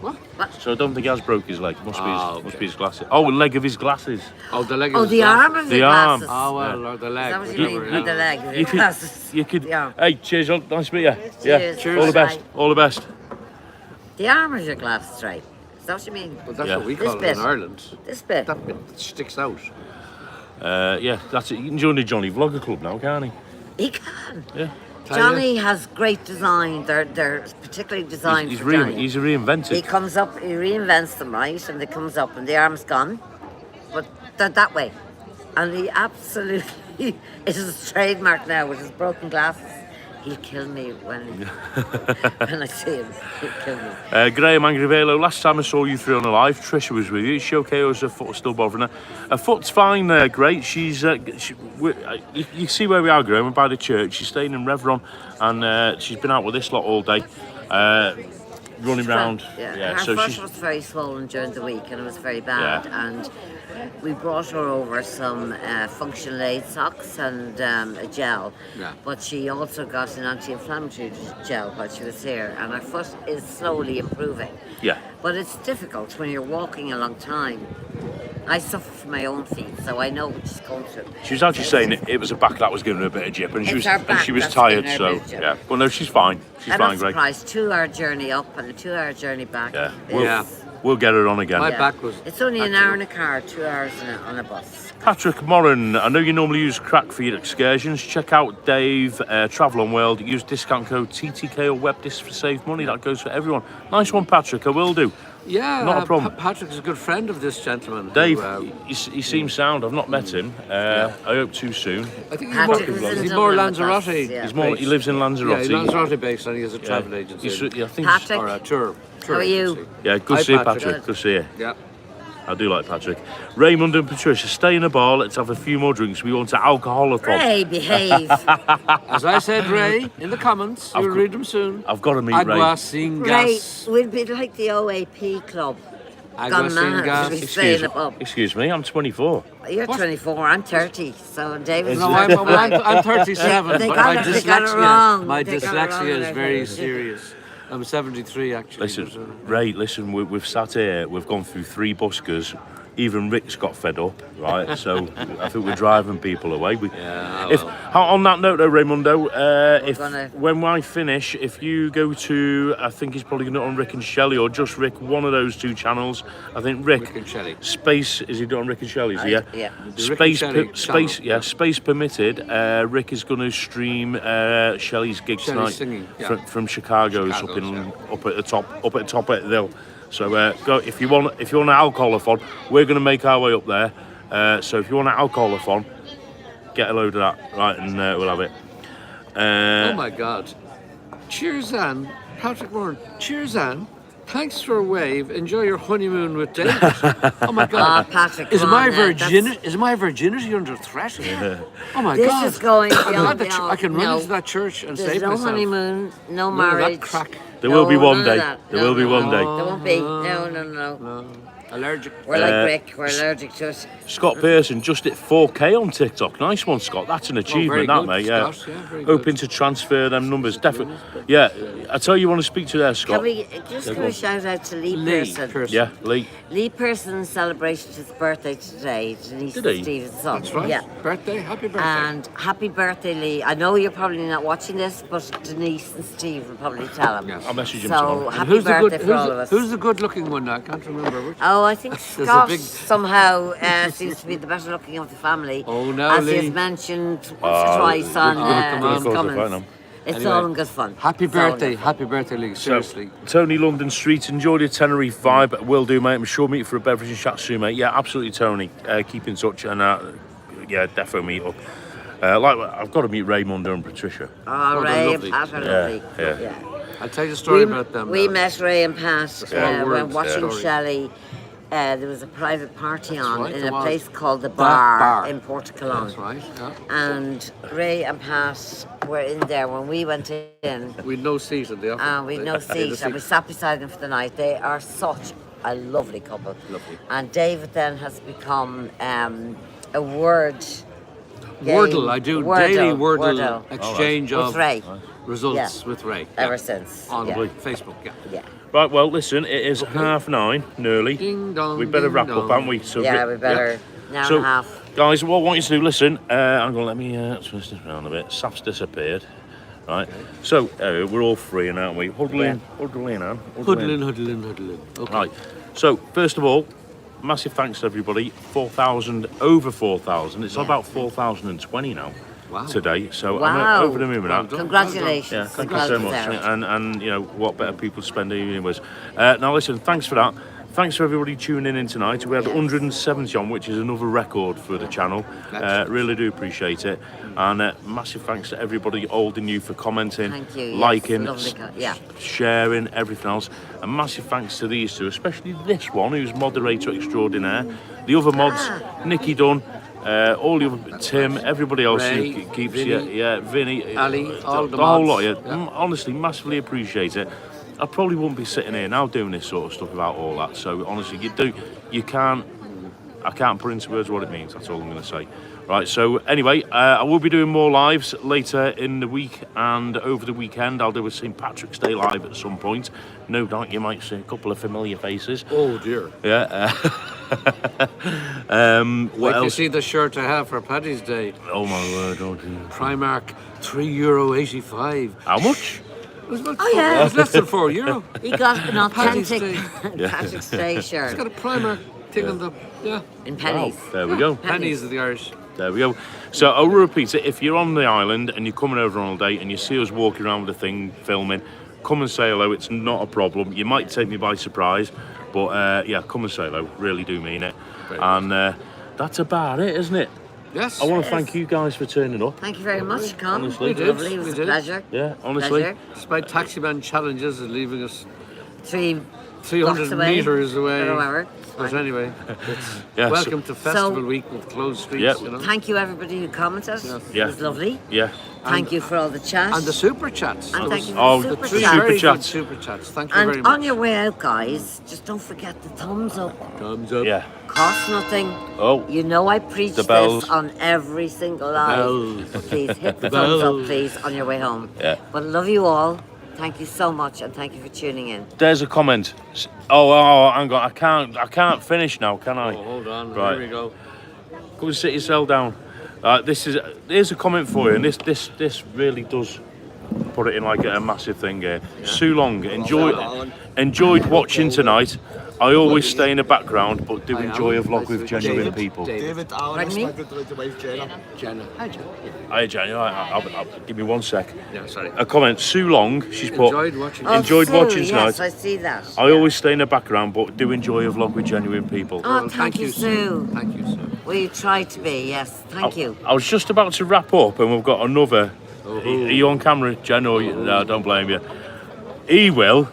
C: What?
A: So I don't think he has broke his leg. Must
C: okay.
A: be his glasses. Oh, leg of his glasses.
C: Oh, the leg
D: Oh,
C: of
D: the
C: his
D: arm
C: glasses.
D: of
A: The
D: your
A: arm.
D: glasses.
C: Oh, well, or the leg.
D: Is that what you mean?
C: whichever,
D: With the leg of
A: You
D: your
A: could,
D: glasses.
A: you could.
D: Yeah.
A: Hey, cheers, nice to meet you. Yeah,
D: Cheers.
A: all the best.
D: Bye.
A: All the best.
D: The arm of your glasses, right? Is that what you mean?
C: But that's
A: Yeah.
C: what we
D: This
C: call it
D: bit.
C: in Ireland.
D: This bit.
C: That bit sticks out.
A: Yeah, that's it. You can join the Johnny Vlogger Club now, can't he?
D: He can.
A: Yeah.
D: Johnny has great design. They're particularly designed
A: He's
D: for Johnny.
A: he's reinvented.
D: He comes up, he reinvents them, right? And it comes up and the arm's gone. But they're that way. And he absolutely, it is his trademark now with his broken glasses. He'll kill me when I see him. He'll kill me.
A: Graham Angrivelo, last time I saw you three on a live, Trisha was with you. Is she okay, or is her foot still bothering her? Her foot's fine, great. She's, you see where we are, Graham, we're by the church. She's staying in Revron, and she's been out with this lot all day, running around.
D: Yeah, her
A: so
D: foot
A: she's,
D: was very swollen during the week and it was very bad. And we brought her over some functional aid socks and a gel.
C: Yeah.
D: But she also got an anti-inflammatory gel while she was here. And her foot is slowly improving.
A: yeah.
D: But it's difficult when you're walking a long time. I suffer from my own feet, so I know what she's going through.
A: She was actually saying it was her back that was giving her a bit of jip, and she
D: It's
A: was
D: her back that's
A: tired,
D: giving her a
A: so
D: bit of jip.
A: yeah. Well, no, she's fine. She's
D: I'm
A: fine,
D: not
A: Greg.
D: surprised. 2-hour journey up and a 2-hour journey back.
A: Yeah.
D: is-
A: Well,
C: Yeah.
A: we'll get her on again.
C: My back was.
D: It's only an hour in a car, 2 hours on a bus.
A: Patrick Moran, I know you normally use crack for your excursions. Check out Dave, Travel on World. Use discount code TTK or WebDisc for save money. That goes for everyone. Nice one, Patrick. I will do.
C: Yeah,
A: not a problem.
C: Patrick's a good friend of this gentleman.
A: Dave,
C: who,
A: he seems sound. I've not met him. I hope too soon.
C: I think
D: Patrick
C: he's
D: was in
C: more
D: Dublin with
C: Lanzarote.
D: us, yeah.
A: He's more. He lives in Lanzarote.
C: Yeah, he's Lanzarote based, and he has a travel agency.
A: I think
D: Patrick,
C: or a tour
D: how are you?
C: agency.
A: Yeah, good
C: Hi,
A: to see you,
C: Patrick.
A: Patrick. Good to see you.
C: Yeah.
A: I do like Patrick. Raymond and Patricia, stay in the bar. Let's have a few more drinks. We want to alcohol-a-thon.
D: Ray, behave.
C: As I said, Ray, in the comments, you'll read them soon.
A: I've got to meet Ray.
C: Agua sin
D: Ray,
C: gas.
D: we'll be like the OAP club.
C: Agua
D: Gone
C: sin
D: mad.
C: gas.
D: We stay in the pub.
A: Excuse me, I'm 24.
D: You're 24, I'm 30, so David's
C: No, I'm 37,
D: They
C: but
D: got
C: my
D: it- they got it wrong.
C: my
D: They got it wrong
C: dyslexia is
D: there.
C: very serious. I'm 73 actually.
A: Listen, Ray, listen, we've sat here, we've gone through 3 buskers. Even Rick's got fed up, right? So I think we're driving people away. On that note, though, Raymundo, when I finish, if you go to, I think he's probably going to on Rick and Shelley or just Rick, one of those 2 channels. I think Rick
C: and Shelley.
A: Space, is he doing Rick and Shelley's? Yeah.
D: Yeah.
A: Space permitted. Rick is going to stream Shelley's gig tonight
C: singing,
A: from Chicago's up at the top of the hill. So go if you want an alcohol-a-thon, we're going to make our way up there. So if you want an alcohol-a-thon, get a load of that, right, and we'll have it.
C: Oh my God! Cheers, Anne. Patrick Warren. Cheers, Anne. Thanks for a wave. Enjoy your honeymoon with David. Oh my God!
D: Patrick,
C: is
D: come
C: my
D: on now,
C: virginity under threat? Oh my
D: This
C: God!
D: is going
C: I'm
D: beyond.
C: glad that I can run into that church and
D: There's
C: save
D: no
C: myself.
D: honeymoon, no
C: None of that
D: marriage.
C: crack.
A: There will be one
D: none of
A: day.
D: that.
A: There will be one day.
D: There won't be. No.
C: Allergic.
D: We're like Rick. We're allergic to it.
A: Scott Pearson just hit 4K on TikTok. Nice one, Scott. That's an achievement,
C: very good,
A: mate.
C: Scott. Yeah, very
A: Hoping
C: good.
A: to transfer them numbers. Definitely. Yeah. I tell you, want to speak to there, Scott.
D: Can we just give a shout out to Lee Pearson?
A: Yeah, Lee.
D: Lee Pearson celebrated his birthday today. Denise
A: Did he?
D: and Stephen's son.
C: That's right.
D: Yeah.
C: Birthday. Happy birthday.
D: And happy birthday, Lee. I know you're probably not watching this, but Denise and Steve will probably tell him.
C: Yes.
A: I'll message him
D: So
A: tomorrow.
C: And
D: happy birthday for all of us.
C: Who's the good-looking one? I can't remember which.
D: Oh, I think
C: There's a
D: Scott
C: big-
D: somehow seems to be the better looking of the family.
C: Oh, now,
D: as he
C: Lee.
D: has mentioned once or twice on his
A: Of course,
D: comments. It's
C: Anyway,
D: all in good fun.
C: Happy
D: It's all in
C: birthday,
D: good fun.
C: happy birthday, Lee. Seriously.
A: Tony London Street, enjoy your Tenerife vibe. Will do, mate. I'm sure meet for a beverage and chat soon, mate. Yeah, absolutely, Tony. Keep in touch and yeah, definitely meet up. I've got to meet Raymond and Patricia.
D: Oh,
C: they're
D: Ray and
C: lovely.
D: Pat are
A: Yeah,
D: lovely.
A: yeah.
C: I'll tell you a story about them.
D: We
C: now.
D: met Ray and Pat
C: Yeah.
D: when
C: Words,
D: watching
C: yeah.
D: Shelley. There was a private party on
C: right,
D: in
C: there
D: a
C: was.
D: place called the
C: That
D: Bar,
C: Bar.
D: in Portugalon.
C: That's right. Yeah.
D: And Ray and Pat were in there when we went in.
C: We'd no seat in the office.
D: And we'd no seat, and we sat beside them for the night. They are such a lovely couple.
C: Lovely.
D: And David then has become a word.
C: Wordle, I do daily Wordle
D: Wordle.
C: exchange
D: With
C: of
D: Ray.
C: results
D: Yeah.
C: with Ray.
D: Ever
C: Yeah.
D: since.
C: On
D: yeah.
C: Facebook, yeah.
D: Yeah.
A: Right, well, listen, it is 9:30, nearly.
C: Ding dong,
A: We better
C: ding
A: wrap
C: dong.
A: up, haven't we? So,
D: Yeah, we better. Now
A: So,
D: and a half.
A: guys, what I want you to do, listen, I'm going to let me twist this around a bit. Saf's disappeared. Right, so we're all free, aren't we? Huddle in, Anne.
C: Huddle in. Okay.
A: Right, so first of all, massive thanks to everybody. 4,000, over 4,000. It's about 4,020 now.
C: Wow.
A: Today, so
D: Wow.
A: I'm over the moon with that.
D: Congratulations.
A: Yeah, thank you so much.
D: Congratulations.
A: And you know, what better people to spend the evening with. Now listen, thanks for that. Thanks for everybody tuning in tonight. We had 170 on, which is another record for the channel. Really do appreciate it. And massive thanks to everybody, old and new, for commenting,
D: Thank you. Yes,
A: liking,
D: lovely
A: sharing, everything else. And massive thanks to these two, especially this one, who's moderator extraordinaire. The other mods, Nikki Dunn, all the other, Tim, everybody else
C: Ray,
A: who keeps
C: Vinny,
A: Vinny,
C: Ali, all the
A: whole
C: mods.
A: lot. Yeah.
C: Yeah.
A: Honestly, massively appreciate it. I probably wouldn't be sitting here now doing this sort of stuff without all that. So honestly, I can't put into words what it means. That's all I'm going to say. Right. So anyway, I will be doing more lives later in the week and over the weekend. I'll do a St. Patrick's Day live at some point. No doubt you might see a couple of familiar faces.
C: Oh dear.
A: Yeah. What
C: Like you
A: else?
C: see the shirt I have for Paddy's Day.
A: Oh my word! Oh dear.
C: Primark, €3.85.
A: How much?
C: was about
D: Oh, yeah.
C: It was less than €4.
D: He got an
C: Patrick's
D: authentic
C: Day.
D: Patrick's Day shirt
C: It's got a Primark thing on the
D: in pennies.
A: There we go.
C: pennies of the Irish.
A: There we go. So I'll repeat it. If you're on the island and you're coming over on holiday and you see us walking around with the thing filming, come and say hello. It's not a problem. You might take me by surprise, but yeah, come and say hello. Really do mean it. And that's about it, isn't it?
C: Yes.
A: I want to thank you guys for turning up.
D: Thank you very much, Con.
A: Honestly.
D: It was lovely. It was a pleasure.
A: Yeah, honestly.
D: Pleasure.
C: Despite taximan challenges and leaving us
D: 300
C: 300 metres away.
D: However,
C: But anyway, it's
A: Yeah,
C: welcome to Festival Week with closed streets.
A: Yeah.
C: You know?
D: thank you everybody who commented.
A: Yeah.
D: It was lovely.
A: Yeah.
D: Thank you for all the chat.
C: And the super chats.
D: And thank you for
A: Oh,
D: the
A: the
D: super
A: super
D: chat.
C: Very good
A: chats.
C: super chats. Thank you very
D: And
C: much.
D: on your way out, guys, just don't forget the thumbs up.
C: Thumbs up.
A: Yeah.
D: Costs nothing.
A: Oh.
D: You know I preach
A: The bells.
D: this on every single live.
C: bells.
D: But please hit the
C: The
D: thumbs
C: bells.
D: up, please, on your way home.
A: Yeah.
D: But love you all. Thank you so much, and thank you for tuning in.
A: There's a comment. Oh, hang on. I can't finish now, can I?
C: Oh, hold on.
A: Right.
C: Here we go.
A: Come and sit yourself down. Here's a comment for you, and this really does put it in like a massive thing here. Sue Long, enjoyed watching tonight. I always stay in the background, but do enjoy a vlog with genuine people.
G: David, Alan,
D: Pardon me?
G: with the wife Jenna.
C: Jenna. Hi, Jenna.
A: Hi, Jenny. I'll give me 1 sec.
C: Yeah, sorry.
A: A comment. Sue Long. She's put.
C: Enjoyed watching.
D: Oh,
A: Enjoyed
D: Sue,
A: watching
D: yes,
A: tonight.
D: I see that.
A: I always stay in the background, but do enjoy a vlog with genuine people.
D: Oh, thank you, Sue.
C: Thank you, Sue.
D: Well, you tried to be, yes. Thank you.
A: I was just about to wrap up, and we've got another. Are you on camera, Jen? Or no, don't blame you. He will.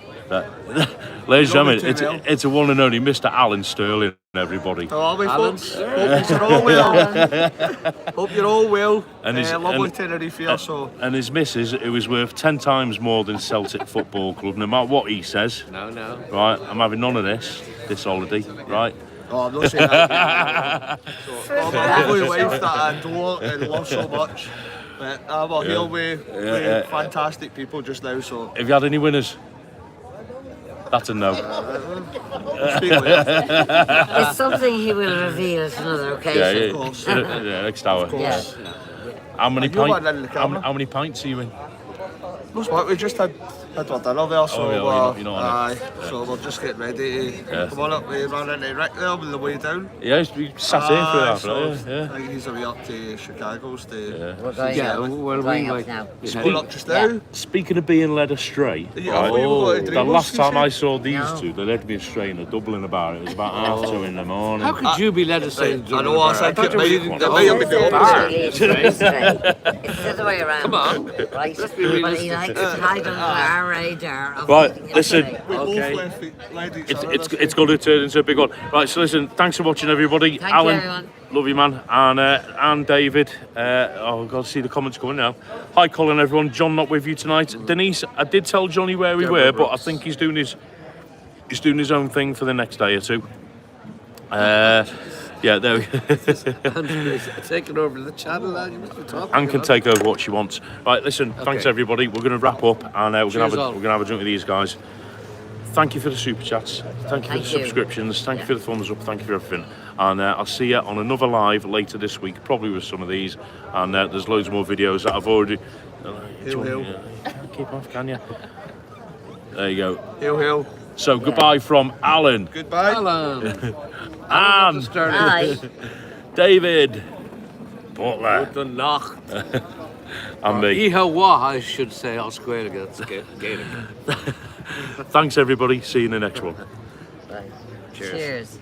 A: Ladies and gentlemen, it's a one and only Mr. Alan Stirling, everybody.
G: How are we,
C: Alan,
G: folks? Hope you're all well. Hope you're all well.
A: And his-
G: lovely
A: and-
G: Tenerife here, so.
A: And his missus, who is worth 10 times more than Celtic Football Club, no matter what he says.
C: No.
A: Right, I'm having none of this holiday, right?
G: Oh, I'm not saying that. So, my lovely wife that I adore and love so much. But we're here with fantastic people just now, so.
A: Have you had any winners? That's a no.
G: Speak later.
D: It's something he will reveal at another occasion.
A: Yeah,
G: Of course.
A: yeah, next hour.
D: Yeah.
A: How many
G: You want
A: pints?
G: that in the camera?
A: How many pints are you in?
G: That's what we just had our dinner there, so
A: Oh, yeah, you're not on it.
G: so we're just getting ready to come on up. We ran into Rick there on the way down.
A: Yeah, we sat in for half an hour.
G: so
A: Yeah.
G: I think he's away up to Chicago.
D: We're going
C: Yeah,
D: up.
C: well, we
D: Going up
C: might.
D: now.
G: He's going up just now.
A: Speaking of being led astray,
G: Yeah,
A: right,
G: we were going to
A: the
G: Dreamers,
A: last time
G: you
A: I
G: said?
A: saw these
D: No.
A: two, they led me astray in a Dublin about it. It was about half 2 in the morning.
C: How could you be led astray?
G: I know, I think it might have been the opposite.
D: It's the other way around.
C: Come on.
D: Right.
C: Let's be
D: But he
C: realistic.
D: likes to hide under our radar. of
A: Right,
D: making it
A: listen.
D: astray.
G: We
C: Okay.
G: both led each other.
A: It's going to turn into a big one. Right, so listen, thanks for watching, everybody.
D: Thank you,
A: Alan,
D: everyone.
A: love you, man. And David. Oh, I've got to see the comments coming now. Hi, Colin, everyone. John not with you tonight. Denise, I did tell Johnny where we were, but I think he's doing his own thing for the next day or two. Yeah, there we go.
C: Taking over the channel, you must be talking.
A: Anne can take over what she wants. Right, listen, thanks
C: Okay.
A: everybody. We're going to wrap up and we're
C: Cheers
A: going
C: all.
A: to have a drink with these guys. Thank you for the super chats. Thank you for the
D: Thank you.
A: subscriptions. Thank you for the thumbs up. Thank you for everything. And I'll see you on another live later this week, probably with some of these. And there's loads more videos that I've already.
G: Hail, hail.
A: Keep off, can you? There you go.
G: Hail, hail.
A: So goodbye from Alan,
G: Goodbye.
C: Alan.
A: Anne,
D: Bye.
A: David, Butler,
C: The knock.
A: and me.
C: Ihawa, I should say, I'll square against Gaelic.
A: Thanks everybody. See you in the next one.
D: Cheers.